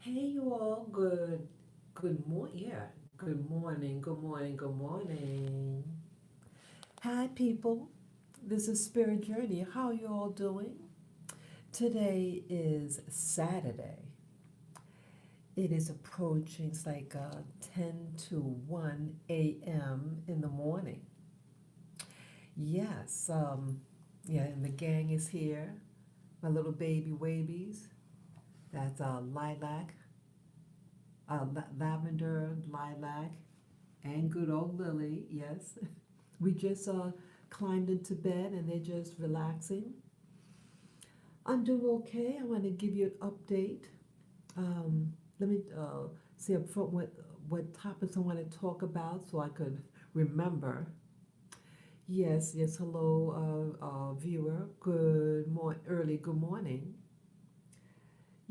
Hey you all, good morning. Yeah, good morning, good morning. Hi people. This is Spirit Journey. How you all doing? Today is Saturday. It is approaching, it's like 10 to 1 a.m. in the morning. Yes, yeah, and the gang is here. My little baby wabies. That's Lilac, Lavender, Lilac, and good old Lily, yes. We just climbed into bed and they're just relaxing. I'm doing okay. I want to give you an update. Let me say up front what topics I want to talk about so I could remember. Yes, yes, hello, viewer. Good morning.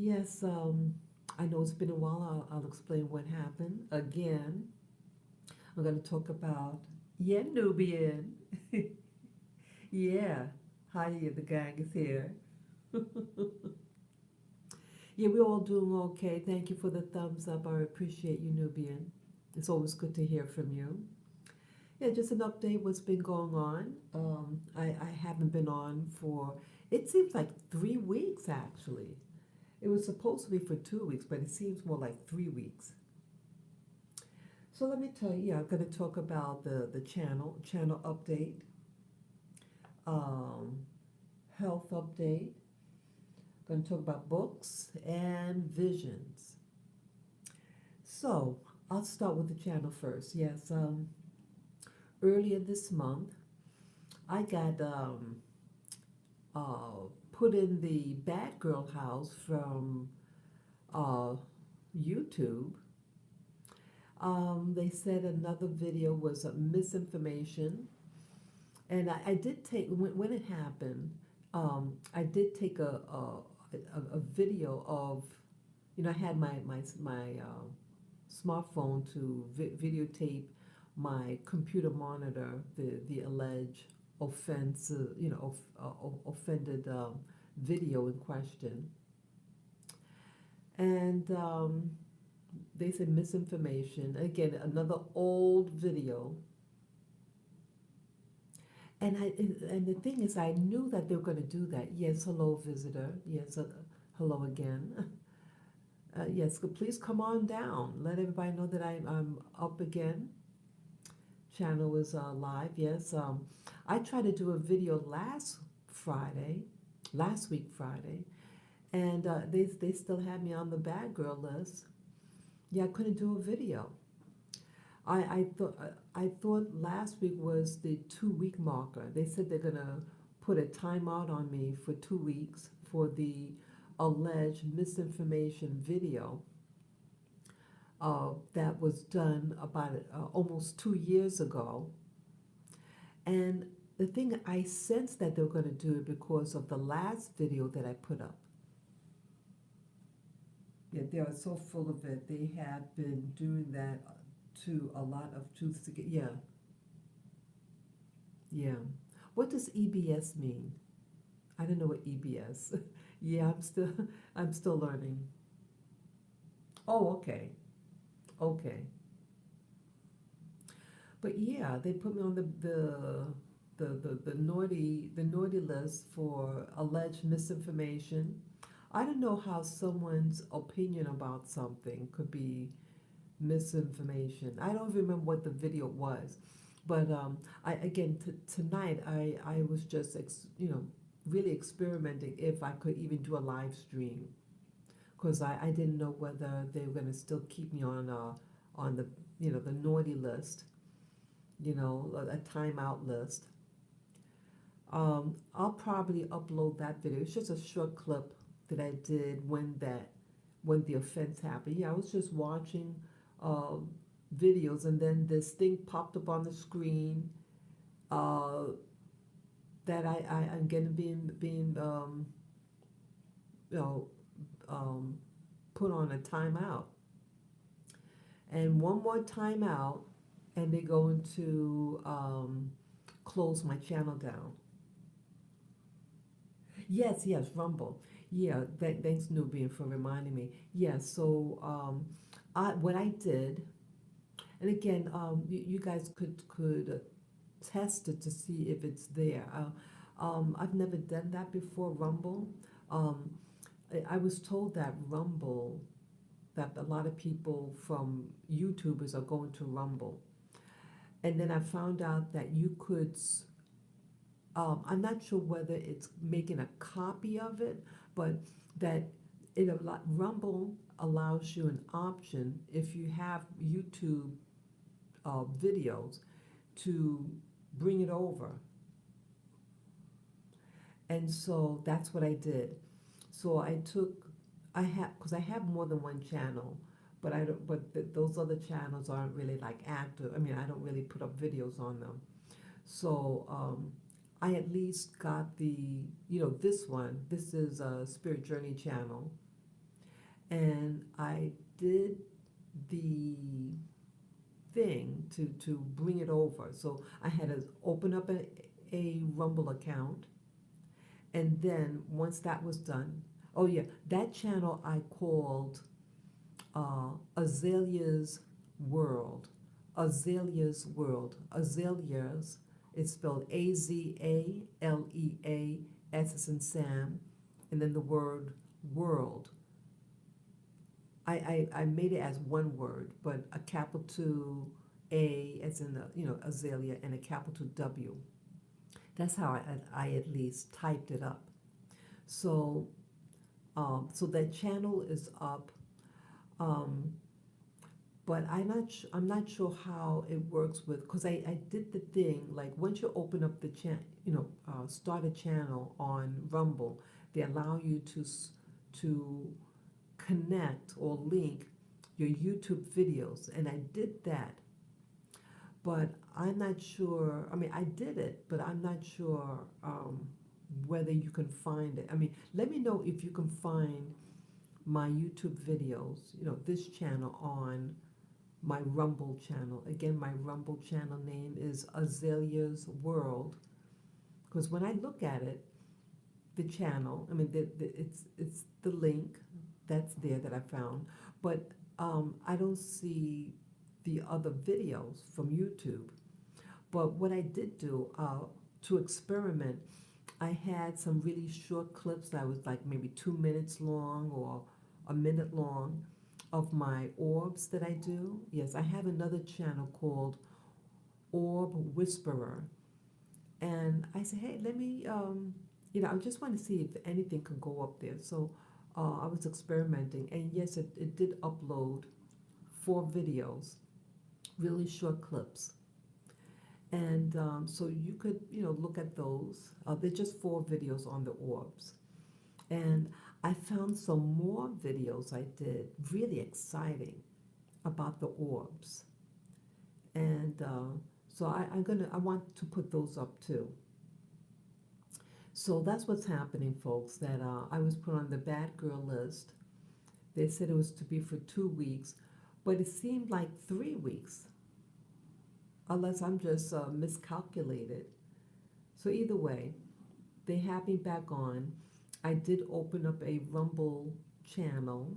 Yes, I know it's been a while. I'll explain what happened. Again, I'm going to talk about, yeah, Nubian. Yeah. Hi, the gang is here. Yeah, we're all doing okay. Thank you for the thumbs up. I appreciate you, Nubian. It's always good to hear from you. Yeah, just an update what's been going on. I haven't been on for, it seems like 3 weeks actually. It was supposed to be for 2 weeks, but it seems more like 3 weeks. So let me tell you, yeah, I'm going to talk about the channel update, um, health update. Going to talk about books and visions. So I'll start with the channel first. Yes, earlier this month, I got put in the Bad Girl house from uh, YouTube. They said another video was misinformation, and I did take when it happened. I did take a video of, I had my smartphone to videotape my computer monitor, the alleged offense, offended video in question, and they said misinformation. Again, another old video, and the thing is, I knew that they were going to do that. Yes, hello, visitor. Yes, hello again. Yes, please come on down. Let everybody know that I'm up again. Channel is live. Yes, I tried to do a video Friday, last week Friday, and they still had me on the bad girl list. Yeah, I couldn't do a video. I thought last week was the 2 week marker. They said they're gonna put a timeout on me for 2 weeks for the alleged misinformation video that was done about almost 2 years ago. And the thing, I sensed that they were going to do it because of the last video that I put up. Yeah, they are so full of it. They have been doing that to a lot of truths to get. Yeah, yeah. What does EBS mean? I don't know what EBS. Yeah, I'm still learning. Oh, okay, okay. But yeah, they put me on the naughty list for alleged misinformation. I don't know how someone's opinion about something could be misinformation. I don't remember what the video was, but I again tonight I was just really experimenting if I could even do a live stream because I didn't know whether they were going to still keep me on the the naughty list, a timeout list. I'll probably upload that video. It's just a short clip that I did when the offense happened. Yeah, I was just watching uh, videos, and then this thing popped up on the screen uh, that I'm getting being you know um, put on a timeout, and one more timeout, and they're going to close my channel down. Yes, yes, Rumble. Yeah, thanks, Nubian, for reminding me. Yeah, so what I did, and again, you guys could test it to see if it's there. I've never done that before, Rumble. Um, I was told that Rumble, that a lot of people from YouTubers are going to Rumble. And then I found out that you could, I'm not sure whether it's making a copy of it, but that Rumble allows you an option if you have YouTube videos to bring it over. And so that's what I did. So I have, because I have more than one channel, but I don't, but those other channels aren't really like active. I mean, I don't really put up videos on them. So I at least got this one. This is a Spirit Journey channel, and I did the thing to bring it over. So I had to open up a Rumble account, and then once that was done, oh yeah, that channel I called Azalea's World. Azalea's World. Azalea's, it's spelled Azalea, S as in Sam, and then the word world. I made it as one word, but a capital A as in the, Azalea, and a capital W. That's how I at least typed it up. So so that channel is up. Um, but I'm not sure how it works with, because I did the thing like once you open up the start a channel on Rumble, they allow you to connect or link your YouTube videos, and I did that. But I'm not sure. I mean, I did it, but I'm not sure whether you can find it. I mean, let me know if you can find my YouTube videos, this channel on my Rumble channel. Again, my Rumble channel name is Azalea's World. Because when I look at it, the channel, I mean, it's the link that's there that I found, but I don't see the other videos from YouTube. But what I did do to experiment, I had some really short clips that was like maybe 2 minutes long or a minute long of my orbs that I do. Yes, I have another channel called Orb Whisperer. And I said, hey, let me, I just want to see if anything can go up there. So I was experimenting. And yes, it did upload 4 videos, really short clips. And so you could, look at those. They're just 4 videos on the orbs. And I found some more videos I did, really exciting, about the orbs. And so I want to put those up too. So that's what's happening, folks, that I was put on the bad girl list. They said it was to be for 2 weeks, but it seemed like 3 weeks, unless I'm just miscalculated. So either way, they have me back on. I did open up a Rumble channel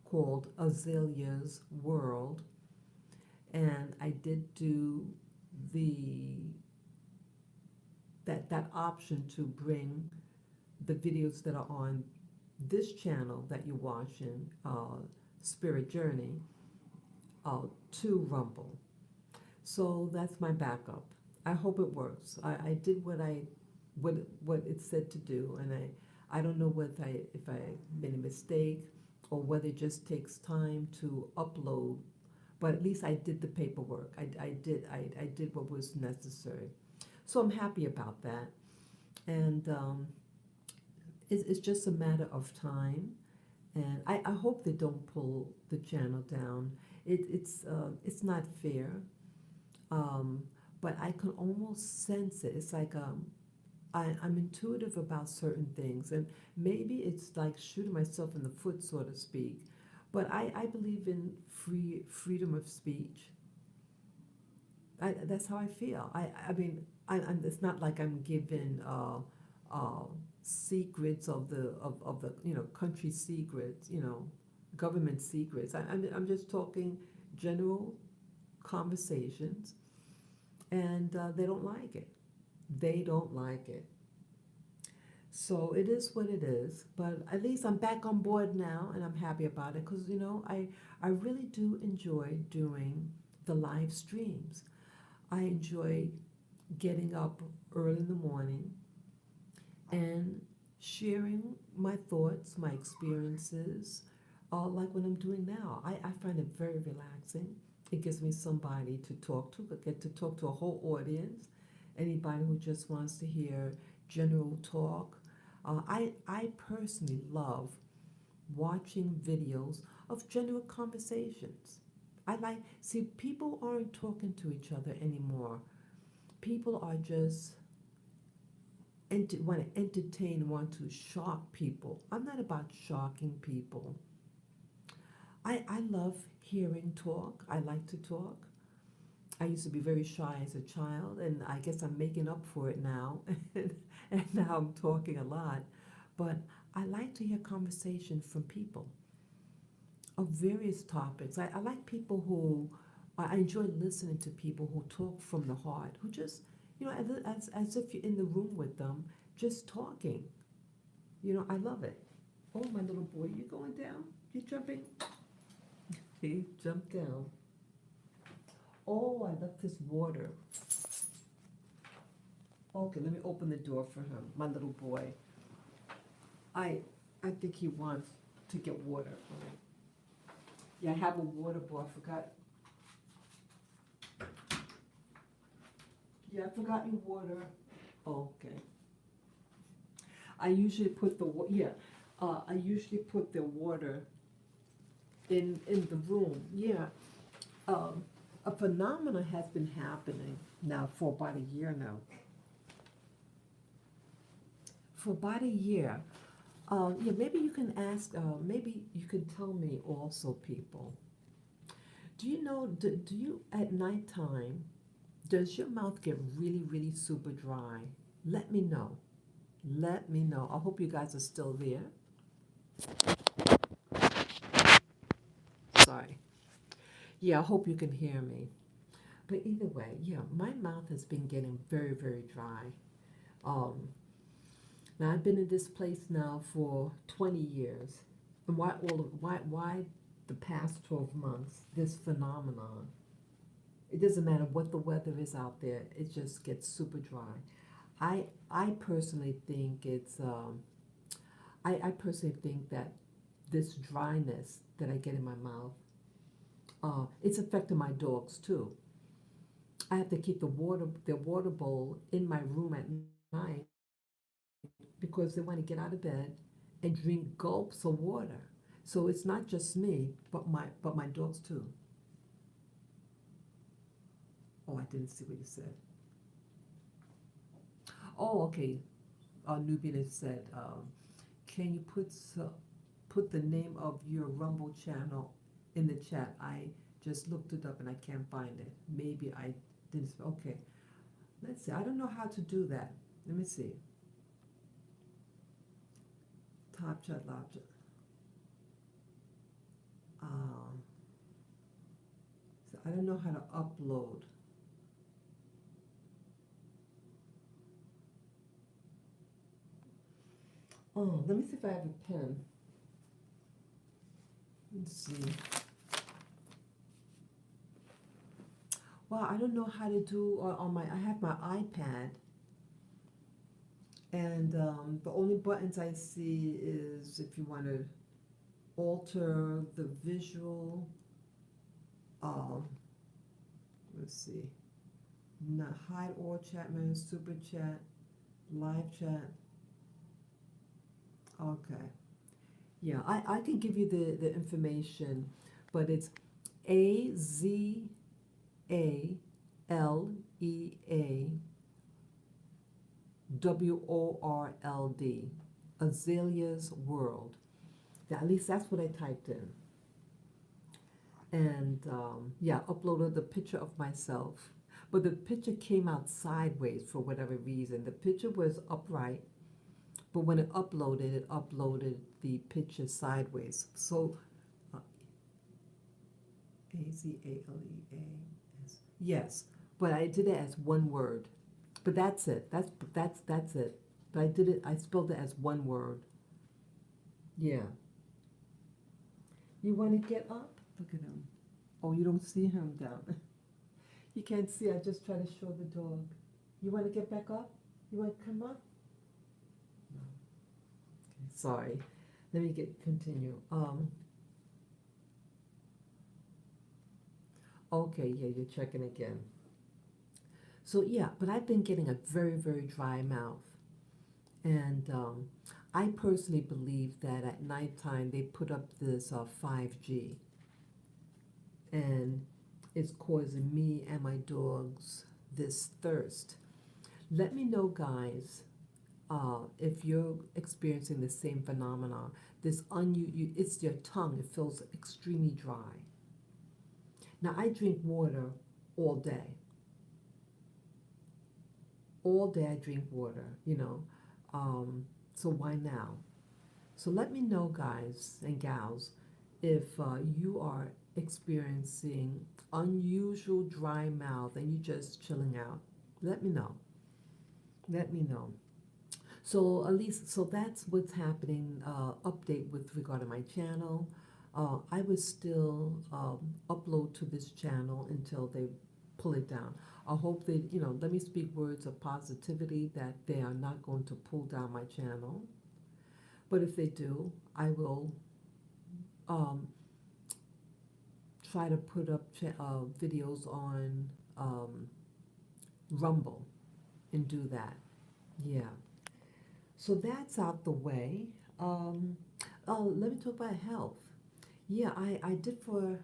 called Azalea's World, and I did do the that option to bring the videos that are on this channel that you're watching, Spirit Journey, to Rumble. So that's my backup. I hope it works. I did what it said to do, and I don't know if I made a mistake or whether it just takes time to upload. But at least I did the paperwork. I did what was necessary. So I'm happy about that, and it's just a matter of time. And I hope they don't pull the channel down. It's not fair, um, but I can almost sense it. It's like I'm intuitive about certain things, and maybe it's like shooting myself in the foot, so to speak. But I believe in freedom of speech. That's how I feel. I mean, it's not like I'm given secrets of the country secrets, government secrets. I'm just talking general conversations, and they don't like it. They don't like it. So it is what it is. But at least I'm back on board now, and I'm happy about it because I really do enjoy doing the live streams. I enjoy getting up early in the morning and sharing my thoughts, my experiences, like what I'm doing now. I find it very relaxing. It gives me somebody to talk to, but get to talk to a whole audience. Anybody who just wants to hear general talk. I personally love watching videos of general conversations. See, people aren't talking to each other anymore. People are just want to entertain, want to shock people. I'm not about shocking people. I love hearing talk. I like to talk. I used to be very shy as a child, and I guess I'm making up for it now. And now I'm talking a lot. But I like to hear conversation from people of various topics. I like people who, I enjoy listening to people who talk from the heart, who just, as if you're in the room with them, just talking. I love it. Oh, my little boy, you going down? You jumping? He jumped down. Oh, I left his water. Okay, let me open the door for him, my little boy. I think he wants to get water. Yeah, I have a water bottle. I forgot. Yeah, I forgot your water. Okay. I usually put I usually put the water in the room. Yeah. A phenomenon has been happening now for about a year now. For about a year. Yeah, maybe you can ask, maybe you can tell me also, people. Do you know, do you at nighttime, does your mouth get really, really super dry? Let me know. Let me know. I hope you guys are still there. Sorry. Yeah, I hope you can hear me. But either way, yeah, my mouth has been getting very, very dry. Um, Now I've been in this place now for 20 years. And why the past 12 months, this phenomenon? It doesn't matter what the weather is out there, it just gets super dry. I personally think I personally think that this dryness that I get in my mouth, it's affecting my dogs too. I have to keep the water bowl in my room at night because they want to get out of bed and drink gulps of water. So it's not just me, but my dogs too. Oh, I didn't see what you said. Oh, okay. Nubian said, can you put the name of your Rumble channel in the chat? I just looked it up and I can't find it. Maybe I didn't. Okay, let's see. I don't know how to do that. Let me see. Top chat, loud chat. Um, so I don't know how to upload. Oh, let me see if I have a pen. Let's see. Well, I don't know how to do on my. I have my iPad, and the only buttons I see is if you want to alter the visual. Um, let's see. Not hide all chat menus, super chat, live chat. Okay. Yeah, I can give you the information, but it's AZALEAWORLD, Azalea's World. At least that's what I typed in. And yeah, uploaded the picture of myself. But the picture came out sideways for whatever reason. The picture was upright, But when it uploaded the picture sideways. So uh, Azaleas. Yes, but I did it as one word. But that's it. That's it. But I did it. I spelled it as one word. Yeah. You want to get up? Look at him. Oh, you don't see him down. You can't see. I just try to show the dog. You want to get back up? You want to come up? No. Okay, sorry. Let me continue. Okay, yeah, you're checking again. So yeah, but I've been getting a very, very dry mouth. And I personally believe that at nighttime they put up this 5G, and it's causing me and my dogs this thirst. Let me know, guys, if you're experiencing the same phenomena. It's your tongue. It feels extremely dry. Now I drink water all day. All day I drink water. So why now? So let me know, guys and gals, if you are experiencing unusual dry mouth and you're just chilling out. Let me know. Let me know. So at least, so that's what's happening. Update with regard to my channel. I would still upload to this channel until they pull it down. I hope that, let me speak words of positivity that they are not going to pull down my channel. But if they do, I will try to put up videos on Rumble and do that. Yeah. So that's out the way. Let me talk about health. Yeah, I did for.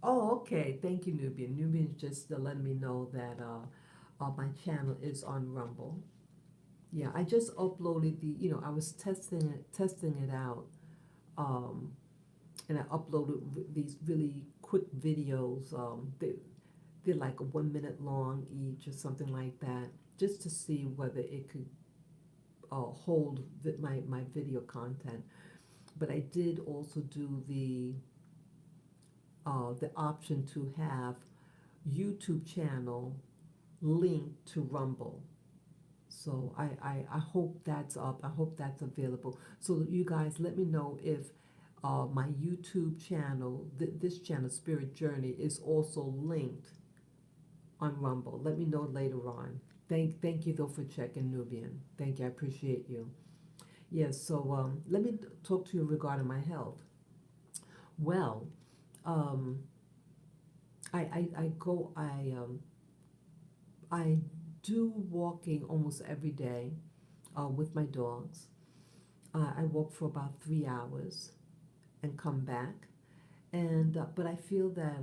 Oh, okay. Thank you, Nubian. Nubian's just letting me know that my channel is on Rumble. Yeah, I just uploaded I was testing it out, um, and I uploaded these really quick videos. They're like 1 minute long each or something like that, just to see whether it could hold my video content. But I did also do the option to have YouTube channel linked to Rumble. So I hope that's up. I hope that's available. So you guys let me know if my YouTube channel, this channel, Spirit Journey, is also linked on Rumble. Let me know later on. Thank you though for checking, Nubian. Thank you. I appreciate you. Yes. So let me talk to you regarding my health. Well, um, I go I do walking almost every day with my dogs. I walk for about 3 hours and come back, and but I feel that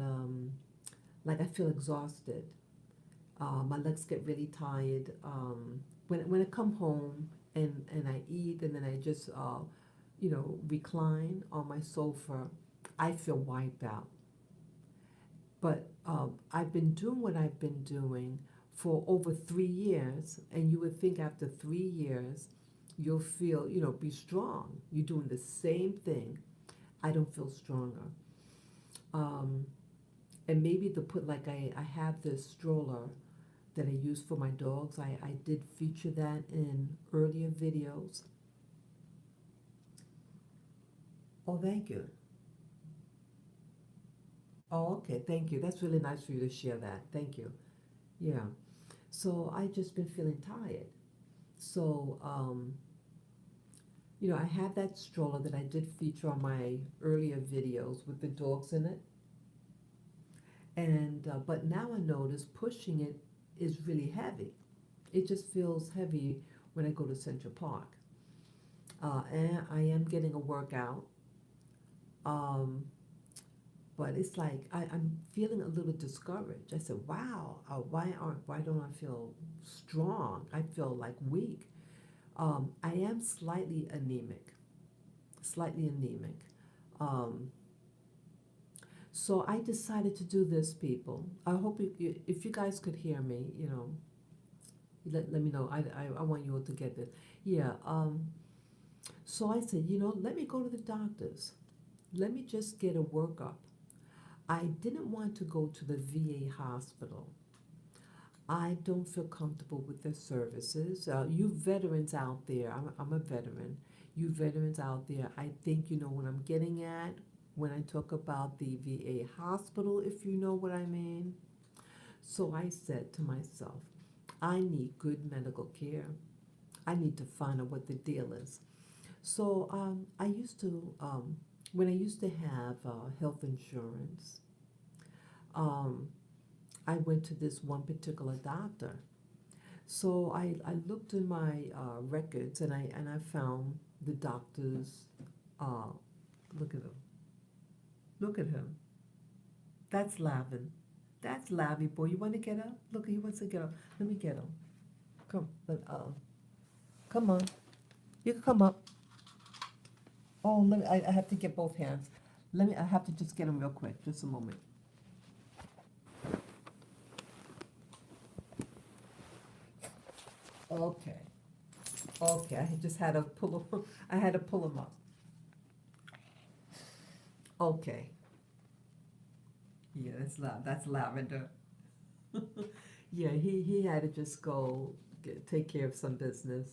like I feel exhausted. My legs get really tired. When I come home and I eat and then I just recline on my sofa, I feel wiped out. But I've been doing what I've been doing for over 3 years, and you would think after 3 years you'll feel, be strong. You're doing the same thing. I don't feel stronger. Um, and maybe to put like I have this stroller that I use for my dogs. I did feature that in earlier videos. Oh, thank you. Oh, okay, thank you. That's really nice for you to share that. Thank you. Yeah. So I just been feeling tired. So I have that stroller that I did feature on my earlier videos with the dogs in it. And but now I notice pushing it is really heavy. It just feels heavy when I go to Central Park. And I am getting a workout. Um, but it's like I'm feeling a little discouraged. I said, "Wow, why don't I feel strong? I feel like weak." I am slightly anemic, slightly anemic. Um, so I decided to do this, people. I hope if you guys could hear me, Let me know. I want you all to get this. Yeah. So I said, let me go to the doctors. Let me just get a workup. I didn't want to go to the VA hospital. I don't feel comfortable with their services. You veterans out there, I'm a veteran. You veterans out there, I think you know what I'm getting at when I talk about the VA hospital, if you know what I mean. So I said to myself, I need good medical care. I need to find out what the deal is. So I used to, when I used to have health insurance, um, I went to this one particular doctor. So I looked in my records and I found the doctor's. Uh, look at him. Look at him. That's Lavin. That's Lavi boy. You want to get up? Look, he wants to get up. Let me get him. Come. Come on. You can come up. Oh, I have to get both hands. I have to just get him real quick. Just a moment. Okay. Okay. I just had to pull him. I had to pull him up. Okay. Yeah, that's lavender. Yeah, he had to just go take care of some business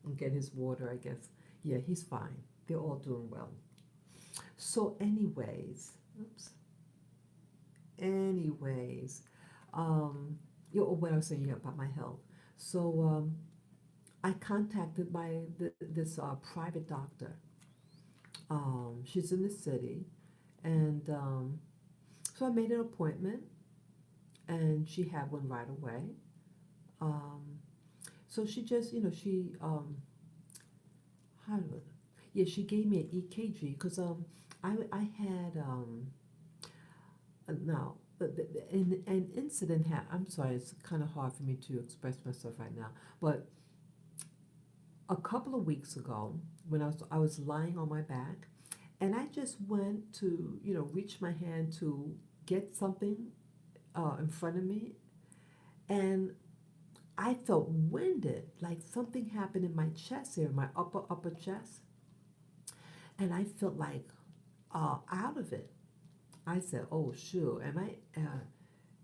and get his water, I guess. Yeah, he's fine. They're all doing well. So, oops. Anyways, what I was saying, yeah, about my health. So, I contacted this private doctor. She's in the city, and so I made an appointment, and she had one right away. Um, so she just, how do I, yeah, she gave me an EKG because I had now an incident I'm sorry, it's kind of hard for me to express myself right now, but a couple of weeks ago when I was lying on my back, and I just went to reach my hand to get something in front of me, and I felt winded, like something happened in my chest here, my upper chest, and I felt like out of it. I said, "Oh, sure. Am I?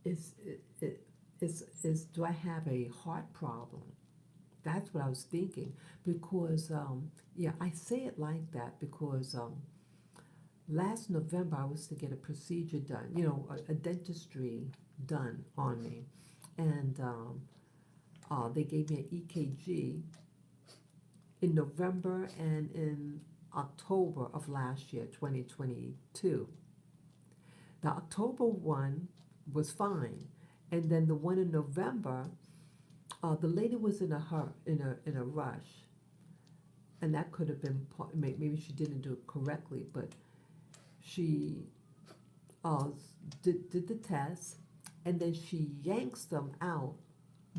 Is is do I have a heart problem?" That's what I was thinking because yeah, I say it like that because last November I was to get a procedure done, a dentistry done on me, and they gave me an EKG in November and in October of last year, 2022. The October one was fine, and then the one in November, the lady was in a rush, and that could have been maybe she didn't do it correctly, but she uh, did the test, and then she yanks them out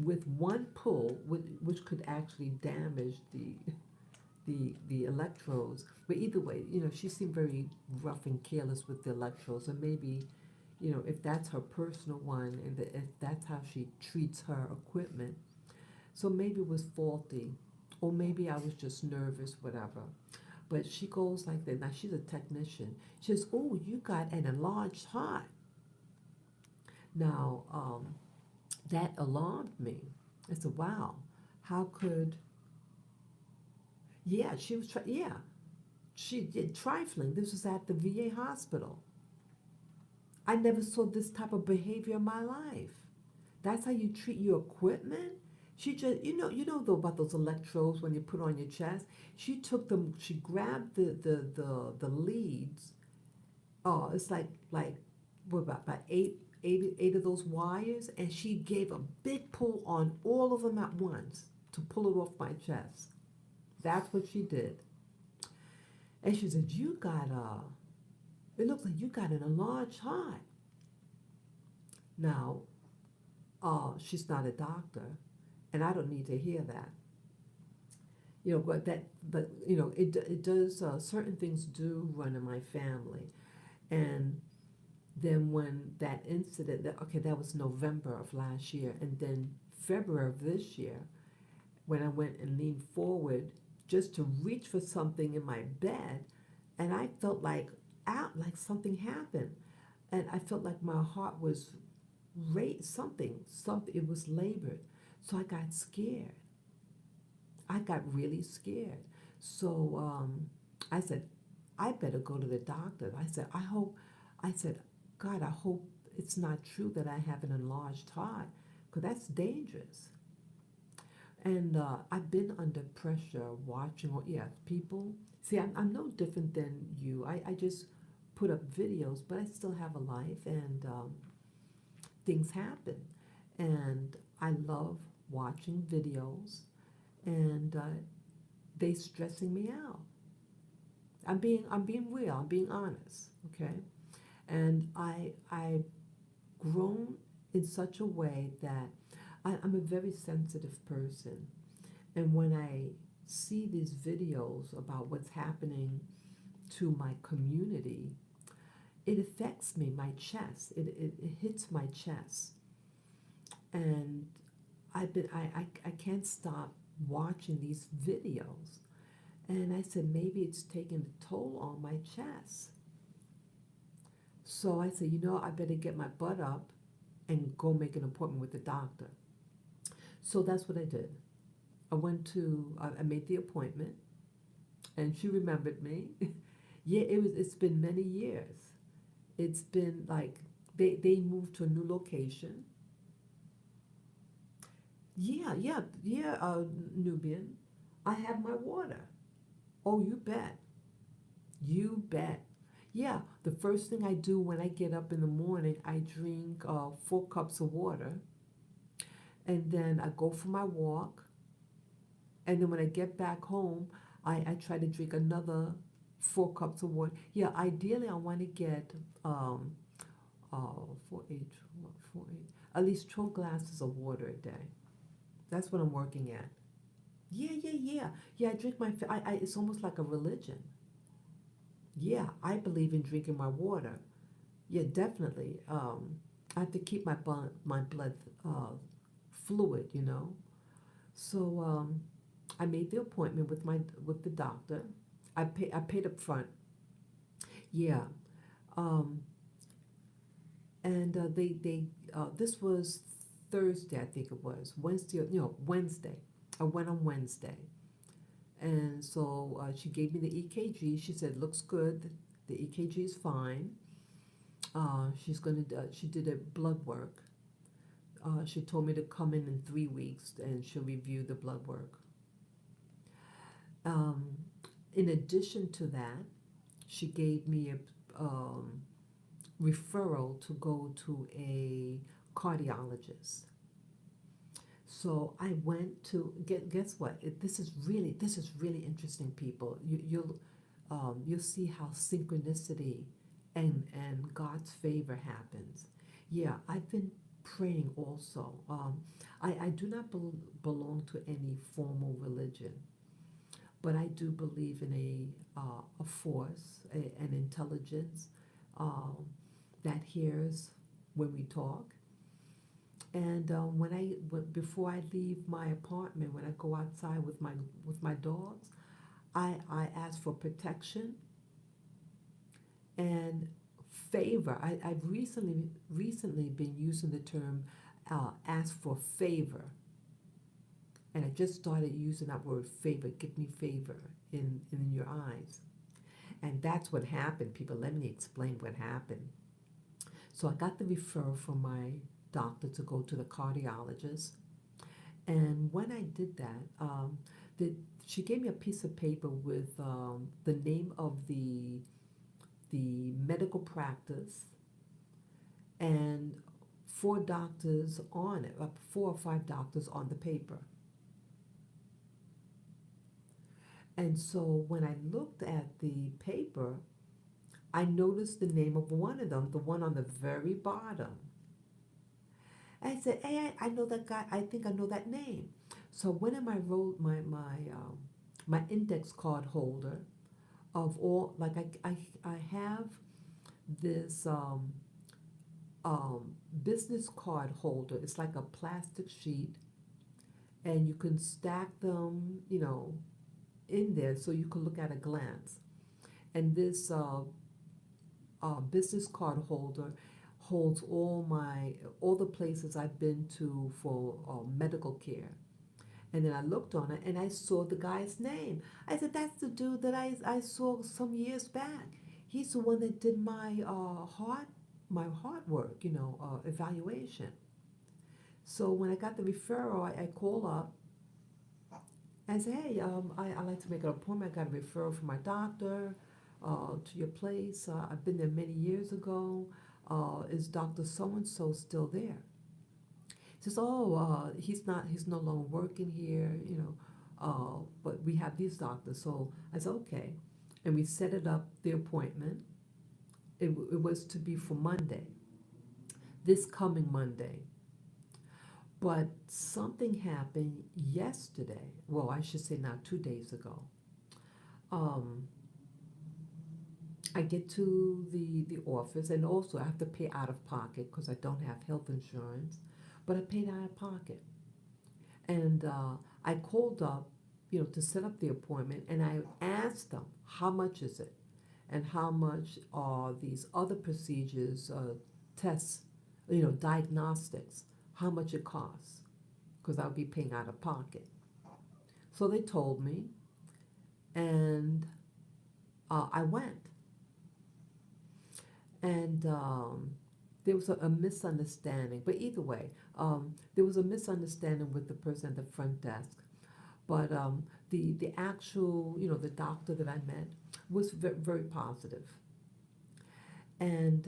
with one pull, which could actually damage the electrodes. But either way, she seemed very rough and careless with the electrodes, and maybe, if that's her personal one, and if that's how she treats her equipment, so maybe it was faulty, or maybe I was just nervous, whatever. But she goes like that. Now she's a technician. She says, "Oh, you got an enlarged heart." Now, that alarmed me. I said, "Wow, how could?" Yeah, she was. Yeah, she did trifling. This was at the VA hospital. I never saw this type of behavior in my life. That's how you treat your equipment. She just, though about those electrodes when you put on your chest. She took them. She grabbed the leads. Oh, it's like what about eight of those wires, and she gave a big pull on all of them at once to pull it off my chest. That's what she did. And she said, "You got it looks like you got an enlarged heart." Now, she's not a doctor, and I don't need to hear that. But it does. Certain things do run in my family, and then when that incident, that was November of last year, and then February of this year when I went and leaned forward just to reach for something in my bed, and I felt like out, like something happened, and I felt like my heart was something. It was labored, so I got scared. I got really scared. So I said, I better go to the doctor. I said, God, I hope it's not true that I have an enlarged heart, because that's dangerous. And I've been under pressure watching, yeah, people. See, I'm no different than you. I just put up videos, but I still have a life, and things happen. And I love watching videos, and they stressing me out. I'm being real. I'm being honest. Okay, and I've grown in such a way that I'm a very sensitive person, and when I see these videos about what's happening to my community, it affects me, my chest. It hits my chest, and I can't stop watching these videos. And I said, maybe it's taking a toll on my chest. So I said, I better get my butt up and go make an appointment with the doctor. So that's what I did. I made the appointment, and she remembered me. Yeah, it's been many years. It's been like they moved to a new location. Yeah, yeah, yeah, Nubian. I have my water. Oh, you bet. You bet. Yeah, the first thing I do when I get up in the morning, I drink 4 cups of water, and then I go for my walk, and then when I get back home, I try to drink another 4 cups of water. Yeah, ideally I want to get four, eight, four, eight, at least 12 glasses of water a day. That's what I'm working at. Yeah, yeah, yeah. Yeah, I drink it's almost like a religion. Yeah, I believe in drinking my water. Yeah, definitely. I have to keep my blood fluid. So I made the appointment with the doctor. I paid up front. Yeah. Um, and they this was Thursday, I think it was Wednesday. No, Wednesday. I went on Wednesday, and so she gave me the EKG. She said looks good. The EKG is fine. She did a blood work. She told me to come in 3 weeks, and she'll review the blood work. Um, in addition to that, she gave me a referral to go to a cardiologist. So I went to guess what? This is really interesting, people. You'll see how synchronicity and God's favor happens. Yeah, I've been praying also. I do not belong to any formal religion, but I do believe in a force, an intelligence um, that hears when we talk. And before I leave my apartment, when I go outside with my dogs, I ask for protection and favor. I've recently been using the term ask for favor, and I just started using that word favor. Give me favor in your eyes, and that's what happened. People, let me explain what happened. So I got the referral from my doctor to go to the cardiologist. And when I did that, she gave me a piece of paper with the name of the medical practice and 4 doctors on it, 4 or 5 doctors on the paper. And so when I looked at the paper, I noticed the name of one of them, the one on the very bottom. I said, "Hey, I know that guy. I think I know that name." So when I wrote my index card holder of all, like I have this business card holder. It's like a plastic sheet, and you can stack them, in there so you can look at a glance. And this business card holder holds all the places I've been to for medical care. And then I looked on it and I saw the guy's name. I said, that's the dude that I saw some years back. He's the one that did my heart work, evaluation. So when I got the referral, I called up and said, hey, I'd like to make an appointment. I got a referral from my doctor to your place. I've been there many years ago. Is Dr. So-and-so still there? He says, oh, he's no longer working here, but we have these doctors. So I said, okay. And we set it up, the appointment. It was to be for Monday, this coming Monday. But something happened yesterday. Well, I should say now 2 days ago. Um, I get to the office, and also I have to pay out of pocket because I don't have health insurance, but I paid out of pocket. And I called up, to set up the appointment, and I asked them, how much is it? And how much are these other procedures, tests, diagnostics, how much it costs? Because I'll be paying out of pocket. So they told me, and I went. And there was a misunderstanding. But either way, there was a misunderstanding with the person at the front desk. But the actual, the doctor that I met was very positive. And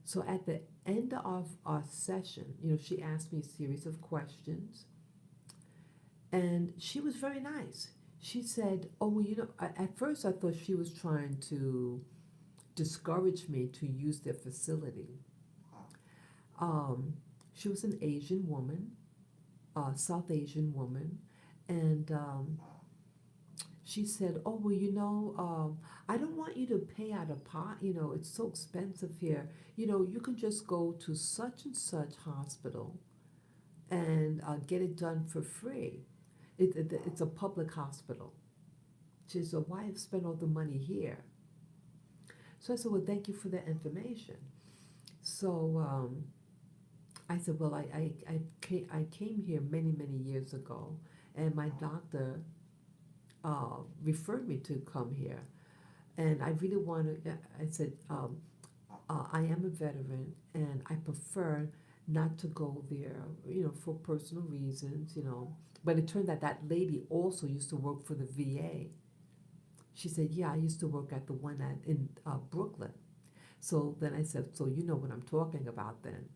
so at the end of our session, she asked me a series of questions. And she was very nice. She said, oh, well, at first I thought she was trying to discouraged me to use their facility. Um, she was an Asian woman, South Asian woman, and she said, "Oh well, I don't want you to pay out of pot. It's so expensive here. You can just go to such and such hospital and get it done for free. It's a public hospital." She said, "Why have spent all the money here?" So I said, well, thank you for that information. So I said, well, I came here many, many years ago, and my doctor referred me to come here. And I really want to, I said, I am a veteran, and I prefer not to go there, for personal reasons. But it turned out that lady also used to work for the VA. She said, yeah, I used to work at the one in Brooklyn. So then I said, so you know what I'm talking about then.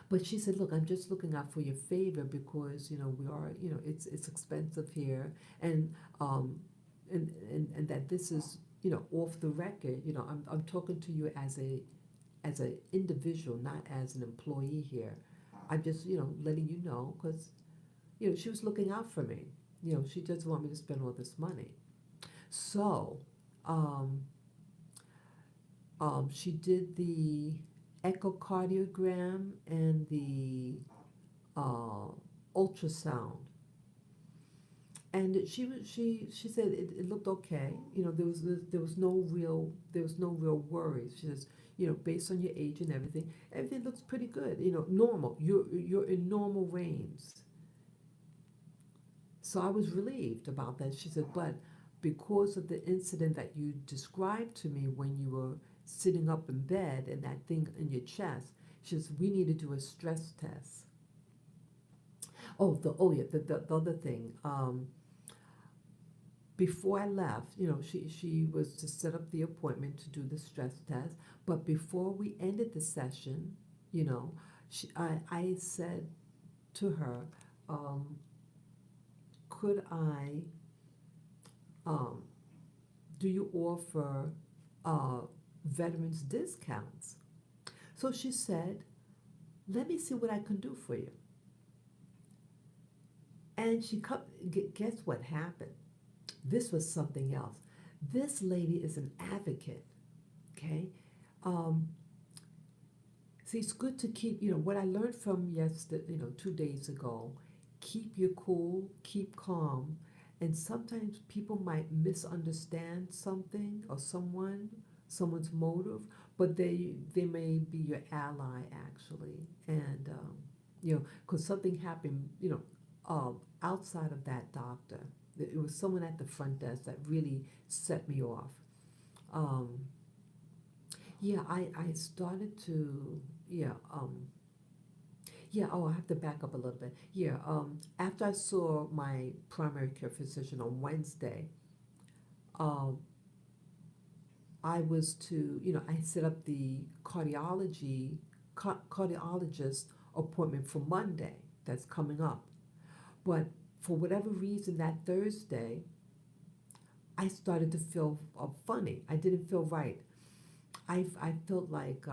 But she said, look, I'm just looking out for your favor because, we are, it's expensive here. And, and that this is, off the record. I'm talking to you as an individual, not as an employee here. I'm just, letting you know because, she was looking out for me. She doesn't want me to spend all this money. So, she did the echocardiogram and the ultrasound, and she said it looked okay. There was no real worries. She says, based on your age and everything looks pretty good. Normal. You're in normal range. So I was relieved about that. She said, but because of the incident that you described to me when you were sitting up in bed and that thing in your chest, she says, we need to do a stress test. The other thing, before I left, she was to set up the appointment to do the stress test, but before we ended the session, I said to her, could I do you offer veterans discounts? So she said, let me see what I can do for you. And guess what happened? This was something else. This lady is an advocate, okay? See, it's good to keep, what I learned from yesterday, 2 days ago, keep your cool, keep calm. And sometimes people might misunderstand something or someone's motive, but they may be your ally actually. And, because something happened, outside of that doctor. It was someone at the front desk that really set me off. Um, yeah, I started to, yeah, yeah, oh, I have to back up a little bit. Yeah, after I saw my primary care physician on Wednesday, um, I was to, I set up the cardiologist appointment for Monday that's coming up. But for whatever reason, that Thursday, I started to feel funny. I didn't feel right. I felt like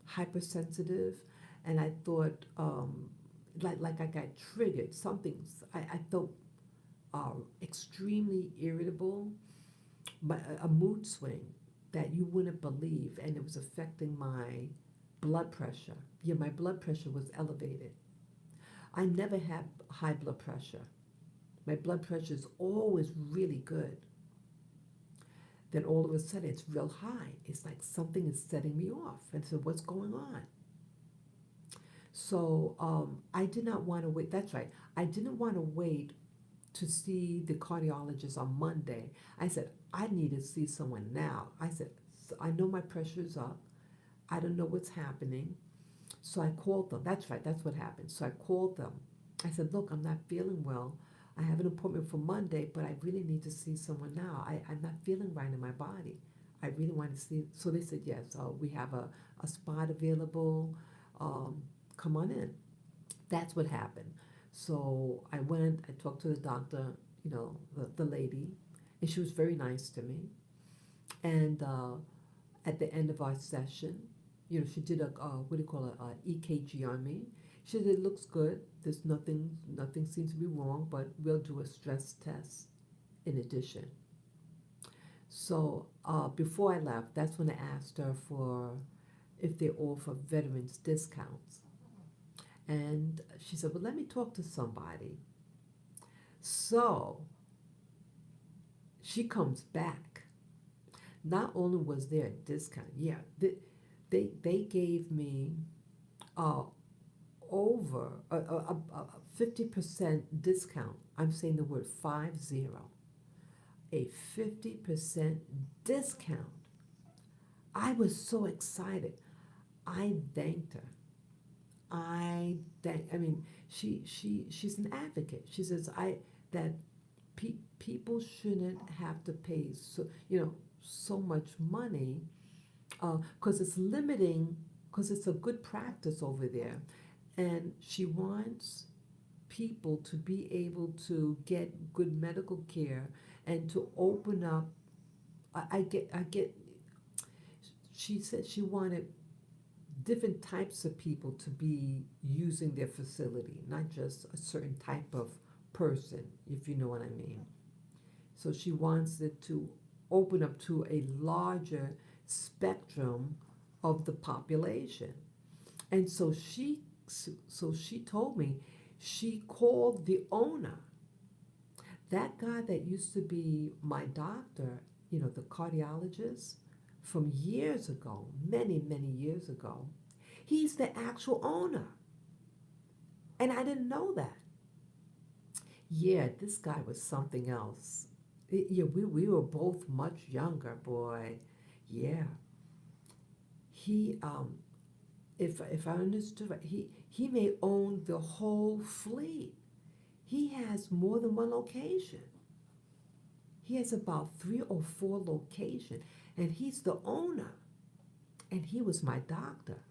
hypersensitive, and I thought like I got triggered. I felt extremely irritable, but a mood swing that you wouldn't believe, and it was affecting my blood pressure. Yeah, my blood pressure was elevated. I never had high blood pressure. My blood pressure is always really good. Then all of a sudden it's real high. It's like something is setting me off. And so what's going on? So I did not want to wait. That's right. I didn't want to wait to see the cardiologist on Monday. I said, I need to see someone now. I said, I know my pressure is up. I don't know what's happening. So I called them. That's right, that's what happened. So I called them. I said, look, I'm not feeling well. I have an appointment for Monday, but I really need to see someone now. I'm not feeling right in my body. I really want to see. So they said, yes, we have a spot available. Um, Come on in. That's what happened. So I went, I talked to the doctor, the lady, and she was very nice to me. And at the end of our session, she did a what do you call it, EKG on me. She said it looks good. There's nothing seems to be wrong, but we'll do a stress test in addition. So before I left, that's when I asked her for if they offer veterans discounts, and she said, "Well, let me talk to somebody." So she comes back. Not only was there a discount, yeah, they gave me uh, over a 50% discount. I'm saying the word 50, a 50% discount. I was so excited. I thanked her. I mean, she's an advocate. She says that people shouldn't have to pay so much money because it's limiting, because it's a good practice over there, and she wants people to be able to get good medical care and to open up. I get. She said she wanted different types of people to be using their facility, not just a certain type of person, if you know what I mean. So she wants it to open up to a larger spectrum of the population. And so she told me she called the owner, that guy that used to be my doctor, the cardiologist from years ago, many, many years ago. He's the actual owner. And I didn't know that. Yeah, this guy was something else. Yeah, we were both much younger, boy. Yeah. He if I understood right, he may own the whole fleet. He has more than one location. He has about 3 or 4 locations, and he's the owner. And he was my doctor.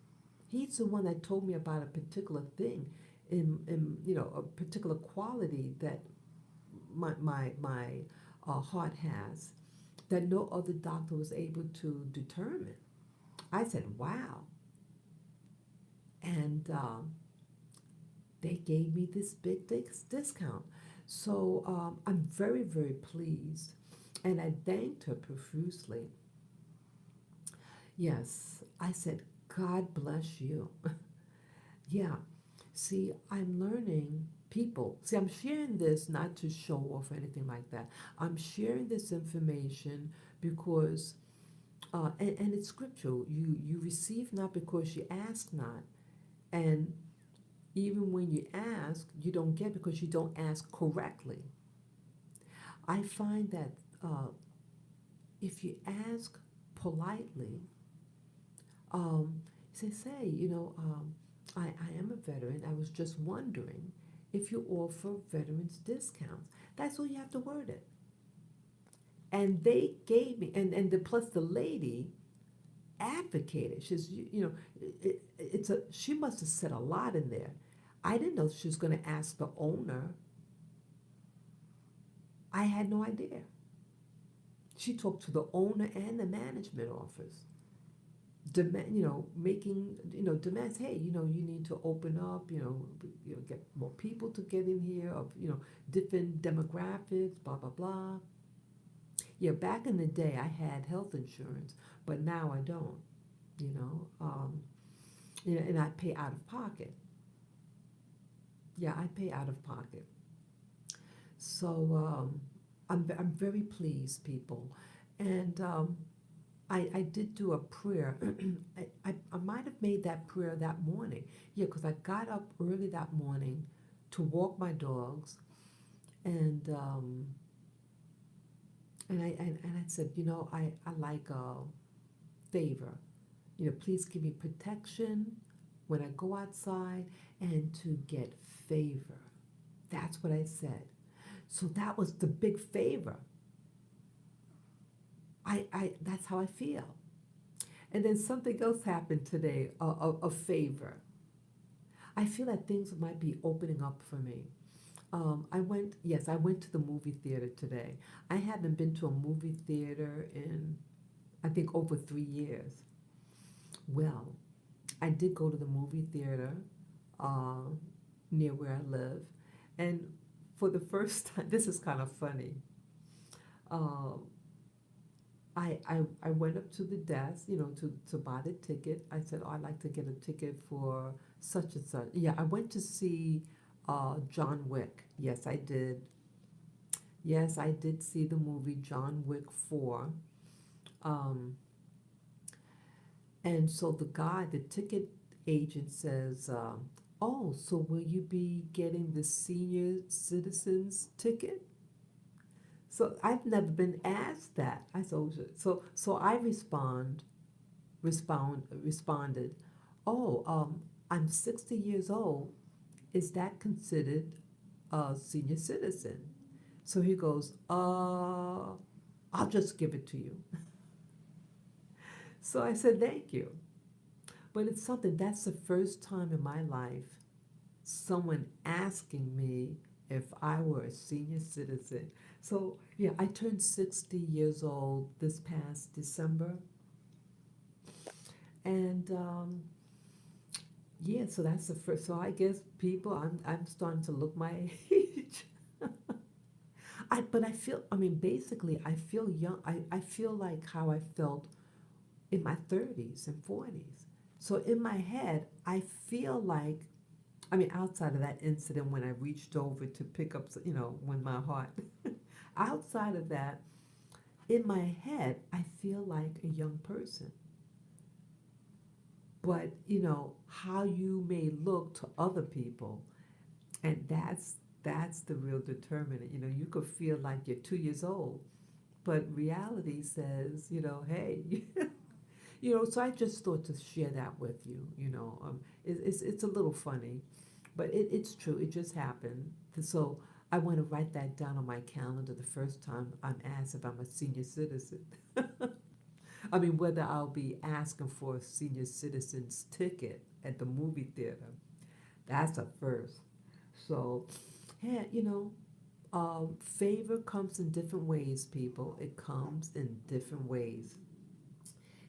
He's the one that told me about a particular thing, in a particular quality that my heart has, that no other doctor was able to determine. I said, wow. And they gave me this big discount. So I'm very, very pleased. And I thanked her profusely. Yes, I said, God bless you. Yeah. See, I'm learning people. See, I'm sharing this not to show off or anything like that. I'm sharing this information because, and it's scriptural. You receive not because you ask not. And even when you ask, you don't get because you don't ask correctly. I find that uh, if you ask politely, um, say, I am a veteran. I was just wondering if you offer veterans discounts. That's all you have to word it. And they gave me, plus the lady advocated. She's, she must have said a lot in there. I didn't know she was going to ask the owner. I had no idea. She talked to the owner and the management office, making, demands. Hey, you need to open up. Get more people to get in here of, different demographics. Blah blah blah. Yeah, back in the day, I had health insurance, but now I don't. You know, um, and I pay out of pocket. Yeah, I pay out of pocket. So I'm very pleased, people, and I did do a prayer. I might have made that prayer that morning. Yeah, because I got up early that morning to walk my dogs, and I said, I like a favor. Please give me protection when I go outside and to get favor. That's what I said. So that was the big favor. That's how I feel. And then something else happened today, a favor. I feel that things might be opening up for me. I went to the movie theater today. I haven't been to a movie theater in, I think, over 3 years. Well, I did go to the movie theater uh, near where I live. And for the first time, this is kind of funny. Uh, I went up to the desk, to buy the ticket. I said, oh, I'd like to get a ticket for such and such. Yeah, I went to see John Wick. Yes, I did. Yes, I did see the movie John Wick 4. Um, and so the ticket agent says, oh, so will you be getting the senior citizens ticket? So I've never been asked that. I so I responded, oh, I'm 60 years old. Is that considered a senior citizen? So he goes, I'll just give it to you. So I said, thank you. But it's something that's the first time in my life someone asking me if I were a senior citizen. So, yeah, I turned 60 years old this past December. And yeah, so that's the first. So I guess people, I'm starting to look my age. But I feel, basically, I feel young. I feel like how I felt in my 30s and 40s. So in my head, I feel like, outside of that incident when I reached over to pick up, when my heart, outside of that, in my head, I feel like a young person. But, how you may look to other people, and that's the real determinant. You could feel like you're 2 years old, but reality says, hey, so I just thought to share that with you. It's a little funny, but it's true. It just happened. So I want to write that down on my calendar the first time I'm asked if I'm a senior citizen. Whether I'll be asking for a senior citizen's ticket at the movie theater. That's a first. So, yeah, favor comes in different ways, people. It comes in different ways.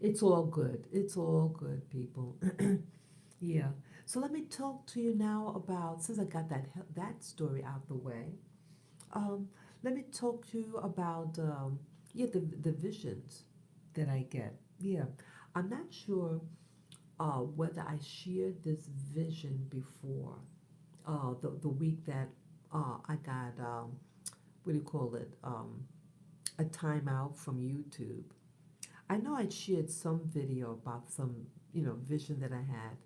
It's all good. It's all good, people. Yeah. So let me talk to you now about, since I got that story out the way. Um, Let me talk to you about the visions that I get. Yeah, I'm not sure whether I shared this vision before, the week that I got, what do you call it, a timeout from YouTube. I know I shared some video about some, vision that I had.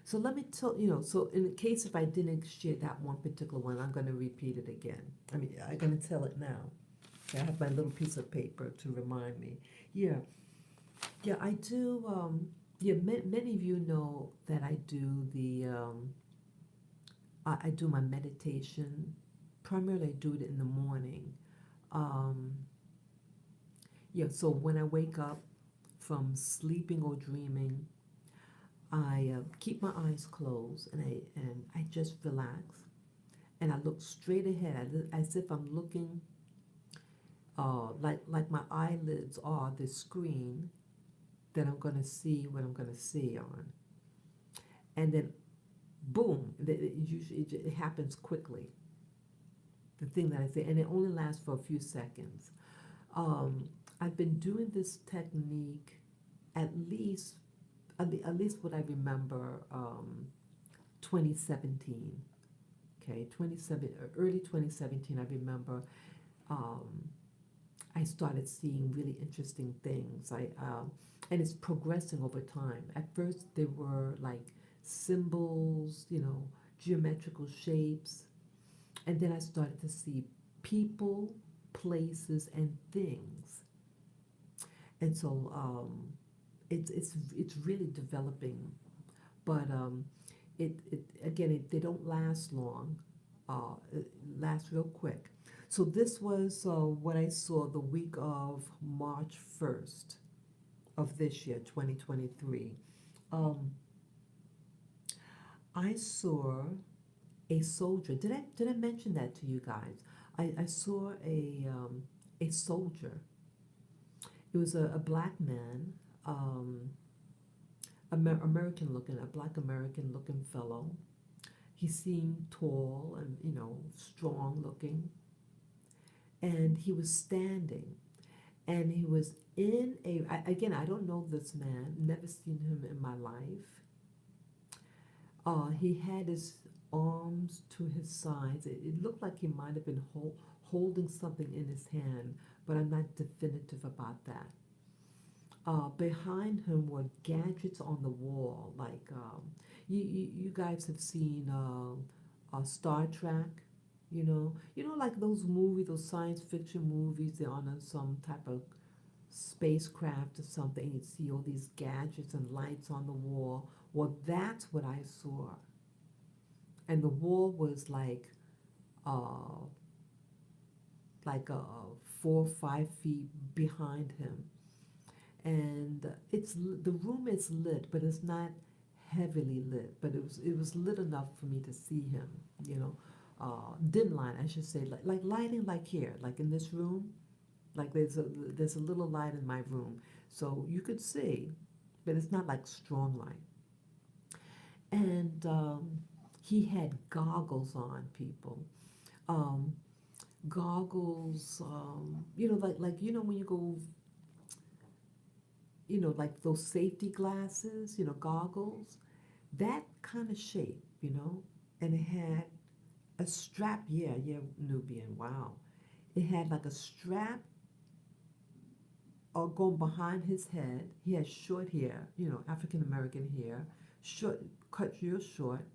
So let me tell, so in the case if I didn't share that one particular one, I'm going to repeat it again. I mean, I'm going to tell it now. I have my little piece of paper to remind me. Yeah, yeah, I do. Yeah, many of you know that I do I do my meditation. Primarily, I do it in the morning. Um, yeah, so when I wake up from sleeping or dreaming, I keep my eyes closed and I just relax and I look straight ahead as if I'm looking like my eyelids are the screen that I'm going to see what I'm going to see on. And then boom, it happens quickly. The thing that I say, and it only lasts for a few seconds. Um, I've been doing this technique at least, at least what I remember, 2017. Okay, early 2017. I remember um, I started seeing really interesting things. And it's progressing over time. At first, there were like symbols, geometrical shapes, and then I started to see people, places, and things. And so it's really developing, but they don't last long. It lasts real quick. So this was what I saw the week of March 1st of this year, 2023. Um, I saw a soldier. Did I mention that to you guys? I saw a soldier. It was a black man, um, American looking, a black American looking fellow. He seemed tall and strong looking, and he was standing, and he was in again, I don't know this man, never seen him in my life. He had his arms to his sides. It looked like he might have been holding something in his hand, but I'm not definitive about that. Behind him were gadgets on the wall, like you guys have seen Star Trek, like those movies, those science fiction movies. They're on some type of spacecraft or something. You see all these gadgets and lights on the wall. Well, that's what I saw, and the wall was uh, like 4 or 5 feet behind him, and the room is lit, but it's not heavily lit, but it was lit enough for me to see him, dim light, I should say, like lighting, like here, like in this room, like there's a little light in my room, so you could see, but it's not like strong light. And he had goggles on, people. Um, Goggles, like when you go, like those safety glasses, goggles, that kind of shape, and it had a strap. Yeah, yeah, Nubian. Wow, it had like a strap going behind his head. He has short hair, African American hair, short, cut real short.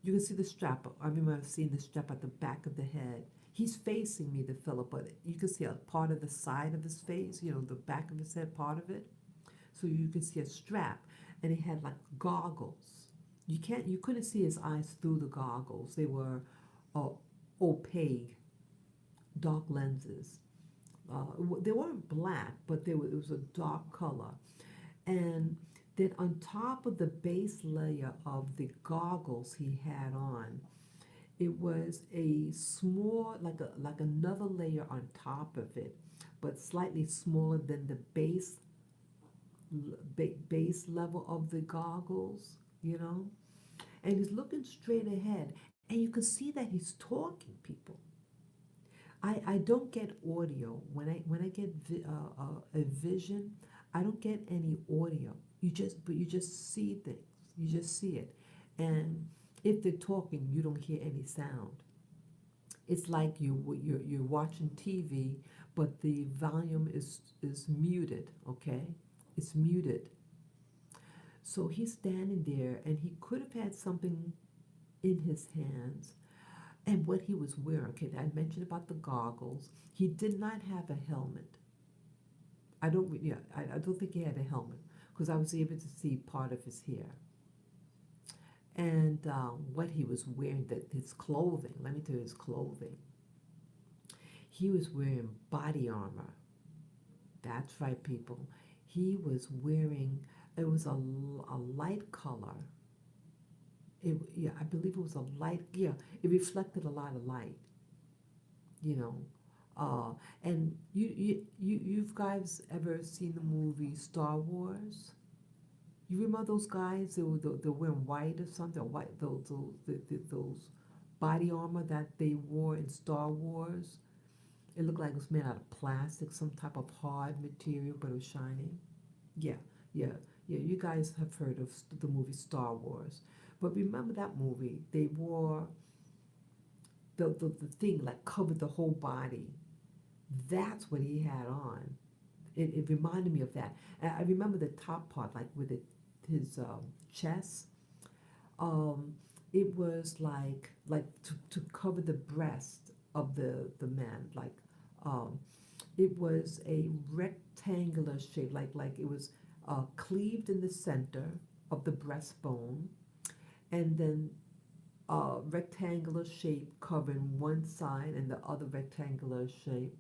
You can see the strap. I remember seeing the strap at the back of the head. He's facing me, the fellow, but you can see a part of the side of his face, the back of his head, part of it. So you can see a strap, and he had like goggles. You couldn't see his eyes through the goggles. They were uh, opaque, dark lenses. They weren't black, but it was a dark color. And then on top of the base layer of the goggles he had on, it was a small, like another layer on top of it, but slightly smaller than the base level of the goggles, And he's looking straight ahead, and you can see that he's talking, people. I don't get audio when I get a vision. I don't get any audio. You just see things. You just see it. And if they're talking, you don't hear any sound. It's like you're watching TV, but the volume is muted. Okay, it's muted. So he's standing there, and he could have had something in his hands, and what he was wearing. Okay, I mentioned about the goggles. He did not have a helmet. I don't think he had a helmet because I was able to see part of his hair and what he was wearing. That his clothing. Let me tell you his clothing. He was wearing body armor. That's right, people. He was wearing. It was a light color. I believe it was a light. Yeah, it reflected a lot of light. You know, and you've guys ever seen the movie Star Wars? You remember those guys? They were wearing white or something. White those body armor that they wore in Star Wars. It looked like it was made out of plastic, some type of hard material, but it was shining. Yeah, yeah, yeah. You guys have heard of the movie Star Wars, but remember that movie? They wore the thing like covered the whole body. That's what he had on. It reminded me of that. And I remember the top part, like with his chest. Um, it was like to cover the breast of the man. Like um, it was a rectangular shape, like it was cleaved in the center of the breastbone, and then rectangular shape covering one side and the other rectangular shape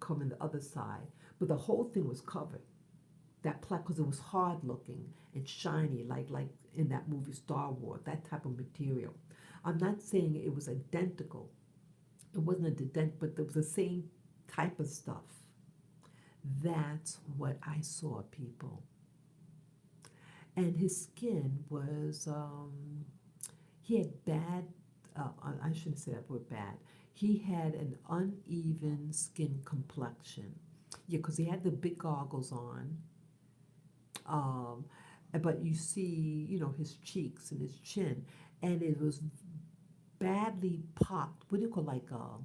covering the other side. But the whole thing was covered. That plaque, because it was hard looking and shiny, like in that movie Star Wars, that type of material. I'm not saying it was identical. It wasn't identical, but it was the same type of stuff. That's what I saw, people. And his skin was, he had bad, I shouldn't say that word bad. He had an uneven skin complexion. Yeah, because he had the big goggles on. Um, but you see, his cheeks and his chin, and it was badly pocked. What do you call like a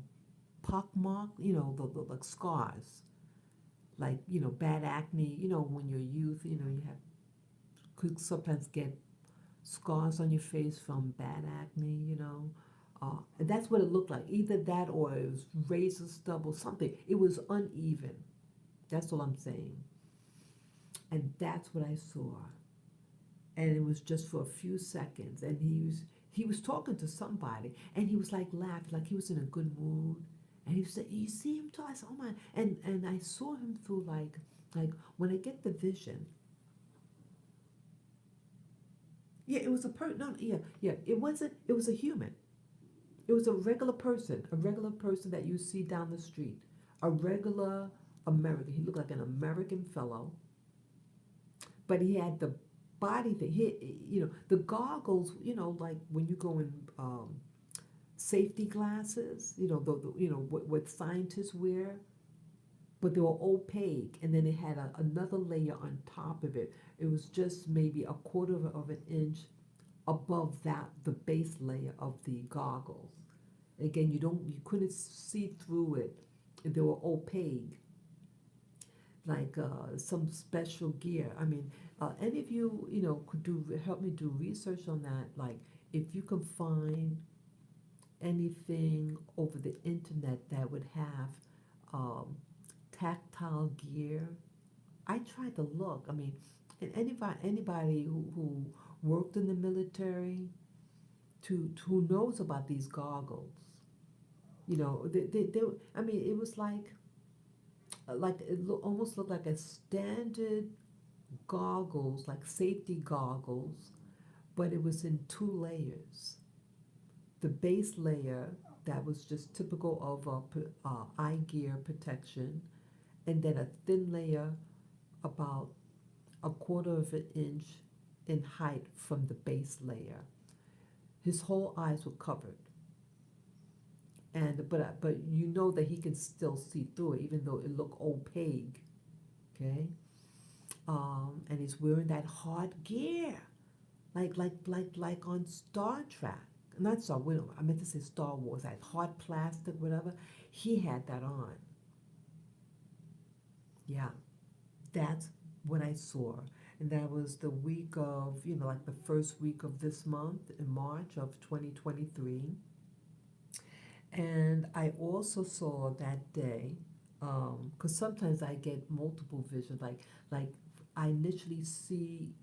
pock mark? The like scars, like bad acne. When you're youth, you have could sometimes get scars on your face from bad acne. And that's what it looked like. Either that or it was razor stubble, something. It was uneven. That's all I'm saying. And that's what I saw. And it was just for a few seconds. And he was talking to somebody, and he was like laughing, like he was in a good mood. And he said, "You see him talk?" I said, "Oh my!" And I saw him through like when I get the vision. Yeah, it was a person. No, yeah, yeah. It wasn't. It was a human. It was a regular person that you see down the street, a regular American. He looked like an American fellow, but he had the body thing. The goggles. Like when you go in safety glasses. What scientists wear, but they were opaque, and then it had another layer on top of it. It was just maybe a quarter of an inch above that, the base layer of the goggles. Again, you couldn't see through it. They were opaque, like some special gear. I mean, any of you, could help me do research on that. Like, if you can find anything over the internet that would have um, tactile gear. I tried to look. I mean, and anybody who worked in the military, to who knows about these goggles. They I mean, it was like almost looked like a standard goggles, like safety goggles, but it was in two layers. The base layer that was just typical of eye gear protection, and then a thin layer about a quarter of an inch in height from the base layer. His whole eyes were covered, and but you that he can still see through it, even though it looked opaque. Okay, and he's wearing that hard gear, like on Star Trek. Not Star. I meant to say Star Wars. That hard plastic, whatever. He had that on. Yeah, that's what I saw. And that was the week of, like the first week of this month in March of 2023. And I also saw that day, because sometimes I get multiple visions, like I literally see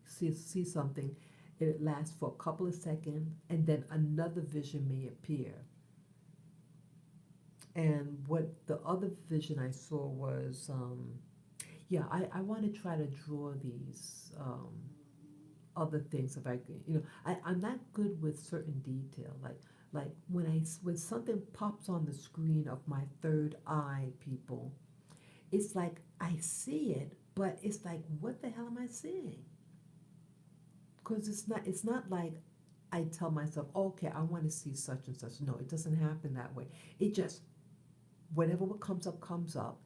something, it lasts for a couple of seconds, and then another vision may appear. And what the other vision I saw was, yeah, I want to try to draw these other things if I could. I'm not good with certain detail. Like when something pops on the screen of my third eye, people, it's like I see it, but it's like, what the hell am I seeing? Because it's not like I tell myself, okay, I want to see such and such. No, it doesn't happen that way. It just, whatever what comes up,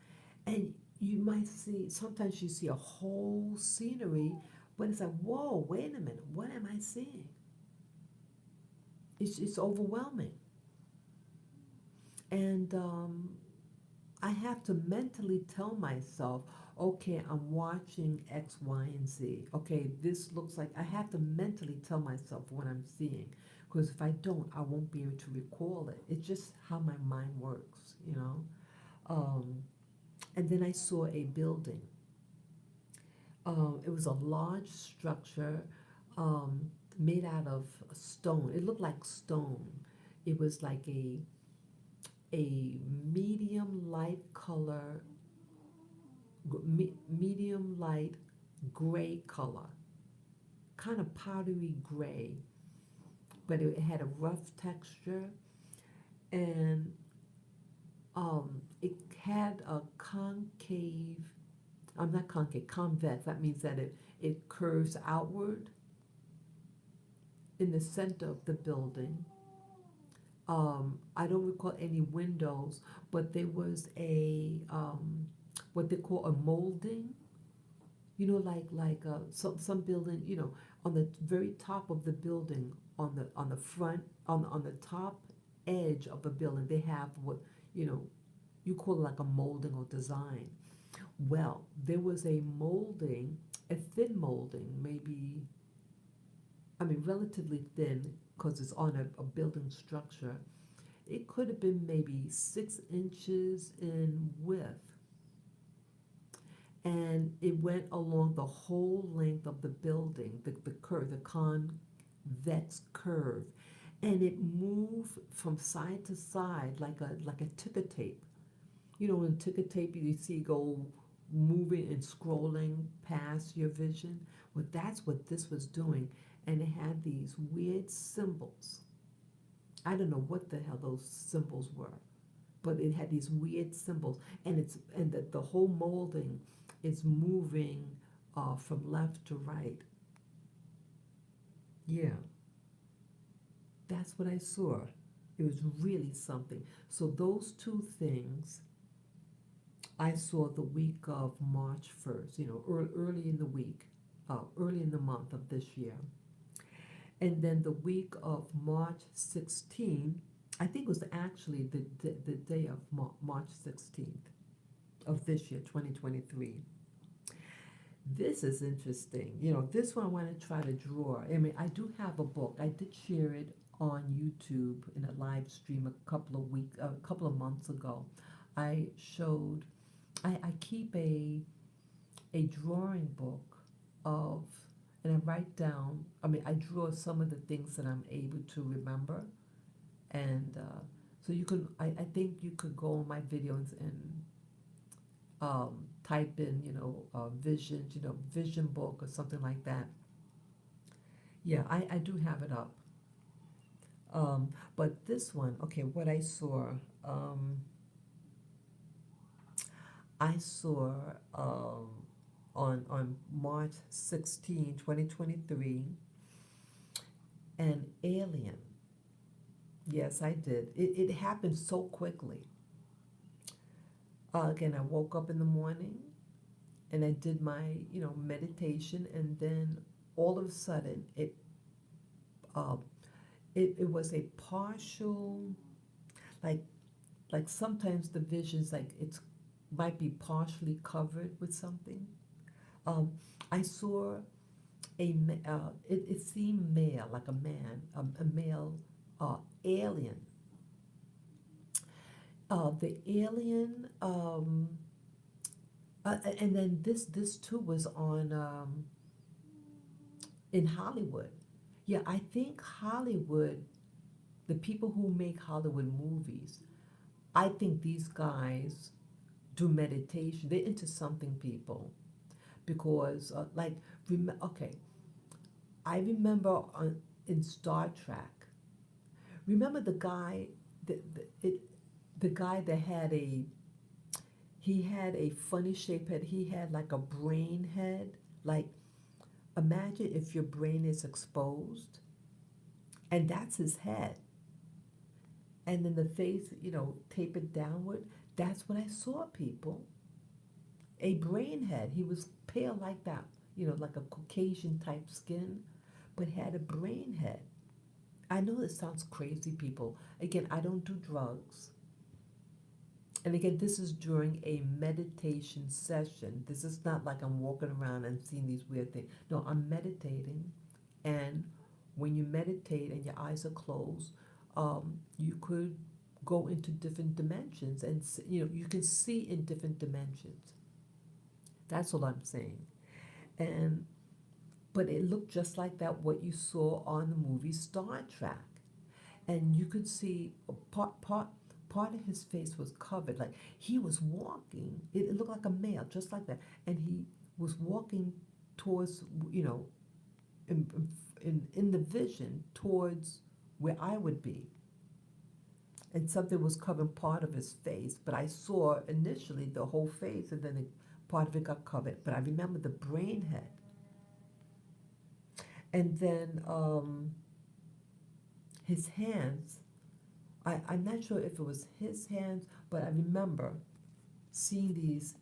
and you might see, sometimes you see a whole scenery, but it's like, whoa, wait a minute, what am I seeing? It's overwhelming. And I have to mentally tell myself, okay, I'm watching X, Y, and Z. Okay, this looks like, I have to mentally tell myself what I'm seeing. Because if I don't, I won't be able to recall it. It's just how my mind works. Um, and then I saw a building. It was a large structure, um, made out of stone. It looked like stone. It was like a medium light color, medium light gray color, kind of powdery gray, but it had a rough texture, and it had a concave. I'm not concave, convex. That means that it curves outward in the center of the building. I don't recall any windows, but there was a what they call a molding. Some building. On the very top of the building, on the front, on the top edge of the building, they have what you know you call it like a molding or design. Well, there was a molding, a thin molding, maybe, I mean, relatively thin because it's on a building structure. It could have been maybe 6 inches in width, and it went along the whole length of the building, the curve, the convex curve, and it moved from side to side like a ticker tape. In ticker tape you see go moving and scrolling past your vision. Well, that's what this was doing, and it had these weird symbols. I don't know what the hell those symbols were, but it had these weird symbols, and the whole molding is moving from left to right. Yeah, that's what I saw. It was really something. So those two things I saw the week of March 1st, early in the week, early in the month of this year. And then the week of March 16th, I think it was actually the day of March 16th of this year, 2023. This is interesting. This one I want to try to draw. I mean, I do have a book. I did share it on YouTube in a live stream a couple of months ago. I showed, I keep a drawing book of, and I write down, I mean, I draw some of the things that I'm able to remember. And so I think you could go on my videos and type in, visions, vision book or something like that. Yeah, I do have it up. But this one, okay, what um, I saw on March 16, 2023, an alien. Yes, I did. It happened so quickly. Again, I woke up in the morning, and I did my, meditation, and then all of a sudden uh, it was a partial, like sometimes the visions, like it's might be partially covered with something. Um, I saw it seemed male, like a man, a male alien. The alien, and then this too was on in Hollywood. Yeah, I think Hollywood, the people who make Hollywood movies, I think these guys do meditation. They're into something, people, because okay, I remember in Star Trek. Remember the guy, the guy that had he had a funny shaped head. He had like a brain head. Like, imagine if your brain is exposed, and that's his head, and then the face, tapered downward. That's what I saw, people. A brain head. He was pale like that, like a Caucasian type skin, but had a brain head. I know this sounds crazy, people. Again, I don't do drugs. And again, this is during a meditation session. This is not like I'm walking around and seeing these weird things. No, I'm meditating. And when you meditate and your eyes are closed, you could go into different dimensions, and you can see in different dimensions. That's all I'm saying. And but it looked just like that what you saw on the movie Star Trek, and you could see part of his face was covered, like he was walking. It looked like a male, just like that, and he was walking towards, in, in the vision towards where I would be, and something was covering part of his face. But I saw initially the whole face, and then part of it got covered. But I remember the brain head, and then his hands. I'm not sure if it was his hands, but I remember seeing these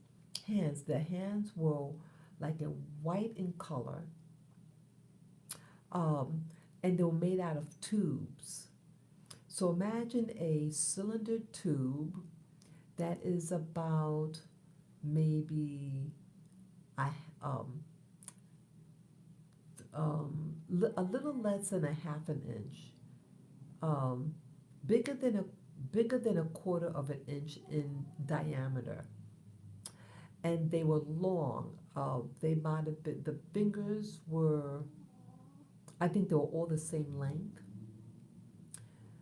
hands. The hands were like a white in color, um, and they were made out of tubes. So imagine a cylinder tube that is about maybe I a little less than a half an inch, um, bigger than a quarter of an inch in diameter, and they were long. They might have been, the fingers were, I think they were all the same length.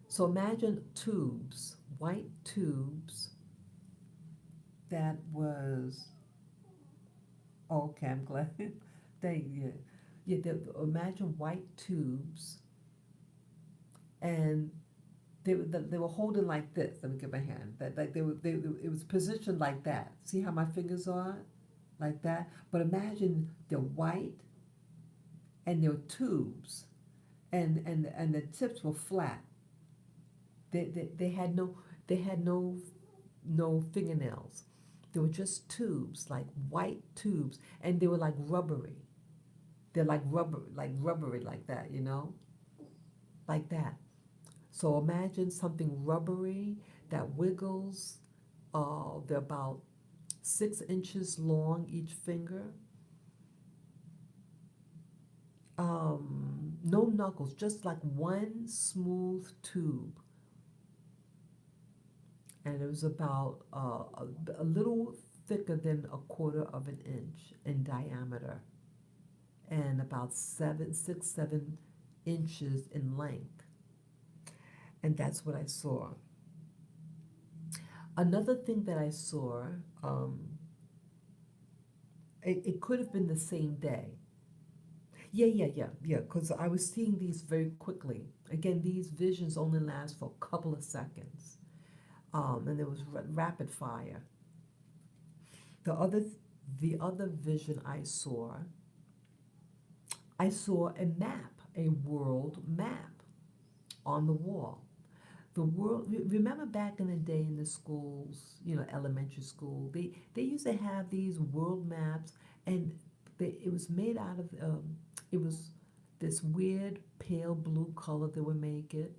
So imagine tubes, white tubes. That was okay. I'm glad. Imagine white tubes, and they were holding like this. Let me get my hand. That like it was positioned like that. See how my fingers are, like that. But imagine they're white, and they're tubes, and the tips were flat. They had no fingernails. They were just tubes, like white tubes, and they were like rubbery. They're like rubbery, like that, like that. So imagine something rubbery that wiggles. They're about 6 inches long, each finger. No knuckles, just like one smooth tube. And it was about a little thicker than a quarter of an inch in diameter, and about 7 inches in length. And that's what I saw. Another thing that I saw, it could have been the same day. Yeah, because I was seeing these very quickly. Again, these visions only last for a couple of seconds. And there was rapid fire. The other, the other vision I saw a map, a world map on the wall. The world, remember back in the day in the schools, elementary school, they used to have these world maps, and it was made out of, it was this weird pale blue color they would make it.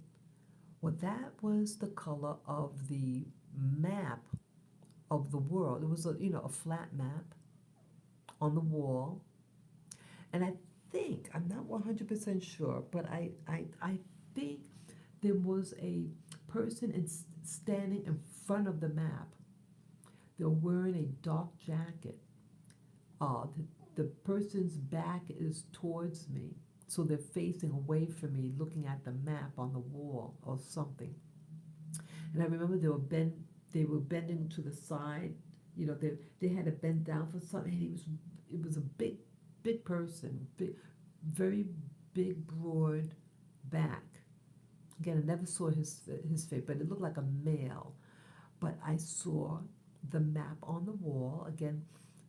Well, that was the color of the map of the world. It was a flat map on the wall. And I think, I'm not 100% sure, but I think there was a person standing in front of the map. They're wearing a dark jacket. The person's back is towards me. So they're facing away from me, looking at the map on the wall or something. And I remember they were bending to the side. They had to bend down for something. And it was a big person, very big, broad back. Again, I never saw his face, but it looked like a male. But I saw the map on the wall. Again,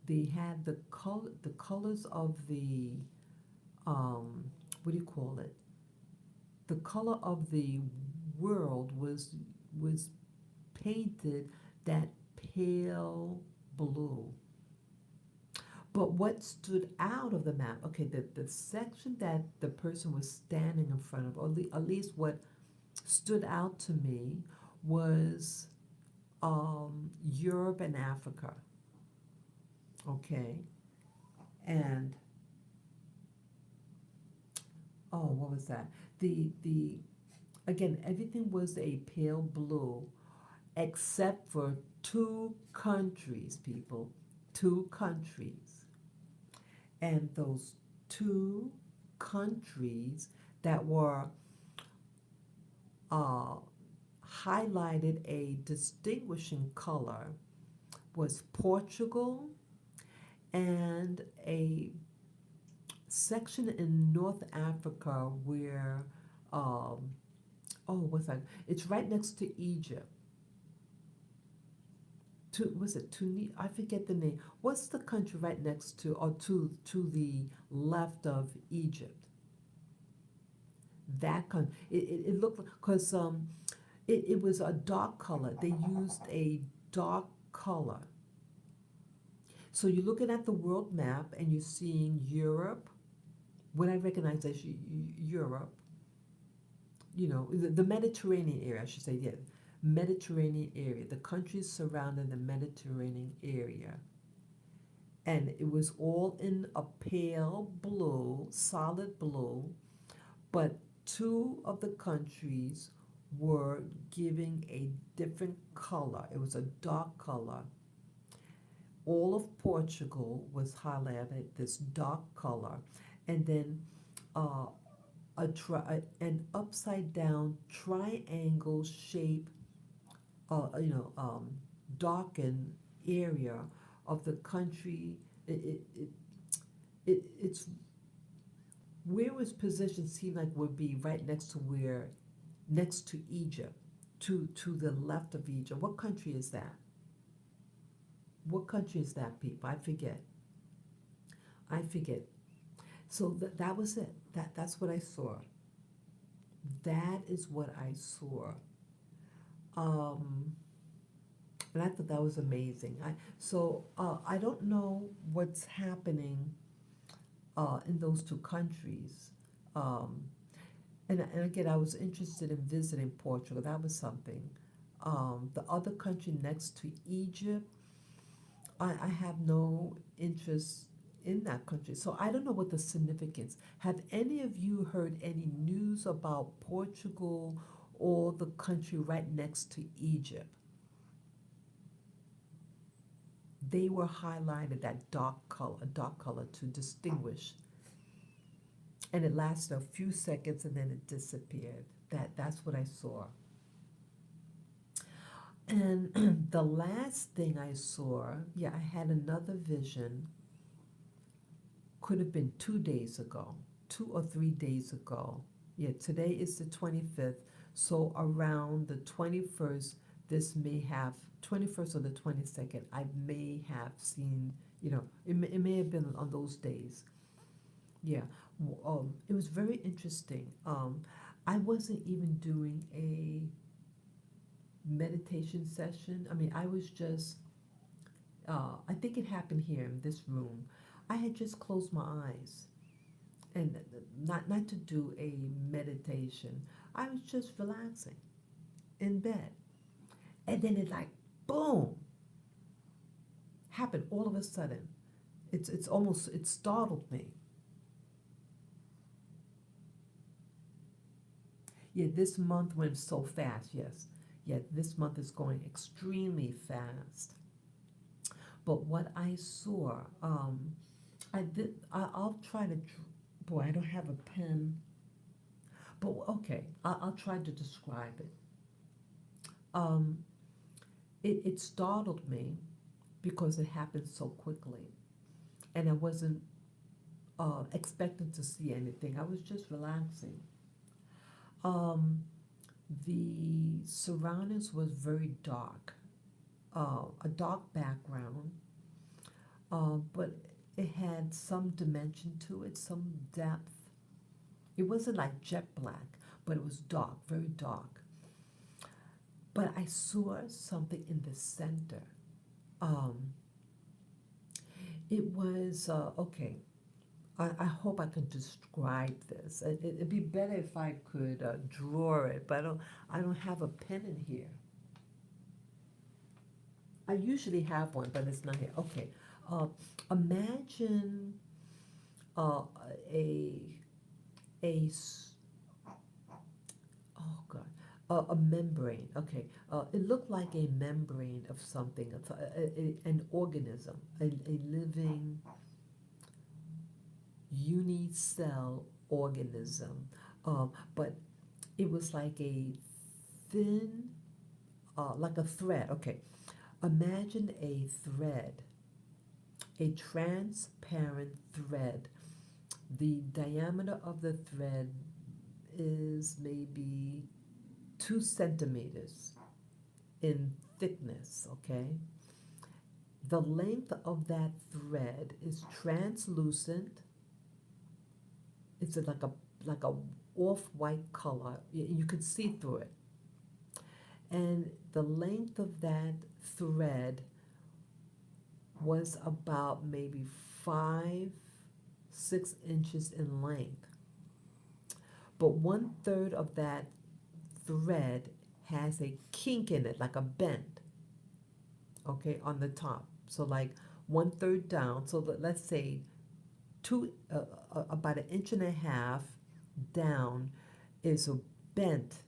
they had the colors of the what do you call it? The color of the world was painted that pale blue. But what stood out of the map, okay, the section that the person was standing in front of, or at least what stood out to me, was Europe and Africa. Okay, and what was that? The again, everything was a pale blue, except for two countries, people, two countries, and those two countries that were uh, highlighted a distinguishing color was Portugal and a section in North Africa where, what's that? It's right next to Egypt. Was it Tunis? I forget the name. What's the country right next to, or to the left of Egypt? That country. It looked, because it was a dark color. They used a dark color. So you're looking at the world map and you're seeing Europe. What I recognize as Europe, the Mediterranean area, I should say, yeah, Mediterranean area, the countries surrounding the Mediterranean area. And it was all in a pale blue, solid blue, but two of the countries were giving a different color. It was a dark color. All of Portugal was highlighted this dark color, and then an upside down triangle shape, darkened area of the country. It's where it was positioned seemed like would be right next to Egypt, to the left of Egypt. What country is that? What country is that, people? I forget. So that was it. That's what I saw. That is what I saw. And I thought that was amazing. I don't know what's happening in those two countries. And again, I was interested in visiting Portugal. That was something. The other country next to Egypt, I have no interest in that country. So I don't know what the significance. Have any of you heard any news about Portugal or the country right next to Egypt? They were highlighted that dark color to distinguish. And it lasted a few seconds and then it disappeared. That's what I saw. And the last thing I saw, I had another vision. Could have been 2 days ago, 2 or 3 days ago. Yeah, today is the 25th. So around the 21st, 21st or the 22nd, I may have seen, it may have been on those days. Yeah, it was very interesting. I wasn't even doing meditation session. I mean, I was just, I think it happened here in this room. I had just closed my eyes and not to do a meditation. I was just relaxing in bed. And then it like, boom, happened all of a sudden. It's almost, it startled me. Yeah, this month went so fast, yes. Yeah, this month is going extremely fast. But what I saw, I'll try to, boy, I don't have a pen. But okay, I'll try to describe it. Um, it startled me because it happened so quickly. And I wasn't expecting to see anything. I was just relaxing. Um, the surroundings was very dark, a dark background, but it had some dimension to it, some depth. It wasn't like jet black, but it was dark, very dark. But I saw something in the center. Um, it was, okay, I hope I can describe this. It'd be better if I could draw it, but I don't have a pen in here. I usually have one, but it's not here. Okay, uh, imagine uh, a a oh god, a membrane. Okay, it looked like a membrane of something, an organism, a living unicell organism, but it was like a thin, like a thread. Okay, imagine a thread, a transparent thread. The diameter of the thread is maybe 2 centimeters in thickness, okay? The length of that thread is translucent. It's like a off-white color. You could see through it. And the length of that thread was about maybe 5, 6 inches in length. But 1/3 of that thread has a kink in it, like a bend, okay, on the top. So like 1/3 down. So let's say about 1.5 inches down is a bent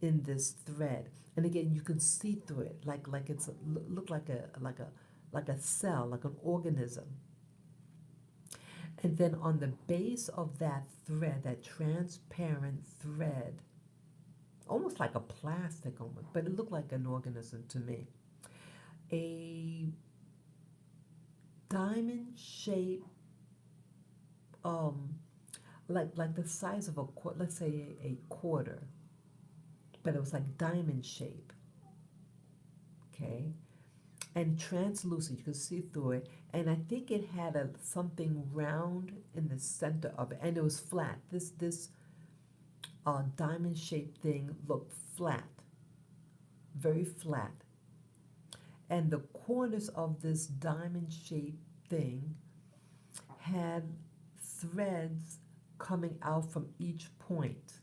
in this thread. And again, you can see through it, like it's look like a cell, like an organism. And then on the base of that thread, that transparent thread, almost like a plastic almost, but it looked like an organism to me. A diamond shape, um, like the size of let's say a quarter, but it was like diamond shape, okay, and translucent. You could see through it, and I think it had something round in the center of it, and it was flat. This diamond shaped thing looked flat, very flat. And the corners of this diamond shaped thing had threads coming out from each point.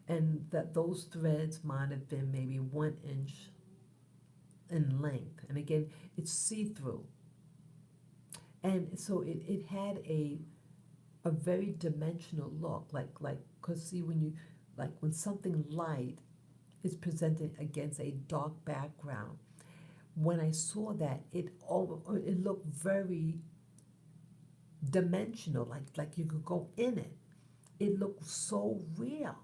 And that those threads might have been maybe 1 inch in length. And again, it's see-through. And so it had a very dimensional look, like, cause see when something light is presented against a dark background, when I saw that, it looked very dimensional, like you could go in it. It looked so real.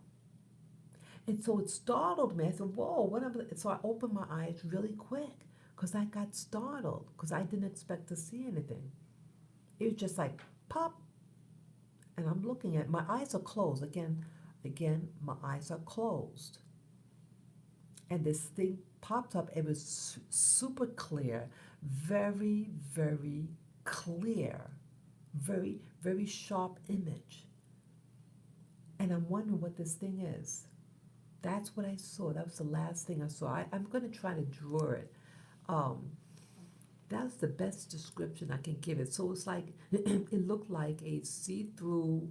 And so it startled me. I said, whoa, what am I? So I opened my eyes really quick because I got startled because I didn't expect to see anything. It was just like pop. And I'm looking at my eyes are closed. Again, my eyes are closed. And this thing popped up. It was super clear, very, very clear, very, very sharp image. And I'm wondering what this thing is. that's what I saw. That was the last thing I saw. I'm going to try to draw it. Um, that's the best description I can give it. So it's like, it looked like a see-through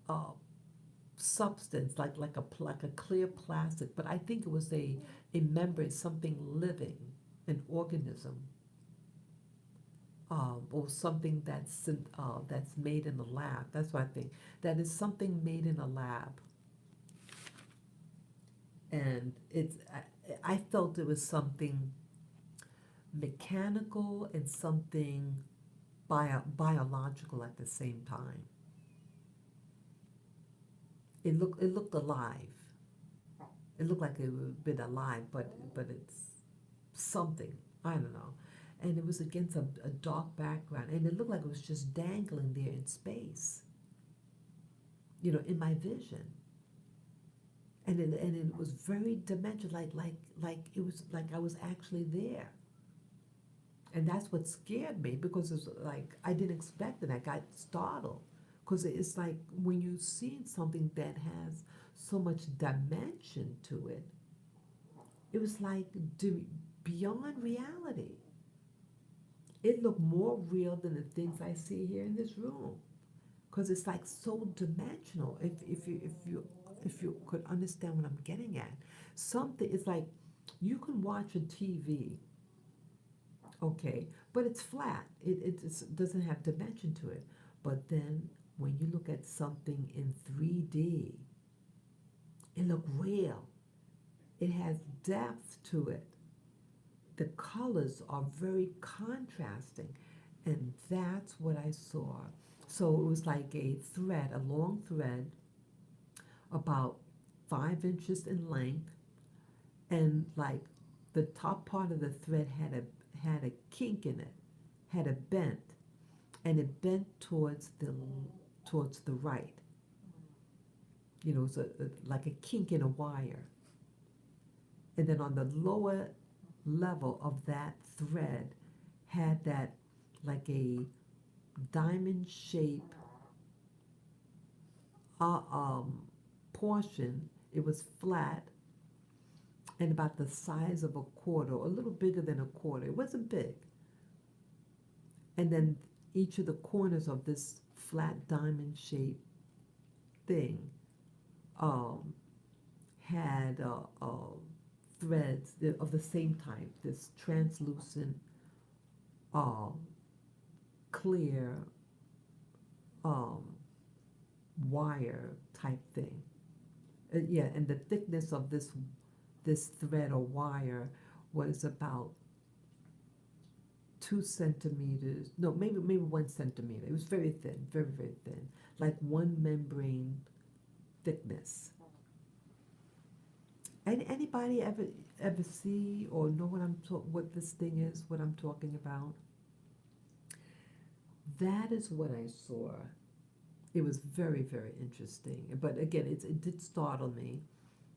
uh, substance, like a clear plastic, but I think it was a membrane, something living, an organism, or something that's made in the lab. That's what I think. That is something made in a lab, and I felt it was something mechanical and something biological at the same time. It looked alive. It looked like it would have been alive, but it's something. I don't know. And it was against a dark background, and it looked like it was just dangling there in space, in my vision. And it was very dimensional, like it was like I was actually there. And that's what scared me because it's like I didn't expect it. I got startled because it's like when you see something that has so much dimension to it, it was like beyond reality. It looked more real than the things I see here in this room because it's like so dimensional. If you could understand what I'm getting at, something it's like you can watch a TV, okay, but it's flat. It doesn't have dimension to it. But then when you look at something in 3D, it look real. It has depth to it. The colors are very contrasting, and that's what I saw. So it was like a thread, a long thread, about 5 inches in length, and like the top part of the thread had a kink in it, had a bent, and it bent towards the right. It's like a kink in a wire. And then on the lower level of that thread had that like a diamond shape uh, um, portion. It was flat and about the size of a quarter, a little bigger than a quarter. It wasn't big. And then each of the corners of this flat diamond shaped thing um, had threads of the same type, this translucent, uh, clear um, wire type thing. Yeah, and the thickness of this thread or wire was about 2 centimeters. No, maybe 1 centimeter. It was very thin, very very thin, like one membrane thickness. And anybody ever see or know what this thing is? What I'm talking about? That is what I saw. It was very very interesting. But again, it did startle me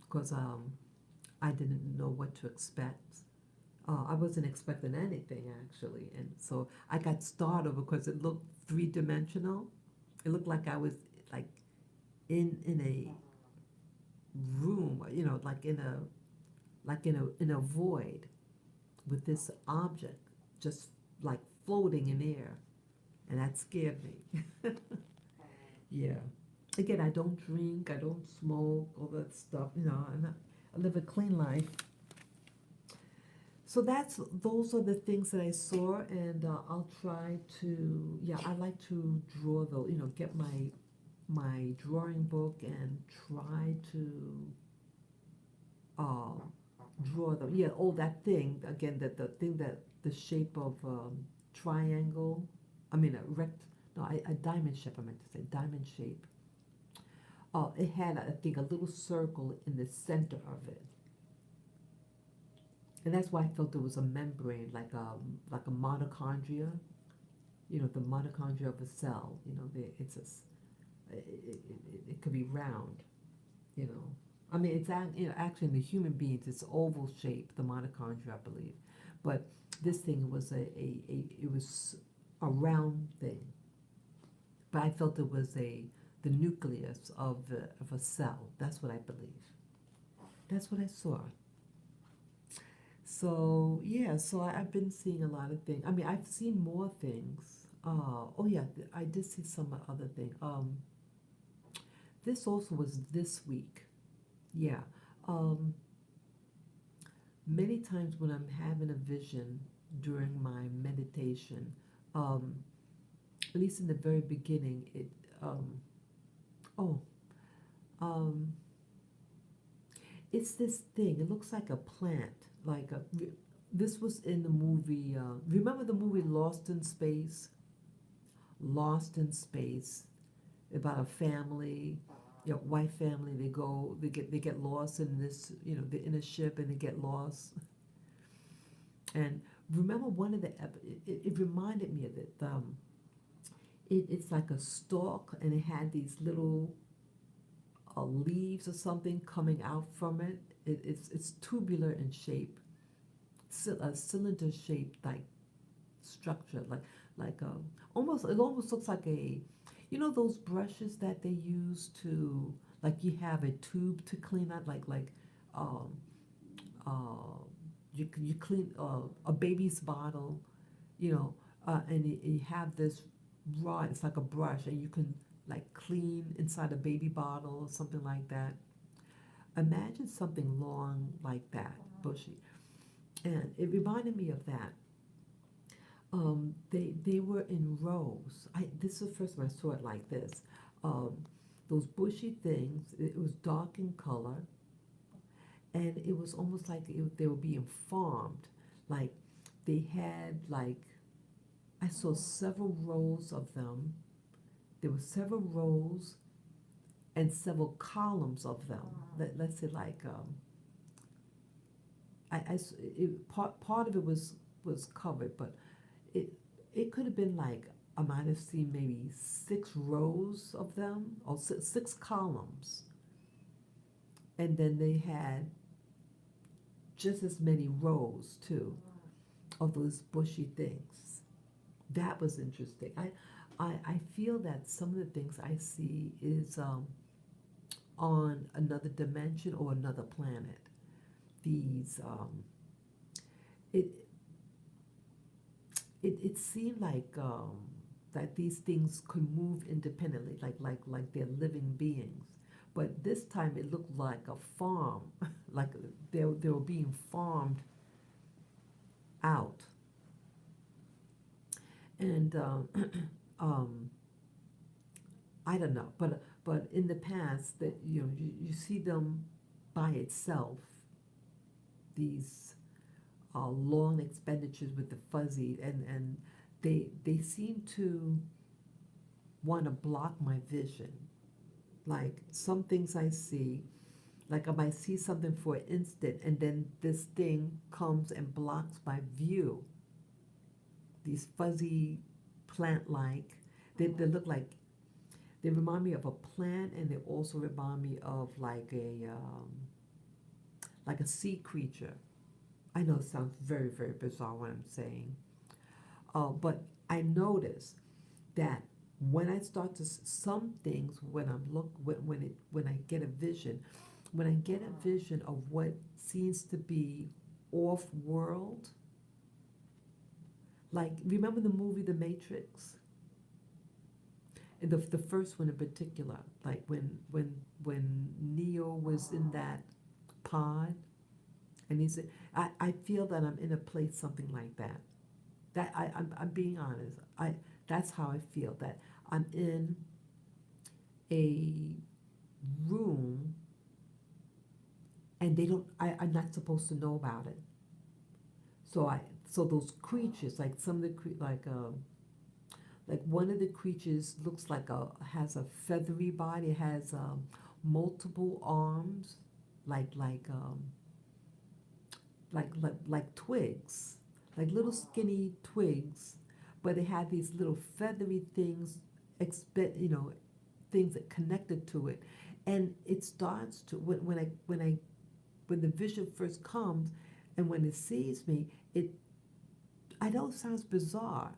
because I didn't know what to expect. I wasn't expecting anything actually, and so I got startled because it looked 3 dimensional. It looked like I was like in a room, like in a void with this object just like floating in air, and that scared me. Yeah. Again, I don't drink, I don't smoke, all that stuff. I live a clean life. So those are the things that I saw, and I'll try to. Yeah, I like to draw though. Get my drawing book and try to uh, draw them. Yeah, oh, that thing again. That the thing that the shape of triangle. I mean a rect. No, a diamond shape. I meant to say diamond shape. It had, I think, a little circle in the center of it, and that's why I felt it was a membrane, like a mitochondria. The mitochondria of a cell. It could be round. You know, I mean, actually in the human beings, it's oval shape, the mitochondria, I believe, but this thing was it was a round thing, but I felt it was a the nucleus of a cell. That's what I believe. That's what I saw. So yeah, so I've been seeing a lot of things. I mean, I've seen more things. Oh yeah, I did see some other thing. This also was this week. Yeah. Um, Many times when I'm having a vision during my meditation, um, at least in the very beginning, oh, um, it's this thing. It looks like a plant. This was in the movie. Remember the movie Lost in Space? Lost in Space, about a family, white family. They get lost in this, they're in a ship and they get lost. And remember one of it reminded me of it. It's like a stalk, and it had these little leaves or something coming out from it. It's tubular in shape, a cylinder shaped like structure, like almost it almost looks like those brushes that they use to, like, you have a tube to clean out, like um, uh, you clean a baby's bottle, and you have this rod. It's like a brush, and you can like clean inside a baby bottle or something like that. Imagine something long like that, bushy, and it reminded me of that. They were in rows. This is the first time I saw it like this. Um, those bushy things. It was dark in color, and it was almost like they were being farmed. Like they had like I saw several rows of them. There were several rows and several columns of them. Let's say like part of it was covered, but it it could have been like I might have seen maybe 6 rows of them or six columns, and then they had just as many rows too of those bushy things. That was interesting. I feel that some of the things I see is on another dimension or another planet. These it it seemed like that these things could move independently, like they're living beings. But this time it looked like a farm, like they were being farmed out. And um, I don't know, but in the past that you see them by itself, these long expenditures with the fuzzy, and they seem to want to block my vision. Like some things I see, like I might see something for an instant, and then this thing comes and blocks my view. These fuzzy plant-like, they look they remind me of a plant, and they also remind me of like a sea creature. I know it sounds very, very bizarre what I'm saying, but I notice that when I start to some things when I'm when I get a vision, when I get a vision of what seems to be off world, like remember the movie The Matrix, and the first one in particular, like when Neo was in that pod, and he said, I feel that I'm in a place something like that. That I'm being honest. That's how I feel, that I'm in a room, and I'm not supposed to know about it. So those creatures, like some of the like one of the creatures looks like has a feathery body. It has multiple arms, like like um, like twigs, like little skinny twigs, but it had these little feathery things, things that connected to it, and it starts to when the vision first comes, and when it sees me, I know it sounds bizarre,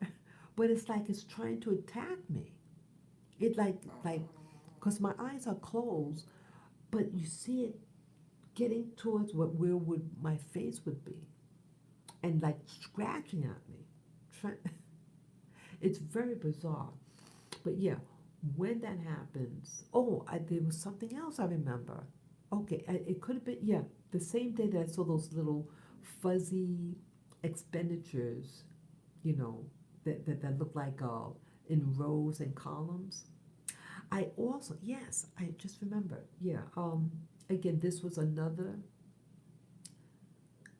but it's like it's trying to attack me. It like because my eyes are closed, but you see it getting towards where would my face would be, and like scratching at me. It's very bizarre. But yeah, when that happens, there was something else I remember. Okay, it could have been, yeah, the same day that I saw those little fuzzy expenditures, you know, that look like in rows and columns. I also, yes, I just remember, yeah, again, this was another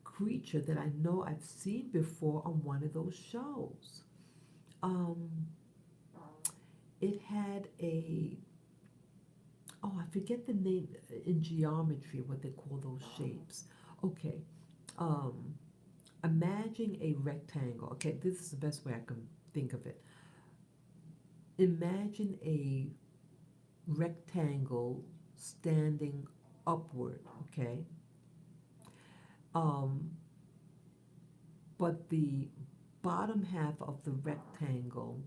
creature that I know I've seen before on one of those shows. Um, it had I forget the name in geometry, what they call those shapes. Okay, um, imagine a rectangle. Okay, this is the best way I can think of it. Imagine a rectangle standing upward, okay? Um, but the bottom half of the rectangle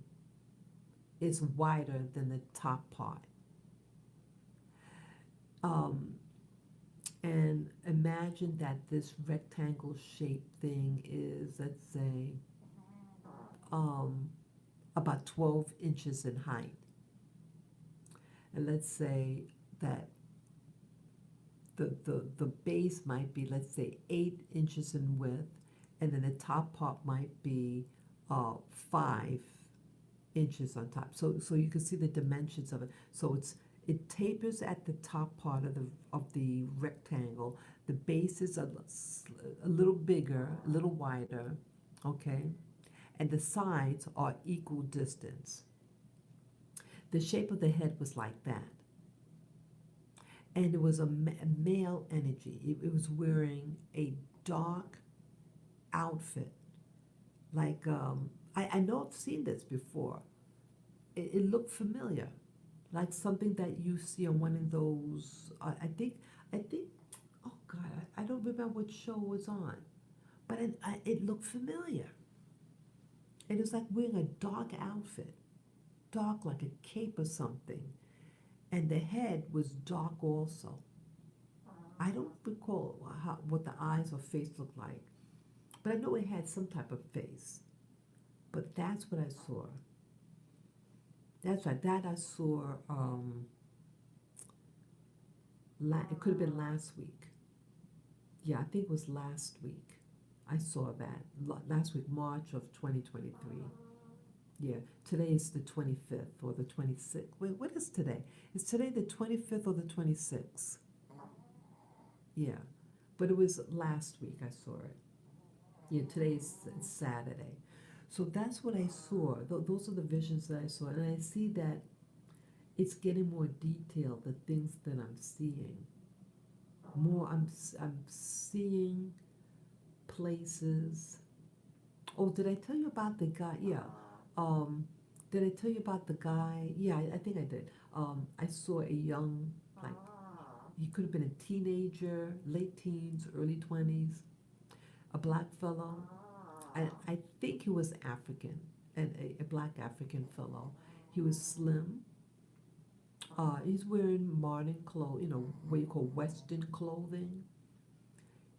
is wider than the top part. Um, and imagine that this rectangle shaped thing is, let's say, um, about 12 inches in height. And let's say that the base might be, let's say, 8 inches in width, and then the top part might be 5 inches on top. So you can see the dimensions of it. So it tapers at the top part of the rectangle. The base is a little bigger, a little wider, okay, and the sides are equal distance. The shape of the head was like that. And it was a male energy. It was wearing a dark outfit. Like, I know I've seen this before. It looked familiar, like something that you see on one of those. I think. Oh God, I don't remember what show it was on, but it looked familiar. It was like wearing a dark outfit, dark like a cape or something, and the head was dark also. I don't recall what the eyes or face looked like, but I know it had some type of face. But that's what I saw. That's right. That I saw. It could have been last week. Yeah, I think it was last week. I saw that last week, March of 2023. Yeah, today is the 25th or the 26th. Wait, what is today? Is today the 25th or the 26th? Yeah, but it was last week I saw it. Yeah, today's Saturday. So that's what I saw. Those are the visions that I saw. And I see that it's getting more detailed, the things that I'm seeing. I'm seeing places. Oh, did I tell you about the guy? Yeah. Um, did I tell you about the guy? Yeah, I think I did. I saw a young, like, he could have been a teenager, late teens, early 20s, a black fellow. I think he was African, and a black African fellow. He was slim. He's wearing modern clothes, what you call Western clothing.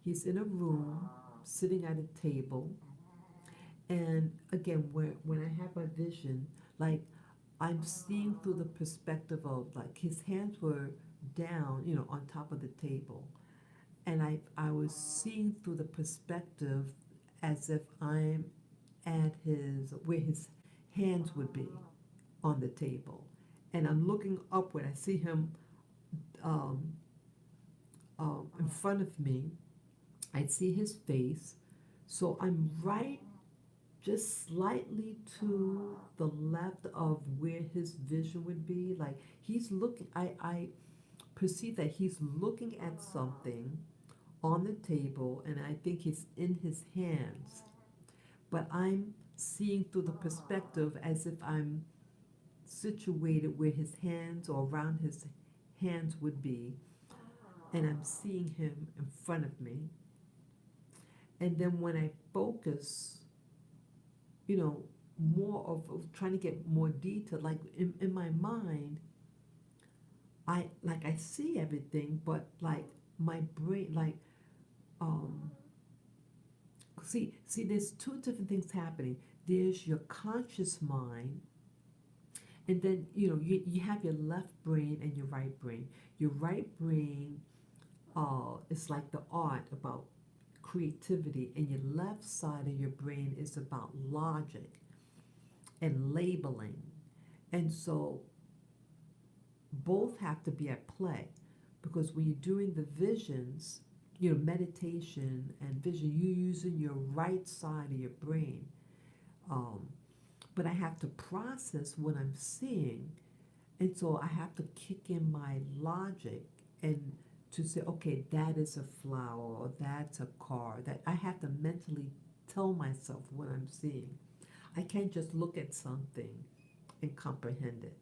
He's in a room, sitting at a table. And again, when I have my vision, like I'm seeing through the perspective of like his hands were down, on top of the table. And I was seeing through the perspective as if I'm at where his hands would be on the table. And I'm looking upward. I see him um, in front of me. I see his face. So I'm right just slightly to the left of where his vision would be. Like he's looking, I perceive that he's looking at something on the table, and I think it's in his hands. But I'm seeing through the perspective as if I'm situated where his hands or around his hands would be, and I'm seeing him in front of me. And then when I focus, more of trying to get more detail, like in my mind, I see everything, but like my brain, like um, there's two different things happening. There's your conscious mind, and then you have your left brain and your right brain. Your right brain is like the art about creativity, and your left side of your brain is about logic and labeling. And so both have to be at play, because when you're doing the visions, meditation and vision, you're using your right side of your brain. Um, but I have to process what I'm seeing, and so I have to kick in my logic and to say, okay, that is a flower or that's a car. That I have to mentally tell myself what I'm seeing. I can't just look at something and comprehend it.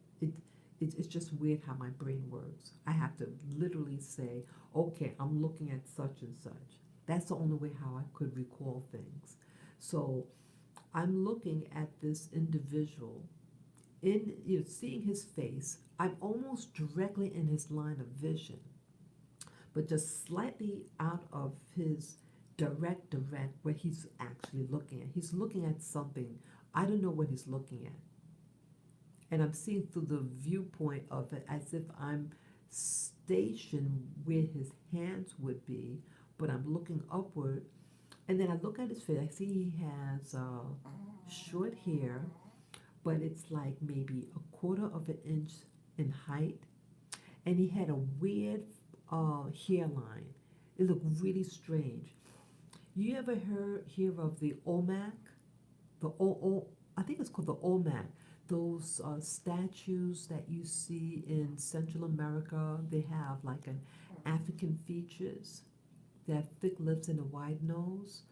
It's just weird how my brain works. I have to literally say, okay, I'm looking at such and such. That's the only way how I could recall things. So I'm looking at this individual in seeing his face. I'm almost directly in his line of vision, but just slightly out of his direct where he's actually looking at. He's looking at something. I don't know what he's looking at. And I'm seeing through the viewpoint of it as if I'm stationed where his hands would be, but I'm looking upward. And then I look at his face. I see he has short hair, but it's like maybe a quarter of an inch in height. And he had a weird hairline. It looked really strange. You ever hear of the Olmec? I think it's called the Olmec. Those statues that you see in Central America, they have like an African features. They have thick lips and a wide nose.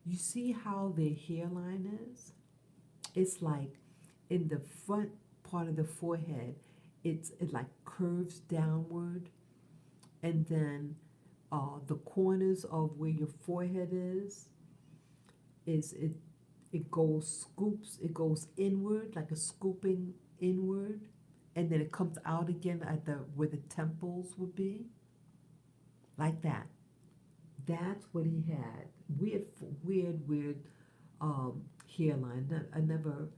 You see how their hairline is? It's like in the front part of the forehead, it like curves downward, and then the corners of where your forehead is it goes inward like a scooping inward, and then it comes out again at the where the temples would be, like that. That's what he had. Weird hairline. I never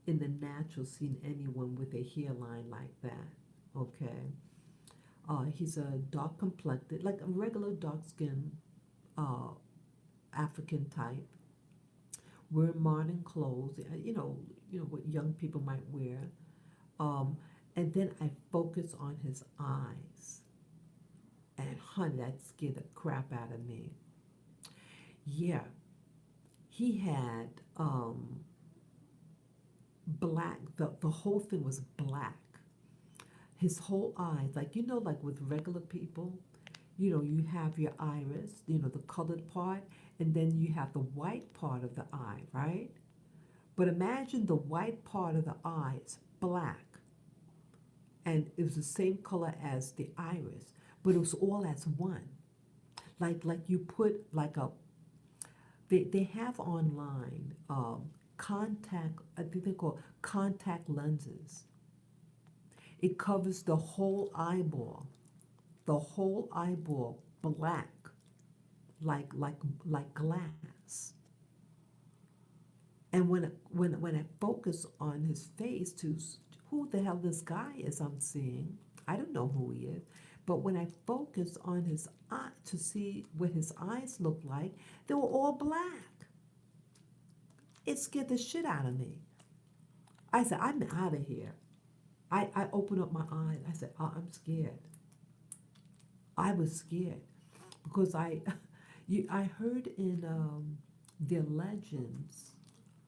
in the natural seen anyone with a hairline like that. Okay. He's a dark complected, like a regular dark skin uh, African type. Wear modern clothes, what young people might wear. Um, and then I focus on his eyes, and honey, that scared the crap out of me. Yeah, he had black. The whole thing was black. His whole eyes, like like with regular people, you have your iris, the colored part, and then you have the white part of the eye, right? But imagine the white part of the eye is black, and it was the same color as the iris, but it was all as one. Like you put like they have online contact, I think they're called contact lenses. It covers the whole eyeball black, like like like glass. And when I focus on his face to who the hell this guy is I'm seeing, I don't know who he is, but when I focus on his eye to see what his eyes look like, they were all black. It scared the shit out of me. I said, I'm out of here. I opened up my eyes. I said, I'm scared. I was scared because I heard in their legends.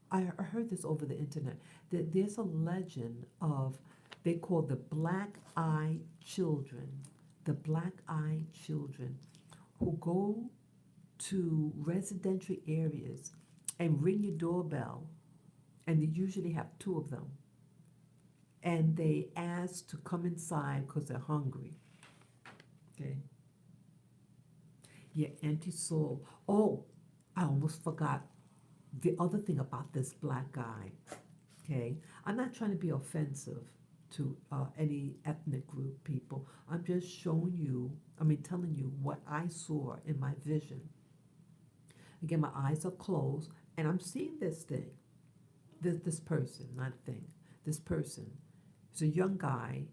I heard this over the internet that there's a legend of they call the black-eyed children, the black-eyed children who go to residential areas and ring your doorbell, and they usually have two of them, and they ask to come inside because they're hungry. Okay. Your empty soul. Oh, I almost forgot the other thing about this black guy. Okay. I'm not trying to be offensive, to any ethnic group people. I'm just showing you, telling you what I saw in my vision. Again, my eyes are closed, and I'm seeing this thing, this person, not thing, this person. He's a young guy,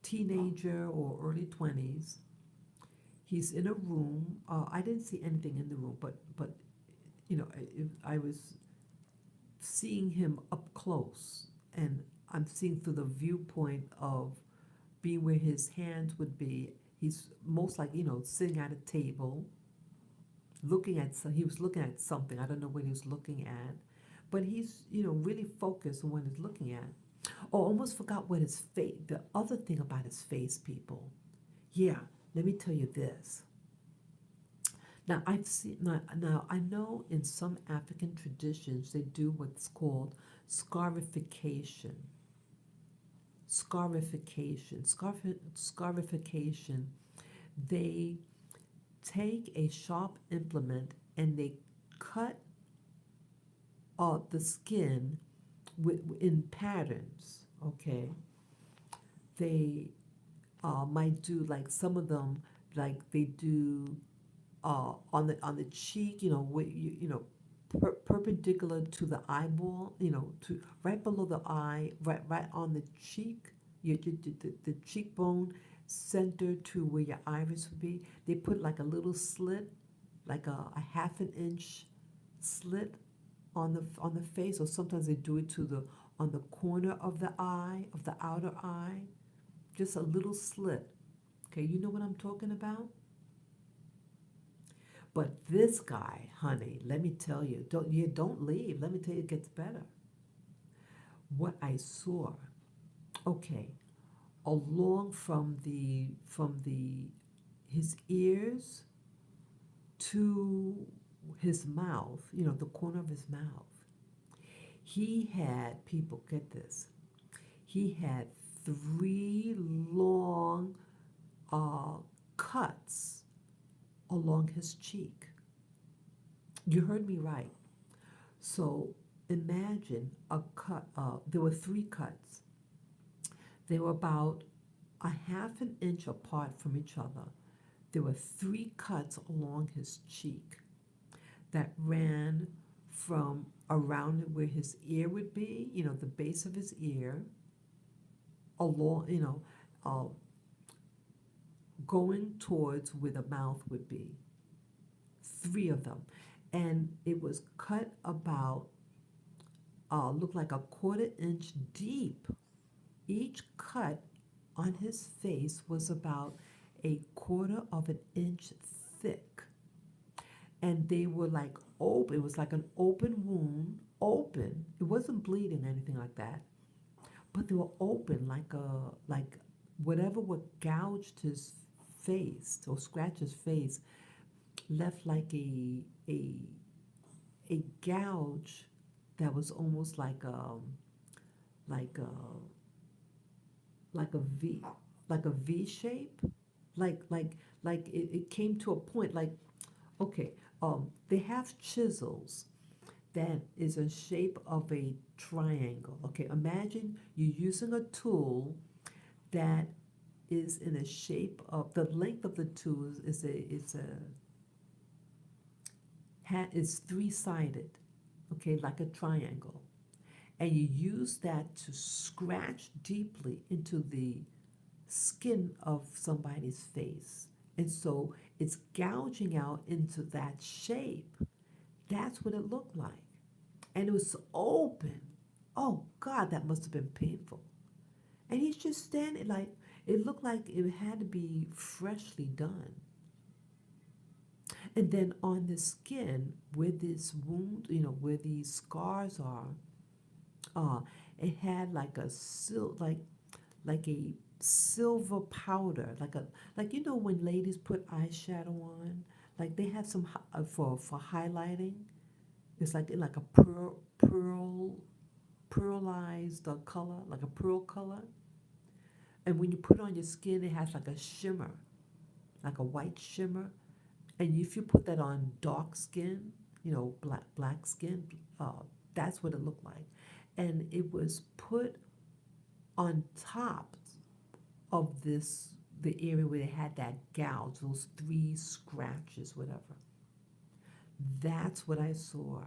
teenager or early 20s. He's in a room. I didn't see anything in the room, but I was seeing him up close, and I'm seeing through the viewpoint of being where his hands would be. He's most like sitting at a table, looking at he was looking at something. I don't know what he was looking at, but he's really focused on what he's looking at. Oh, almost forgot what his face. The other thing about his face, people. Yeah, let me tell you this. Now I've seen now I know in some African traditions they do what's called scarification. Scarification. They take a sharp implement and they cut the skin in patterns. Okay, they might do like some of them like they do on the cheek, perpendicular to the eyeball, to right below the eye, right on the cheek, the cheekbone, center to where your iris would be. They put like a little slit, like a half an inch slit on the face, or sometimes they do it to the on the corner of the eye, of the outer eye, just a little slit. Okay, you know what I'm talking about? But this guy, honey, let me tell you, don't leave. Let me tell you, it gets better. What I saw, okay, along from the his ears to his mouth, the corner of his mouth. He had, people get this, he had three long cuts along his cheek. You heard me right. So imagine a cut. There were three cuts. They were about a half an inch apart from each other. There were three cuts along his cheek that ran from around where his ear would be, the base of his ear, along, going towards where the mouth would be. Three of them. And it was cut about, looked like a quarter-inch deep. Each cut on his face was about a quarter of an inch thick. And they were like open. It was like an open wound, open. It wasn't bleeding or anything like that. But they were open like whatever would gouged his face or scratched his face left like a gouge that was almost like a like a V like a V shape, like it came to a point like okay, they have chisels that is a shape of a triangle. Okay, imagine you using a tool that is in a shape of the length of the tool is three-sided, okay, like a triangle. And you use that to scratch deeply into the skin of somebody's face. And so it's gouging out into that shape. That's what it looked like. And it was open. Oh God, that must have been painful. And he's just standing like, it looked like it had to be freshly done. And then on the skin, where this wound, where these scars are, it had like a like a silver powder, like when ladies put eyeshadow on, like they have some for highlighting. It's like a pearlized color, like a pearl color. And when you put it on your skin, it has like a shimmer, like a white shimmer. And if you put that on dark skin, black skin, that's what it looked like. And it was put on top of this, the area where they had that gouge, those three scratches, whatever. That's what I saw.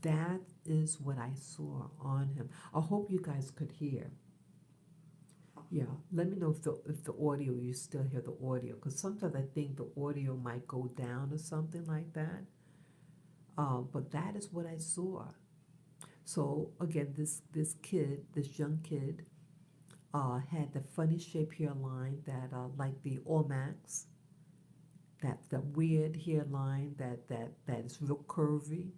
That is what I saw on him. I hope you guys could hear. Yeah, let me know if the audio, you still hear the audio, because sometimes I think the audio might go down or something like that. But that is what I saw. So again, this young kid, had the funny shaped hairline that, like the Olmecs, that weird hairline that is real curvy.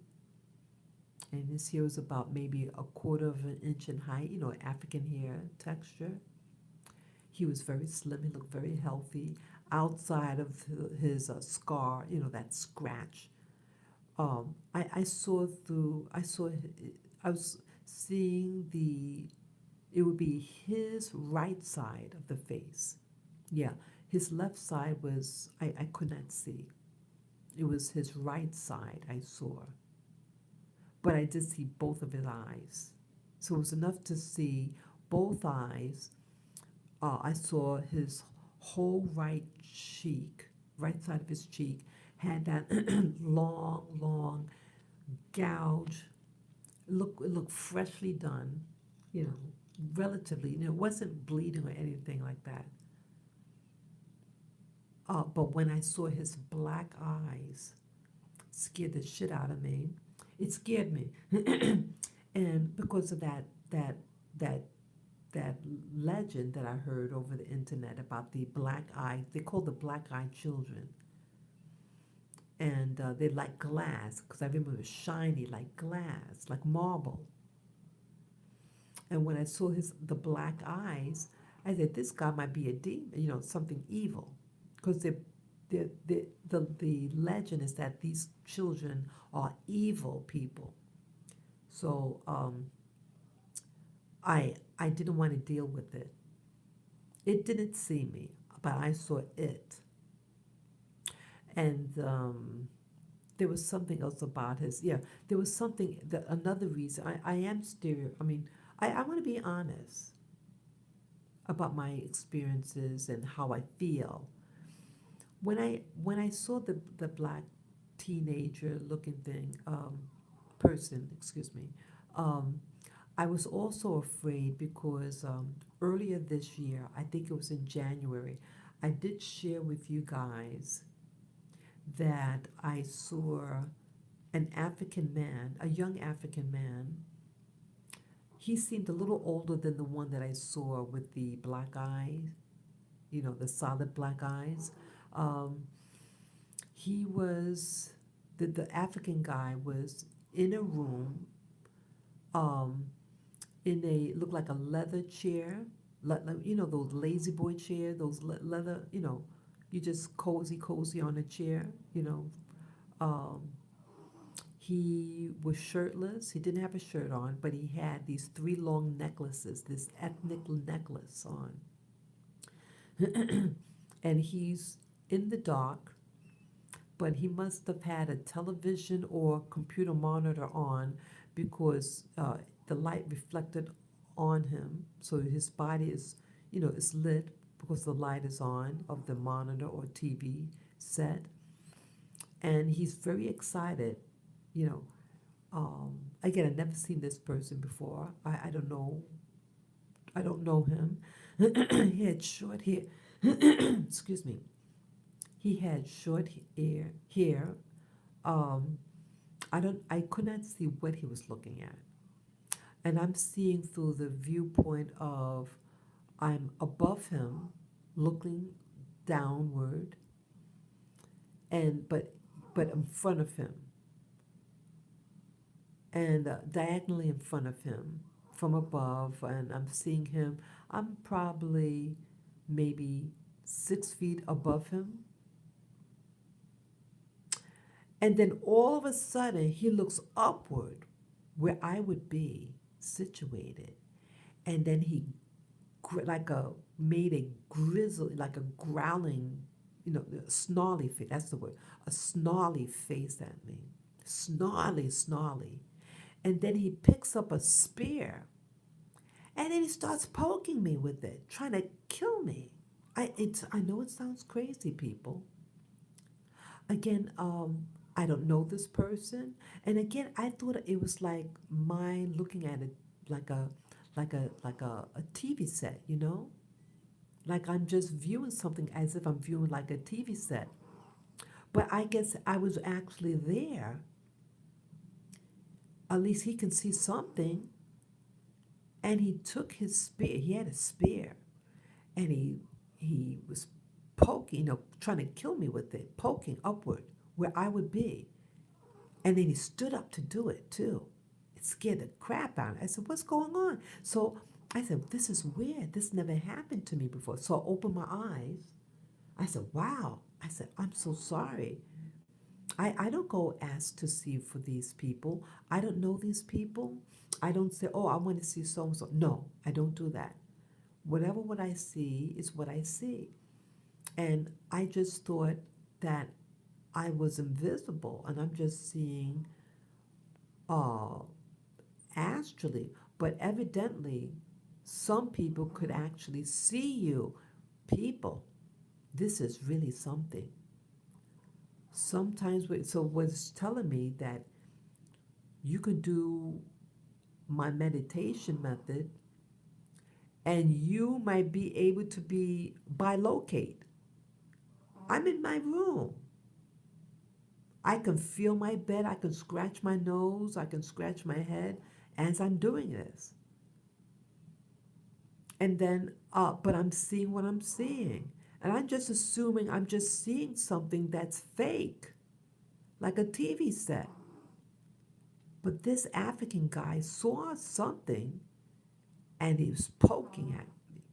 And his hair was about maybe a quarter of an inch in height, African hair texture. He was very slim. He looked very healthy. Outside of his scar, that scratch, I saw through. I was seeing the. It would be his right side of the face. Yeah, his left side was I could not see. It was his right side I saw, but I did see both of his eyes. So it was enough to see both eyes. I saw his whole right cheek, right side of his cheek, had that long gouge. It looked freshly done, you know, relatively. It wasn't bleeding or anything like that. But when I saw his black eyes, scared the shit out of me. It scared me, and because of that that that legend that I heard over the internet about the black eye, they call the black eyed children, and they like glass because I remember it was shiny like glass, like marble. And when I saw the black eyes, I said, "This guy might be a demon, something evil," because the legend is that these children are evil people. So I didn't want to deal with it. It didn't see me, but I saw it. And there was something else about his. Yeah, there was something. Another reason I am stereo. I mean, I want to be honest about my experiences and how I feel. When I saw the black teenager looking thing, person, excuse me, um, I was also afraid because earlier this year, I think it was in January, I did share with you guys that I saw an African man, a young African man. He seemed a little older than the one that I saw with the black eyes, the solid black eyes. Um, he was, the African guy was in a room, um, looked like a leather chair, those lazy boy chair, those leather, you just cozy on a chair, Um, he was shirtless. He didn't have a shirt on, but he had these three long necklaces, this ethnic necklace on. And he's in the dark, but he must have had a television or computer monitor on because the light reflected on him. So his body is lit because the light is on of the monitor or TV set. And he's very excited, you know. Again, I've never seen this person before. I don't know. I don't know him. He had short hair. Excuse me. He had short hair. Um, I could not see what he was looking at. And I'm seeing through the viewpoint of I'm above him, looking downward, and but in front of him, and diagonally in front of him from above, and I'm seeing him. I'm probably maybe 6 feet above him. And then all of a sudden, he looks upward where I would be situated. And then he made a grizzle, like a growling, snarly face. That's the word. A snarly face at me. Snarly. And then he picks up a spear And then he starts poking me with it, trying to kill me. I know it sounds crazy, people. Again, I don't know this person, and again, I thought it was like mine looking at it like a TV set, you know, like I'm just viewing something as if I'm viewing like a TV set. But I guess I was actually there. At least he can see something, and he took his spear. He had a spear, and he was poking, trying to kill me with it, poking upward where I would be. And then he stood up to do it too. It scared the crap out of me. I said, "What's going on?" So I said, "This is weird. This never happened to me before." So I opened my eyes. I said, "Wow." I said, "I'm so sorry. I don't go ask to see for these people. I don't know these people. I don't say, oh, I want to see so and so. No, I don't do that. Whatever what I see is what I see." And I just thought that I was invisible and I'm just seeing uh, astrally. But evidently, some people could actually see you. People, this is really something. Sometimes, so was telling me that you can do my meditation method and you might be able to be bilocate. I'm in my room. I can feel my bed. I can scratch my nose. I can scratch my head as I'm doing this. And then, but I'm seeing what I'm seeing. And I'm just assuming I'm just seeing something that's fake, like a TV set. But this African guy saw something and he was poking at me.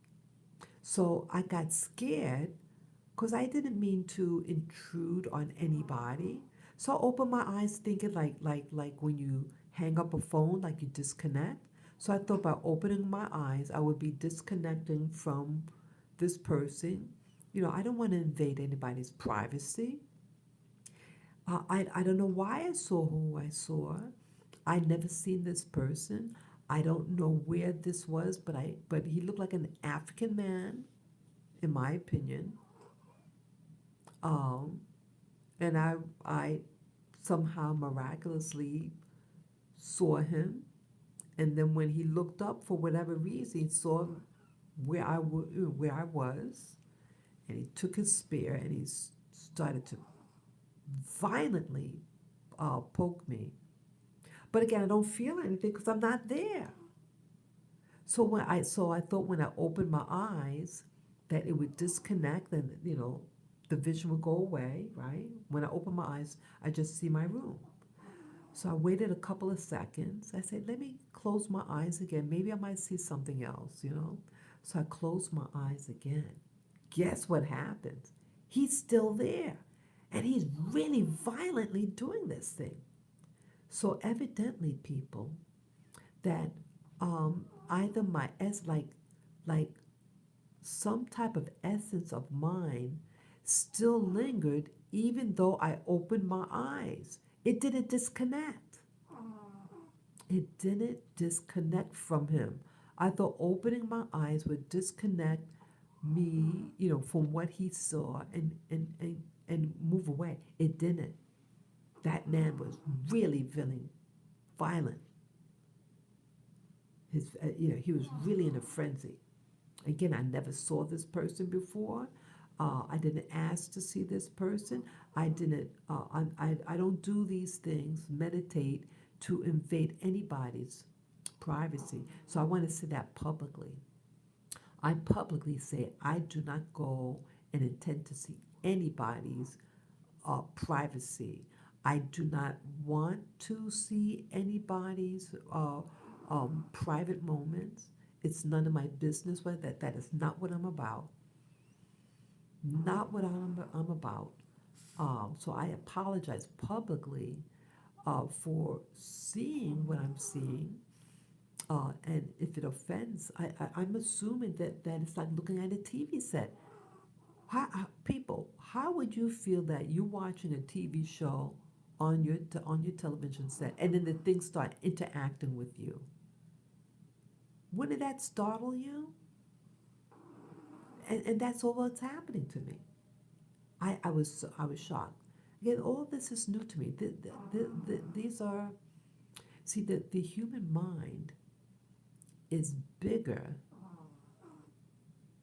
So I got scared because I didn't mean to intrude on anybody. So I opened my eyes thinking like when you hang up a phone, like you disconnect. So I thought by opening my eyes, I would be disconnecting from this person. I don't want to invade anybody's privacy. I don't know why I saw who I saw. I'd never seen this person. I don't know where this was, but he looked like an African man, in my opinion. Um, and I somehow miraculously saw him. And then when he looked up for whatever reason, he saw where I was, and he took his spear and he started to violently poke me. But again, I don't feel anything because I'm not there. So I thought when I opened my eyes that it would disconnect and the vision would go away, right? When I open my eyes, I just see my room. So I waited a couple of seconds. I said, let me close my eyes again. Maybe I might see something else. So I closed my eyes again. Guess what happens? He's still there. And he's really violently doing this thing. So evidently, people, that either like some type of essence of mine still lingered even though I opened my eyes. It didn't disconnect. It didn't disconnect from him. I thought opening my eyes would disconnect me, from what he saw and move away. It didn't. That man was really feeling violent. He was really in a frenzy. Again, I never saw this person before. I didn't ask to see this person. I didn't. I don't do these things. Meditate to invade anybody's privacy. So I want to say that publicly. I publicly say I do not go and intend to see anybody's privacy. I do not want to see anybody's private moments. It's none of my business. That is not what I'm about. Not what I'm about. So I apologize publicly for seeing what I'm seeing. And if it offends, I'm assuming that it's like looking at a TV set. People, how would you feel that you're watching a TV show on your television set, and then the things start interacting with you? Wouldn't that startle you? And that's all that's happening to me. I was shocked. Again, all this is new to me. These are, see, the human mind is bigger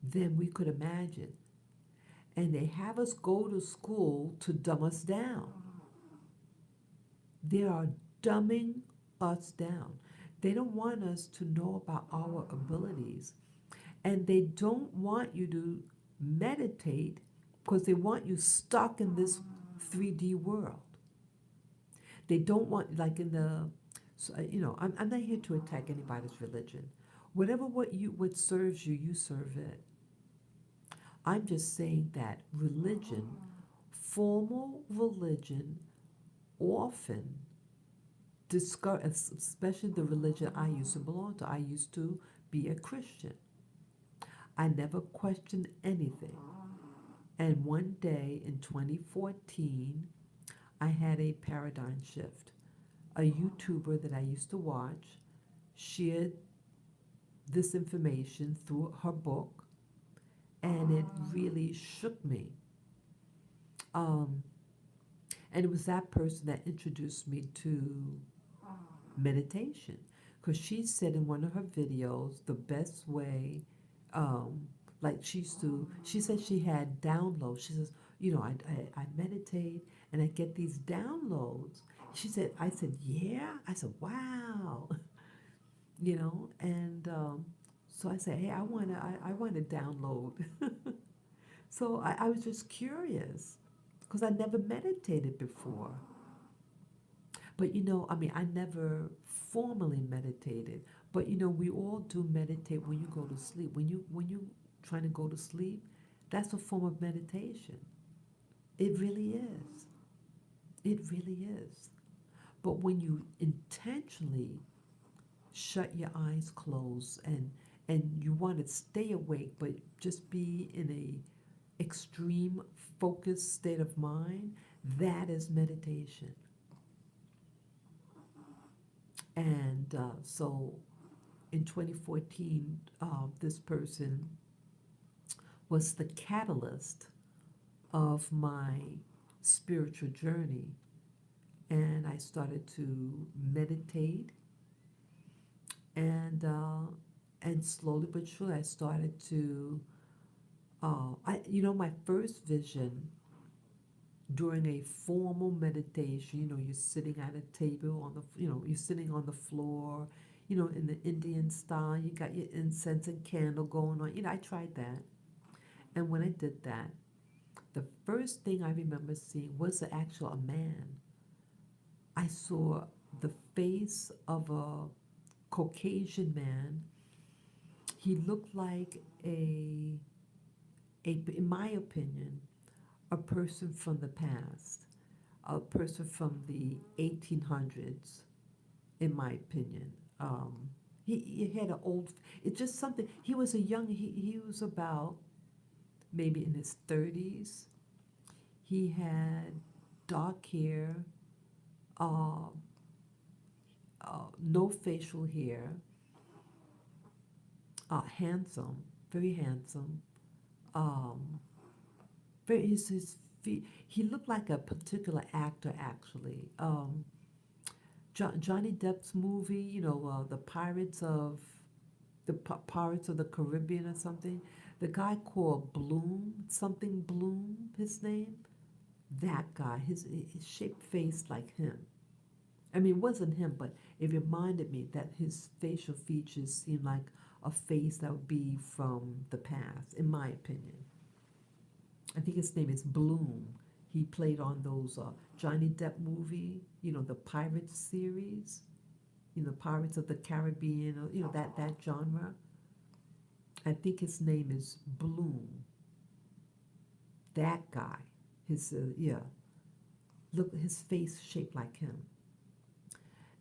than we could imagine. And they have us go to school to dumb us down. They are dumbing us down. They don't want us to know about our abilities. And they don't want you to meditate because they want you stuck in this 3D world. They don't want, like in the, so, I'm not here to attack anybody's religion. Whatever what serves you, you serve it. I'm just saying that religion, formal religion, often discourage, especially the religion I used to belong to. I used to be a Christian. I never questioned anything. And one day in 2014, I had a paradigm shift. A YouTuber that I used to watch shared this information through her book, and it really shook me. Um, and it was that person that introduced me to meditation. Because she said in one of her videos, the best way, um, like she said she had downloads. She says, I meditate and I get these downloads. I said, yeah. I said, wow. And so I said, hey, I want to download. So I was just curious because I never meditated before. But I never formally meditated. But we all do meditate when you go to sleep. When you trying to go to sleep, that's a form of meditation. It really is. It really is. But when you intentionally shut your eyes closed and you want to stay awake but just be in a extreme focused state of mind, that is meditation. And so in 2014, this person was the catalyst of my spiritual journey. And I started to meditate, and slowly but surely I started to, my first vision during a formal meditation, you're sitting at a table you're sitting on the floor, in the Indian style, you got your incense and candle going on. I tried that. And when I did that, the first thing I remember seeing was a man. I saw the face of a Caucasian man. He looked like in my opinion, a person from the past, a person from the 1800s, in my opinion. He had an old, it's just something, he was he was about maybe in his 30s. He had dark hair, uh, no facial hair, handsome, very handsome. Um, his feet, he looked like a particular actor actually. Johnny Depp's movie, the Pirates of the Caribbean or something. The guy called Bloom, something Bloom, his name. That guy, his shaped face like him. I mean, it wasn't him, but it reminded me that his facial features seemed like a face that would be from the past, in my opinion. I think his name is Bloom. He played on those Johnny Depp movie, the Pirates series, Pirates of the Caribbean, that genre. I think his name is Bloom. That guy, yeah, look, his face shaped like him,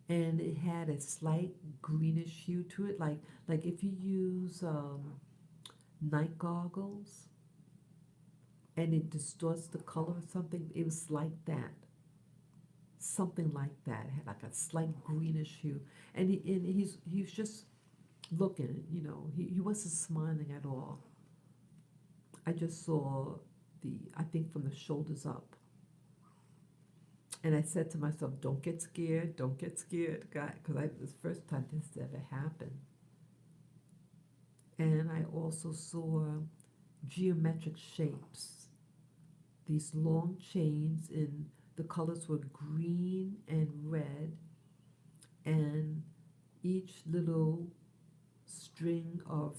and it had a slight greenish hue to it, like if you use night goggles and it distorts the color or something. It was like that, something like that. It had like a slight greenish hue, and he's just looking, he wasn't smiling at all. I just saw I think from the shoulders up. And I said to myself, don't get scared, don't get scared, God, because it was the first time this ever happened. And I also saw geometric shapes, these long chains in the colors were green and red, and each little string of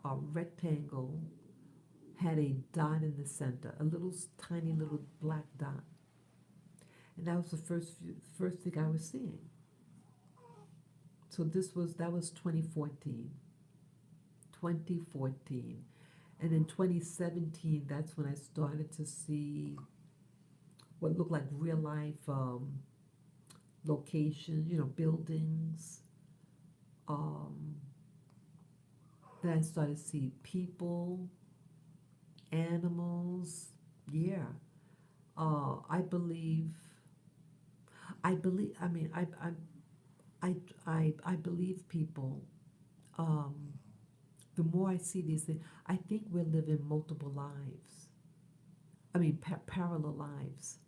a rectangle had a dot in the center, a little tiny little black dot. And that was the first thing I was seeing. So that was 2014. 2014. And in 2017, that's when I started to see what looked like real life locations, buildings. Um, then I started to see people, animals. Yeah. I believe. I believe. I mean, I believe people. Um, the more I see these things, I think we're living multiple lives. I mean, parallel lives.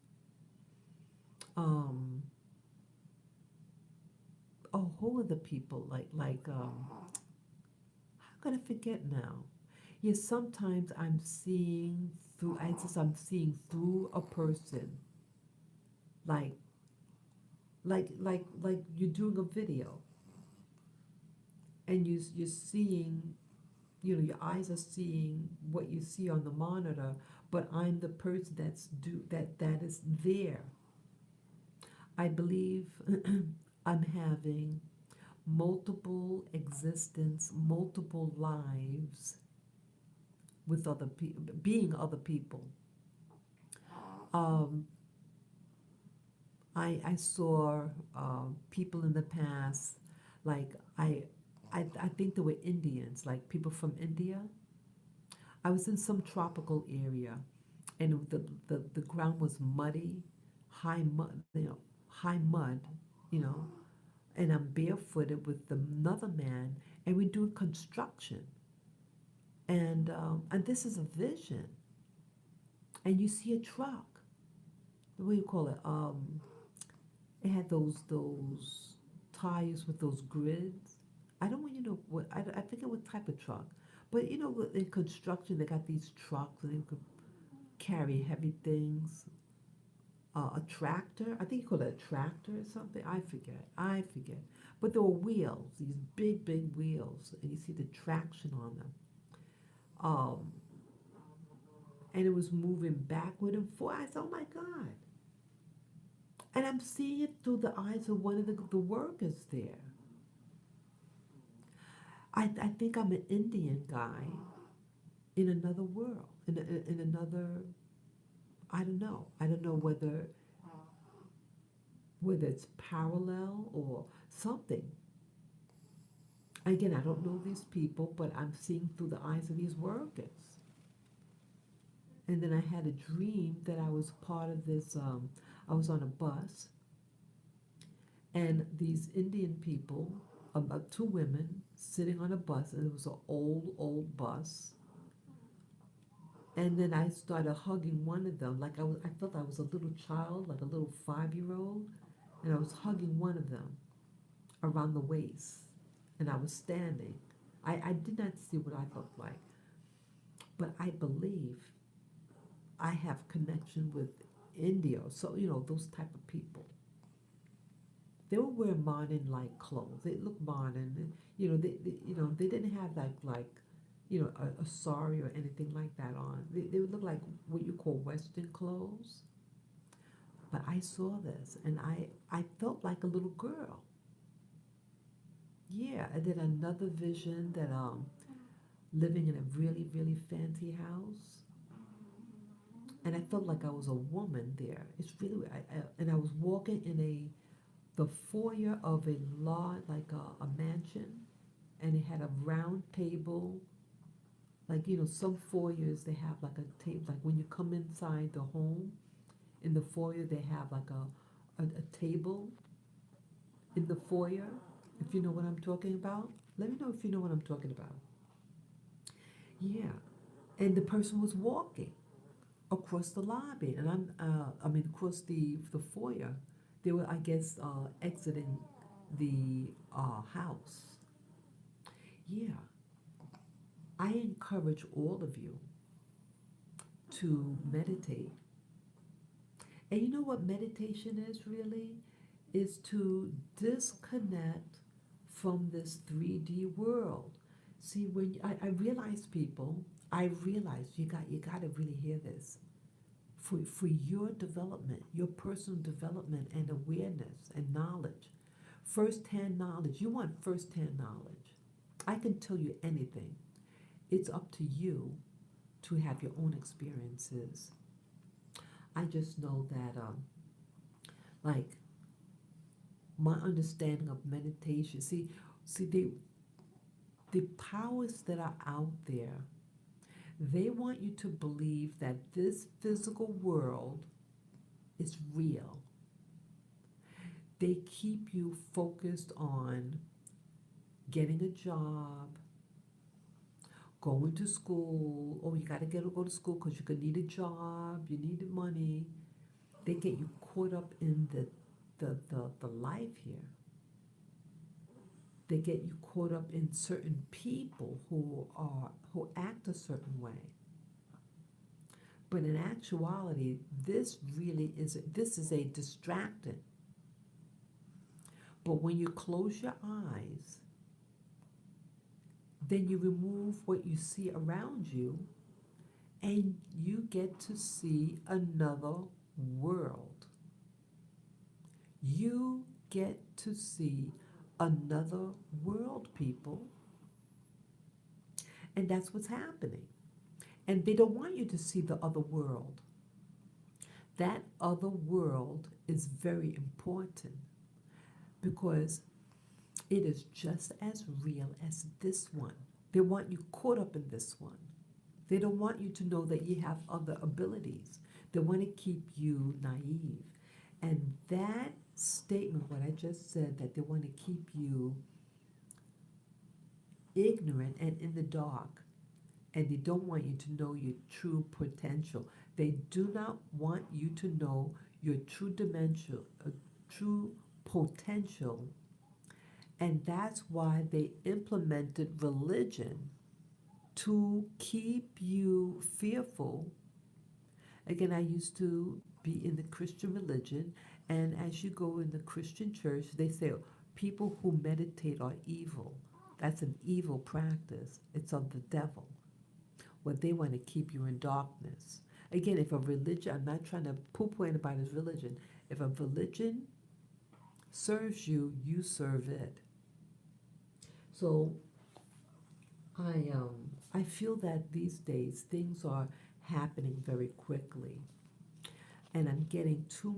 Um, oh, who are the people how could I forget now? Yes, sometimes I'm seeing through. I'm seeing through a person, like like you're doing a video, and you're seeing, your eyes are seeing what you see on the monitor, but I'm the person that is there. I believe I'm having multiple existence, multiple lives with other people, being other people. Um, I saw people in the past, like I think they were Indians, like people from India. I was in some tropical area, and the ground was muddy, high mud, high mud, you know, and I'm barefooted with another man, and we're doing construction, and this is a vision, and you see a truck. What do you call it? It had those tires with those grids. I don't want you to know what I forget what type of truck, but in construction they got these trucks and they could carry heavy things. A tractor, I think you call it a tractor or something. I forget. But there were wheels, these big wheels, and you see the traction on them. Um, and it was moving backward and forward. I said, oh my God. And I'm seeing it through the eyes of one of the workers there. I think I'm an Indian guy in another world, in another, I don't know. I don't know whether it's parallel or something. Again, I don't know these people, but I'm seeing through the eyes of these workers. And then I had a dream that I was part of this, I was on a bus, and these Indian people, two women sitting on a bus, and it was an old bus. And then I started hugging one of them, like I felt I was a little child, like a little 5-year-old, and I was hugging one of them around the waist, and I was standing. I did not see what I looked like, but I believe I have connection with India, so those type of people. They were wearing modern like clothes. They looked modern. And, they didn't have a sari or anything like that on. They would look like what you call Western clothes. But I saw this, and I felt like a little girl. Yeah, and then another vision that living in a really fancy house, and I felt like I was a woman there. It's really and I was walking in the foyer of a lot like a mansion, and it had a round table. Like some foyers they have like a table. Like when you come inside the home, in the foyer they have like a table in the foyer. If you know what I'm talking about. Let me know if you know what I'm talking about. Yeah, and the person was walking across the lobby, and I mean, across the foyer. They were, I guess, exiting the house. Yeah, I encourage all of you to meditate. And you know what meditation is really? Is to disconnect from this 3D world. See, I realize people, I realize you got to really hear this. For your development, your personal development and awareness and knowledge, first-hand knowledge, you want first-hand knowledge. I can tell you anything. It's up to you to have your own experiences. I just know that, like, my understanding of meditation. See, the powers that are out there, they want you to believe that this physical world is real. They keep you focused on getting a job, going to school. Oh, you got to go to school because you're going to need a job, you need the money. They get you caught up in the life here. They get you caught up in certain people who act a certain way. But in actuality, this is a distractant. But when you close your eyes, then you remove what you see around you and you get to see another world. You get to see another world, people. And that's what's happening. And they don't want you to see the other world. That other world is very important because it is just as real as this one. They want you caught up in this one. They don't want you to know that you have other abilities. They want to keep you naive. And that statement, what I just said, that they want to keep you ignorant and in the dark, and they don't want you to know your true potential. They do not want you to know your true dimension, true potential. And that's why they implemented religion to keep you fearful. Again, I used to be in the Christian religion, and as you go in the Christian church, they say people who meditate are evil. That's an evil practice. It's of the devil. What they want to keep you in darkness. Again, if a religion, I'm not trying to poo-poo anybody's religion. If a religion serves you, you serve it. So I feel that these days things are happening very quickly, and I'm getting too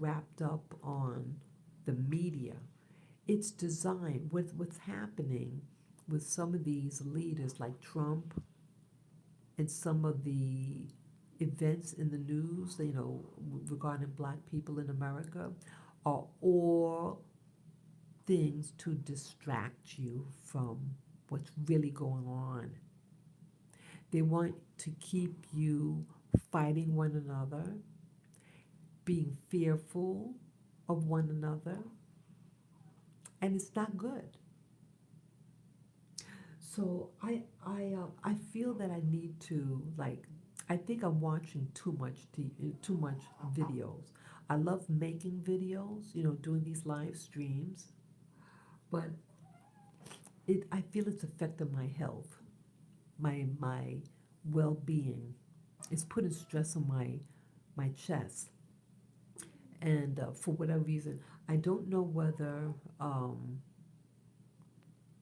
wrapped up on the media. It's designed with what's happening with some of these leaders like Trump and some of the events in the news, regarding black people in America, are all things to distract you from what's really going on. They want to keep you fighting one another, being fearful of one another, and it's not good. So I feel that I need to, I think I'm watching too much videos. I love making videos, doing these live streams, but I feel it's affecting my health, my well-being. It's putting stress on my chest, and for whatever reason, I don't know whether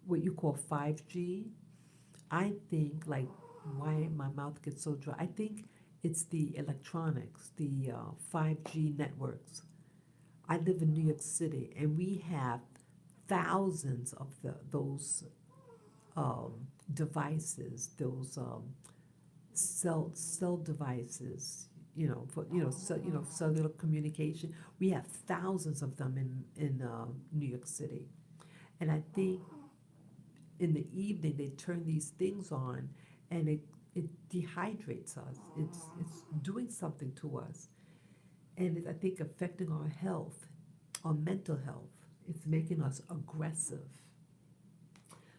what you call 5G. I think, like, why my mouth gets so dry. I think it's the electronics, the 5G networks. I live in New York City, and we have thousands of those um, devices, those cell devices. Cellular communication. We have thousands of them in New York City, And I think in the evening they turn these things on, and it dehydrates us. It's doing something to us, and I think affecting our health, our mental health. It's making us aggressive.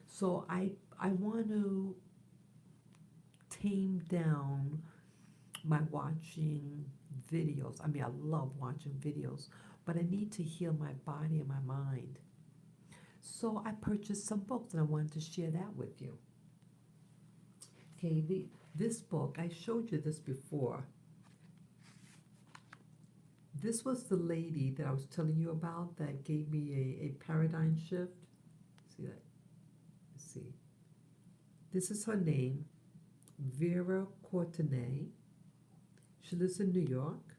So I want to tame down my watching videos. I mean, I love watching videos, but I need to heal my body and my mind. So I purchased some books and I wanted to share that with you. Okay, this book, I showed you this before. This was the lady that I was telling you about that gave me a paradigm shift. See that? Let's see. This is her name, Vera Courtenay. She lives in New York.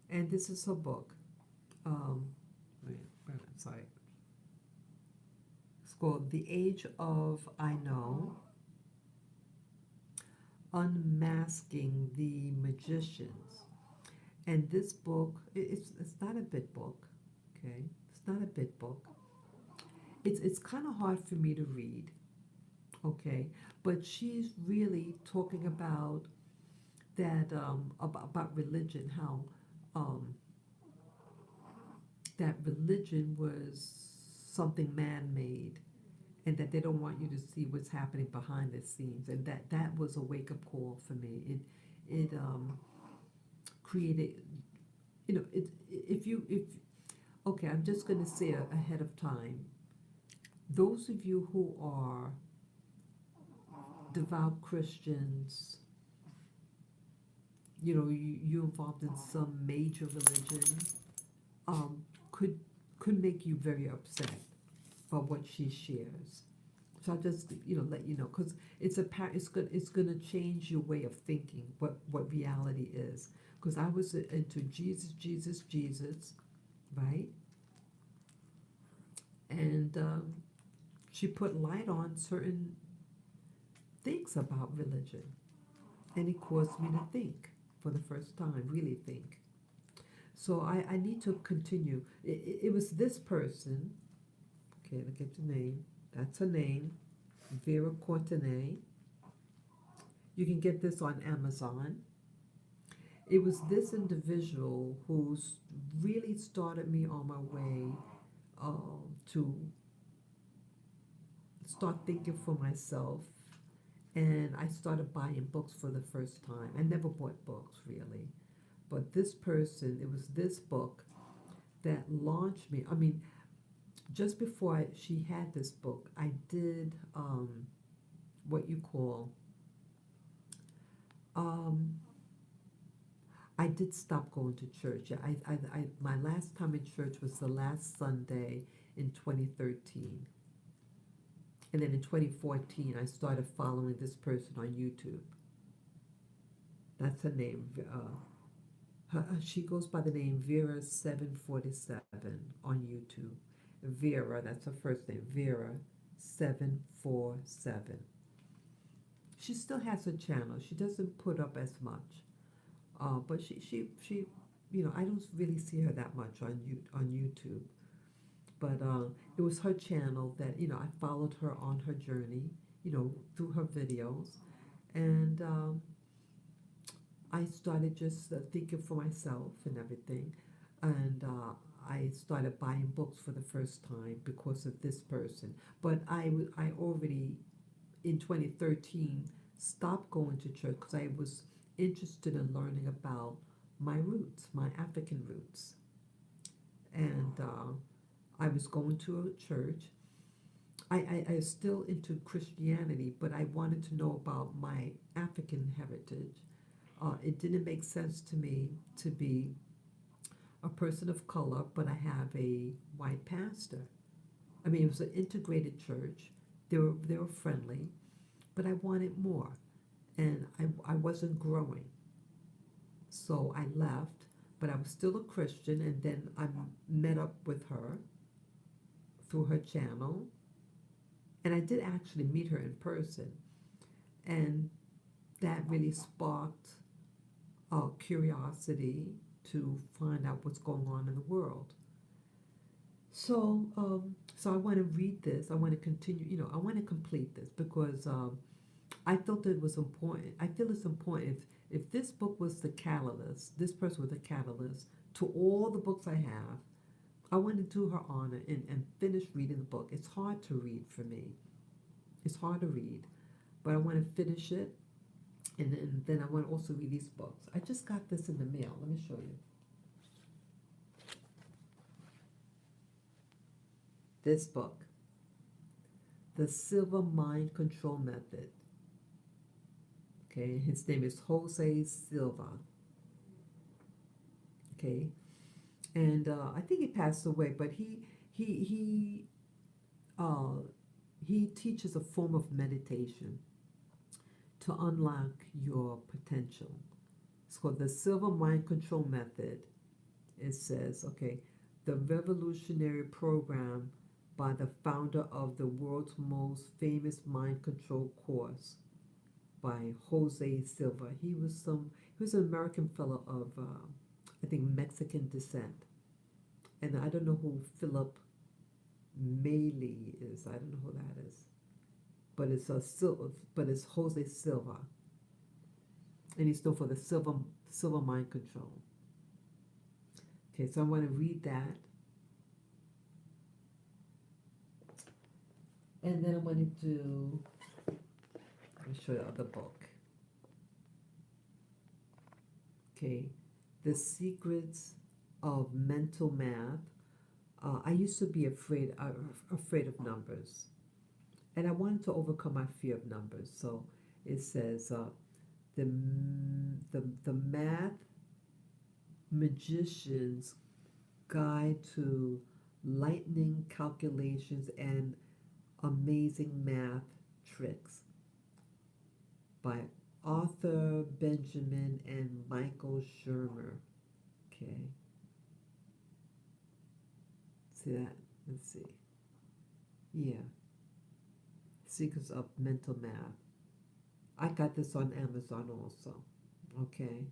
And this is her book. Um, sorry. It's called The Age of I Know, Unmasking the Magicians. And this book, it's not a big book, okay? It's not a big book. It's kind of hard for me to read, okay? But she's really talking about that, about religion, how um, that religion was something man-made, and that they don't want you to see what's happening behind the scenes, and that was a wake-up call for me. It created, if okay, I'm just going to say ahead of time, those of you who are devout Christians, you're involved in some major religion, um, could make you very upset by what she shares. So I'll just let you know, because it's gonna change your way of thinking what reality is. Because I was into Jesus, Jesus, Jesus, right? And she put light on certain things about religion, and it caused me to think for the first time, really think. So I need to continue. It was this person. Okay, look at the name. That's her name, Vera Courtenay. You can get this on Amazon. It was this individual who really started me on my way to start thinking for myself. And I started buying books for the first time. I never bought books, really. But this person, it was this book that launched me. I mean, just before she had this book, I did what you call, um, I did stop going to church. My last time in church was the last Sunday in 2013. And then in 2014, I started following this person on YouTube. That's her name. She goes by the name Vera747 on YouTube. Vera, that's her first name, Vera747. She still has a channel. She doesn't put up as much, but she I don't really see her that much on YouTube. But it was her channel that I followed her on her journey, through her videos, and I started just thinking for myself and everything, and I started buying books for the first time because of this person. But I already, in 2013, stopped going to church because I was interested in learning about my roots, my African roots. And I was going to a church. I was still into Christianity, but I wanted to know about my African heritage. It didn't make sense to me to be a person of color, but I have a white pastor. I mean, it was an integrated church. They were friendly, but I wanted more, and I wasn't growing. So I left, but I was still a Christian, and then I met up with her through her channel, and I did actually meet her in person, and that really sparked curiosity to find out what's going on in the world. So I want to read this. I want to continue. I want to complete this because I felt it was important. I feel it's important if this book was the catalyst, this person was the catalyst to all the books I have. I want to do her honor and finish reading the book. It's hard to read for me. It's hard to read, but I want to finish it, and then I want to also read these books. I just got this in the mail. Let me show you. This book, The Silver Mind Control Method. Okay, his name is Jose Silva. Okay, and I think he passed away, but he he uh, he teaches a form of meditation to unlock your potential. It's called the Silver Mind Control Method. It says, okay, the revolutionary program by the founder of the world's most famous mind control course by Jose Silva. He was an American fellow of I think Mexican descent, and I don't know who Philip Maley is. I don't know who that is, but it's Jose Silva, and he's known for the silver mind control. Okay, so I want to read that, and then I want to do. Let me show you the other book. Okay, The Secrets of Mental Math. I used to be afraid of numbers, and I wanted to overcome my fear of numbers. So it says the math magician's guide to lightning calculations and amazing math tricks by Arthur Benjamin and Michael Shermer. Okay. See that? Let's see. Yeah. Secrets of Mental Math. I got this on Amazon also. Okay.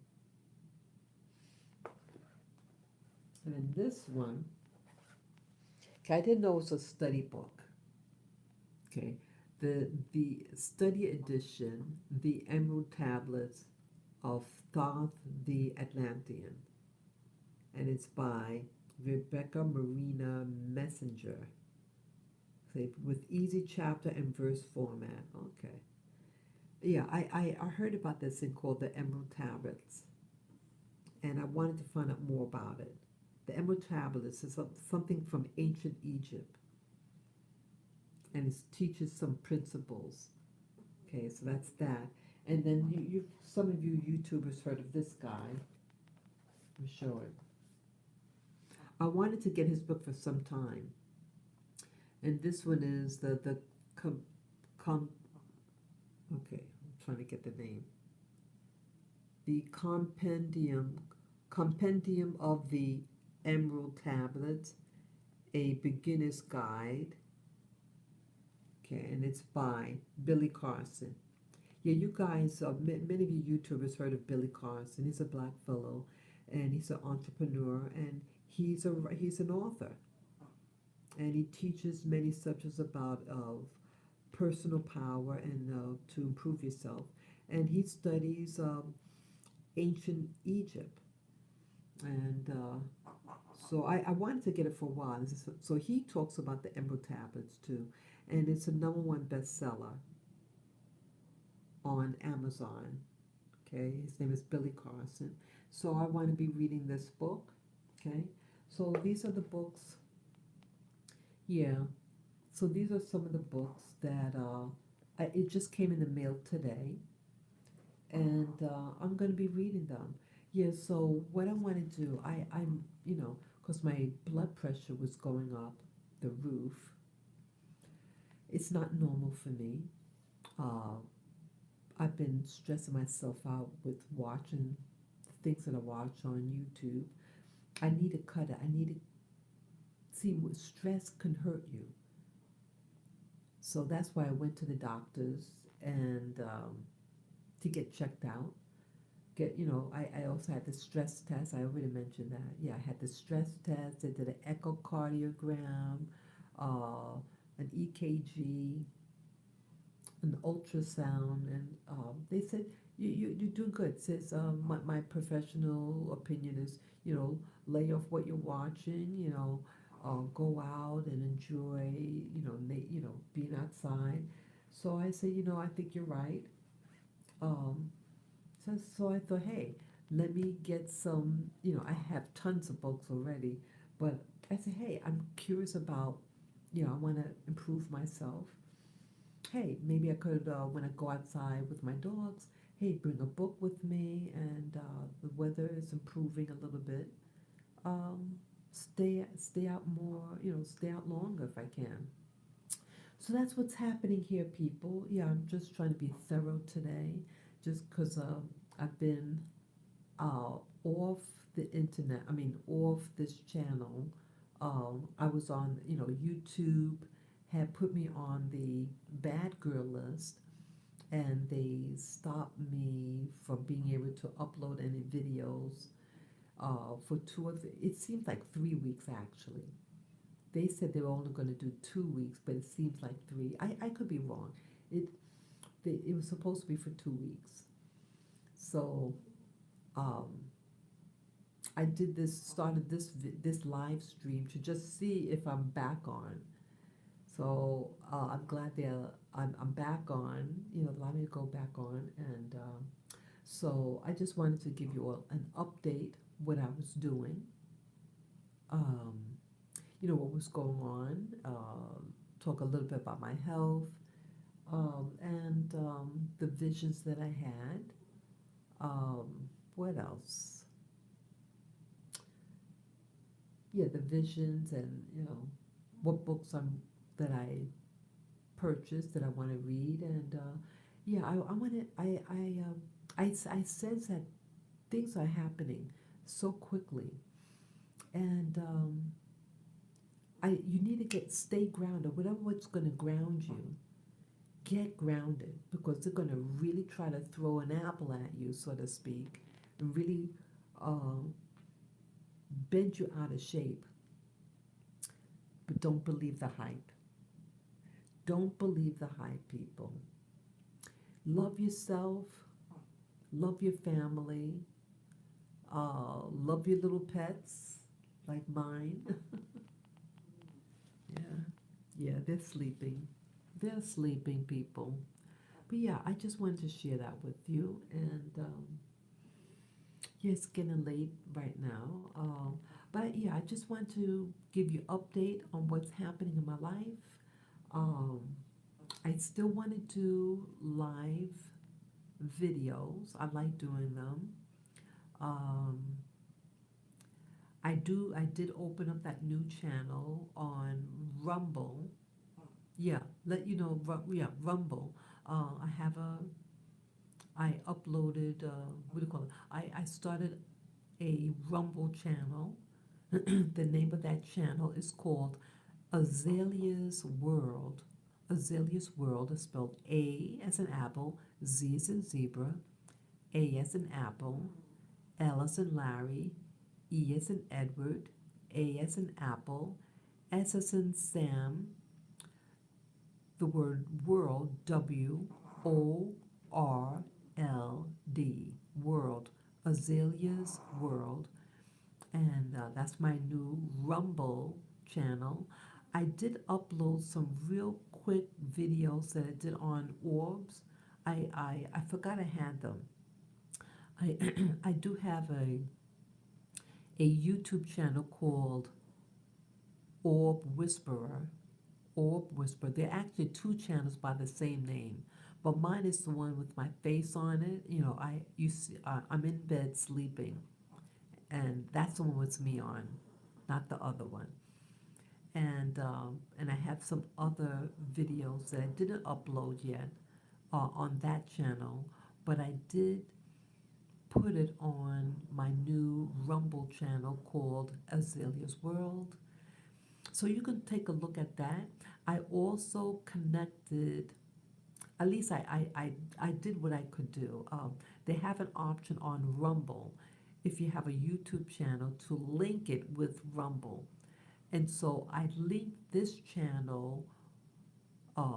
And then this one, okay, I didn't know it was a study book. Okay. The study edition, The Emerald Tablets of Thoth the Atlantean. And it's by Rebecca Marina Messenger. Okay, with easy chapter and verse format. Okay. Yeah, I heard about this thing called the Emerald Tablets, and I wanted to find out more about it. The Emerald Tablets is something from ancient Egypt, and it teaches some principles. Okay, so that's that. And then some of you YouTubers heard of this guy. Let me show it. I wanted to get his book for some time, and this one is the okay, I'm trying to get the name. The Compendium of the Emerald Tablets, a beginner's guide. Okay, and it's by Billy Carson. Yeah, you guys, many of you YouTubers heard of Billy Carson. He's a black fellow, and he's an entrepreneur, and he's an author, and he teaches many subjects about personal power and to improve yourself. And he studies ancient Egypt, and so I wanted to get it for a while. So he talks about the Emerald Tablets too, and it's a #1 bestseller on Amazon. Okay, his name is Billy Carson. So I want to be reading this book. Okay, so these are the books. Yeah, so these are some of the books that it just came in the mail today, and I'm going to be reading them. Yeah, so what I want to do, I'm, because my blood pressure was going up the roof. It's not normal for me. Uh, I've been stressing myself out with watching things that I watch on YouTube. I need to cut it. I need to see what stress can hurt you. So that's why I went to the doctors and to get checked out. get, I also had the stress test. I already mentioned that. Yeah, I had the stress test. They did an echocardiogram, uh, an EKG, an ultrasound, and they said you're doing good. Says my professional opinion is, lay off what you're watching. Go out and enjoy, being outside. So I said, I think you're right. Um, so I thought, hey, let me get some. I have tons of books already, but I said, hey, I'm curious about. I want to improve myself. Hey, maybe I could, when I go outside with my dogs, hey, bring a book with me, and the weather is improving a little bit. Um, stay out more, stay out longer if I can. So that's what's happening here, people. Yeah, I'm just trying to be thorough today, just because I've been off the internet. I mean, off this channel. I was on, YouTube had put me on the bad girl list, and they stopped me from being able to upload any videos for it seems like 3 weeks actually. They said they were only going to do 2 weeks, but it seems like three. I could be wrong. It it was supposed to be for 2 weeks. So um, I did started this live stream to just see if I'm back on. So I'm glad I'm back on. Allow me to go back on, and so I just wanted to give you all an update what I was doing. Um, what was going on. Talk a little bit about my health, and the visions that I had. Um, what else? Yeah, the visions, and what books that I purchased that I want to read, and yeah, I want to. I sense that things are happening so quickly, and you need to stay grounded. Whatever what's going to ground you, get grounded, because they're going to really try to throw an apple at you, so to speak, and really uh, bend you out of shape. But don't believe the hype. Don't believe the hype, people. Love yourself, love your family, love your little pets like mine. Yeah, yeah, they're sleeping. They're sleeping, people. But yeah, I just wanted to share that with you. And yeah, it's getting late right now. But yeah, I just want to give you update on what's happening in my life. Um, I still want to do live videos. I like doing them. Um, I did open up that new channel on Rumble. Yeah, let you know. Yeah, Rumble. I have I uploaded. What do you call it? I started a Rumble channel. The name of that channel is called Azalea's World. Azalea's World is spelled A as in apple, Z as in zebra, A as in apple, L as in Larry, E as in Edward, A as in apple, S as in Sam, the word world, WORLD, world, Azalea's World, and that's my new Rumble channel. I did upload some real quick videos that I did on orbs. I forgot I had them. I I do have a YouTube channel called Orb Whisperer. Orb Whisperer. There are actually two channels by the same name, but mine is the one with my face on it. You see, I'm in bed sleeping, and that's the one with me on, not the other one. And I have some other videos that I didn't upload yet on that channel, but I did put it on my new Rumble channel called Azalea's World. So you can take a look at that. I also connected, at least I did what I could do. they have an option on Rumble if you have a YouTube channel to link it with Rumble. And so I linked this channel,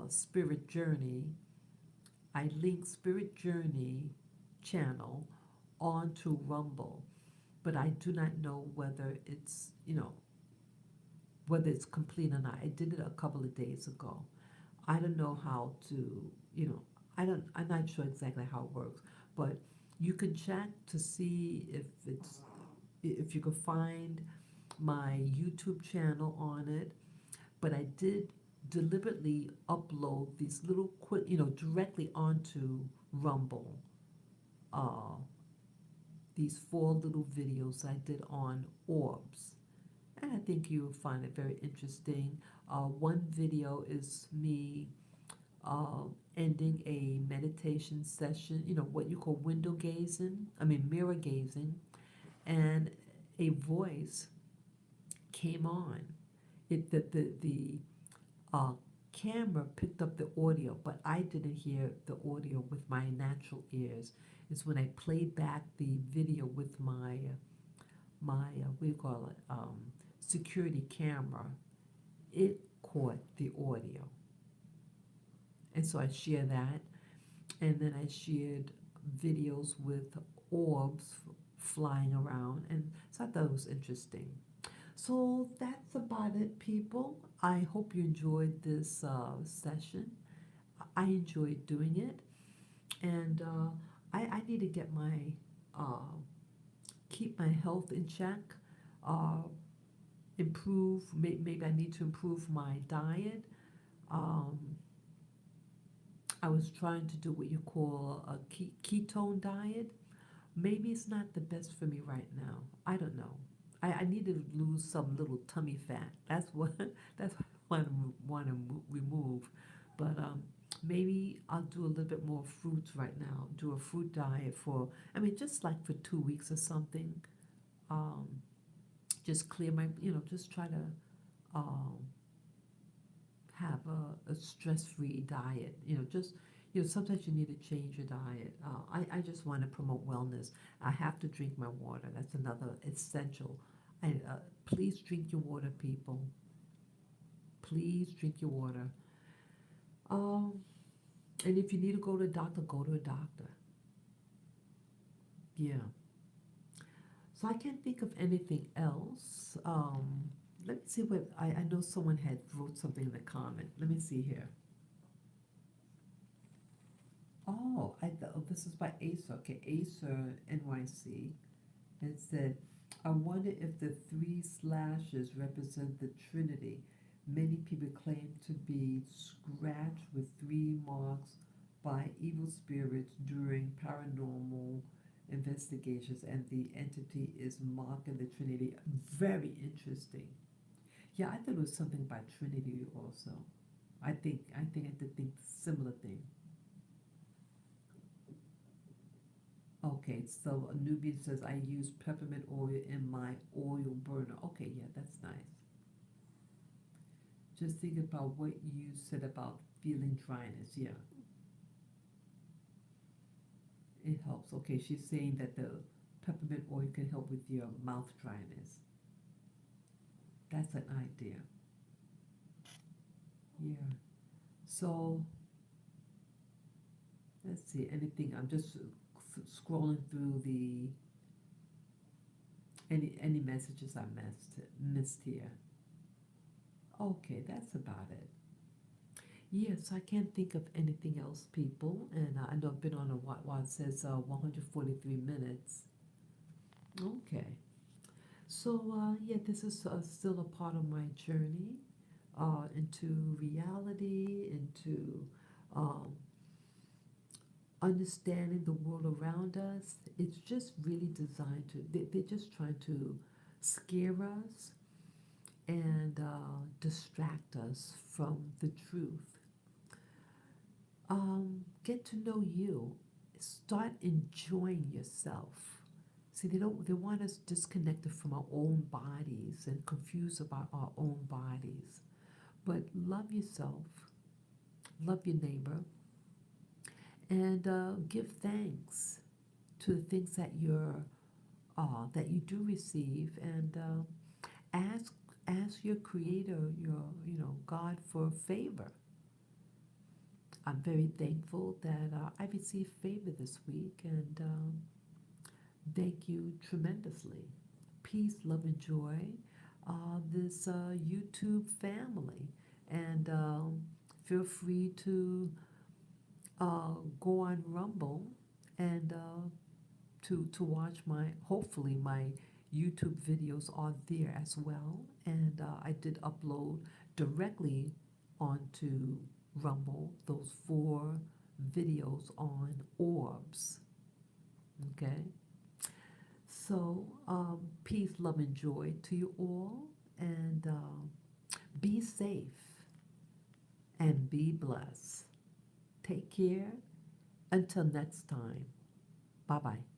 Spirit Journey. I linked Spirit Journey channel onto Rumble, but I do not know whether it's, whether it's complete or not. I did it a couple of days ago. I don't know how to, I'm not sure exactly how it works, but you can check to see if you could find my YouTube channel on it. But I did deliberately upload these little quick, directly onto Rumble. Uh, these 4 little videos I did on orbs. And I think you will find it very interesting. One video is me uh, ending a meditation session, what you call mirror gazing, and a voice came on. The uh, camera picked up the audio, but I didn't hear the audio with my natural ears. It's when I played back the video with my what do you call it, security camera, it caught the audio. And so I share that, and then I shared videos with orbs flying around, and so I thought it was interesting. So that's about it, people. I hope you enjoyed this session. I enjoyed doing it, and I need to get keep my health in check, uh, improve. Maybe I need to improve my diet. Um, I was trying to do what you call a ketone diet. Maybe it's not the best for me right now. I don't know. I need to lose some little tummy fat. That's what that's what I want to remove. But maybe I'll do a little bit more fruits right now. Do a fruit diet just like for 2 weeks or something. Um, just clear my, just try to um, have a stress-free diet. Sometimes you need to change your diet. I just want to promote wellness. I have to drink my water. That's another essential. Please drink your water, people. Please drink your water. Um, and if you need to go to a doctor, go to a doctor. Yeah. So I can't think of anything else. Let me see what I know someone had wrote something in the comment. Let me see here. Oh, this is by Acer. Okay, Acer NYC. It said, I wonder if the 3 slashes represent the Trinity. Many people claim to be scratched with 3 marks by evil spirits during paranormal investigations, and the entity is marking the Trinity. Very interesting. Yeah, I thought it was something by Trinity also. I did think similar thing. Okay, so Nubian says I use peppermint oil in my oil burner. Okay, yeah, that's nice. Just think about what you said about feeling dryness. Yeah, it helps. Okay, she's saying that the peppermint oil can help with your mouth dryness. That's an idea. Yeah. So let's see. Anything? I'm just scrolling through the any messages I missed here. Okay, that's about it. Yes, I can't think of anything else, people. And I know I've been on a while. It says 143 minutes. Okay. So, yeah, this is still a part of my journey into reality, into um, understanding the world around us. It's just really designed to, they're just trying to scare us and distract us from the truth. Get to know you. Start enjoying yourself. See, they want us disconnected from our own bodies and confused about our own bodies. But love yourself, love your neighbor, and give thanks. to the things that that you do receive, and ask your Creator, your God, for favor. I'm very thankful that I received favor this week, and thank you tremendously. Peace, love, and joy. This YouTube family, and feel free to go on Rumble and to watch hopefully my YouTube videos are there as well, and I did upload directly onto Rumble those 4 videos on orbs. Okay, so peace, love, and joy to you all, and be safe and be blessed. Take care. Until next time. Bye bye.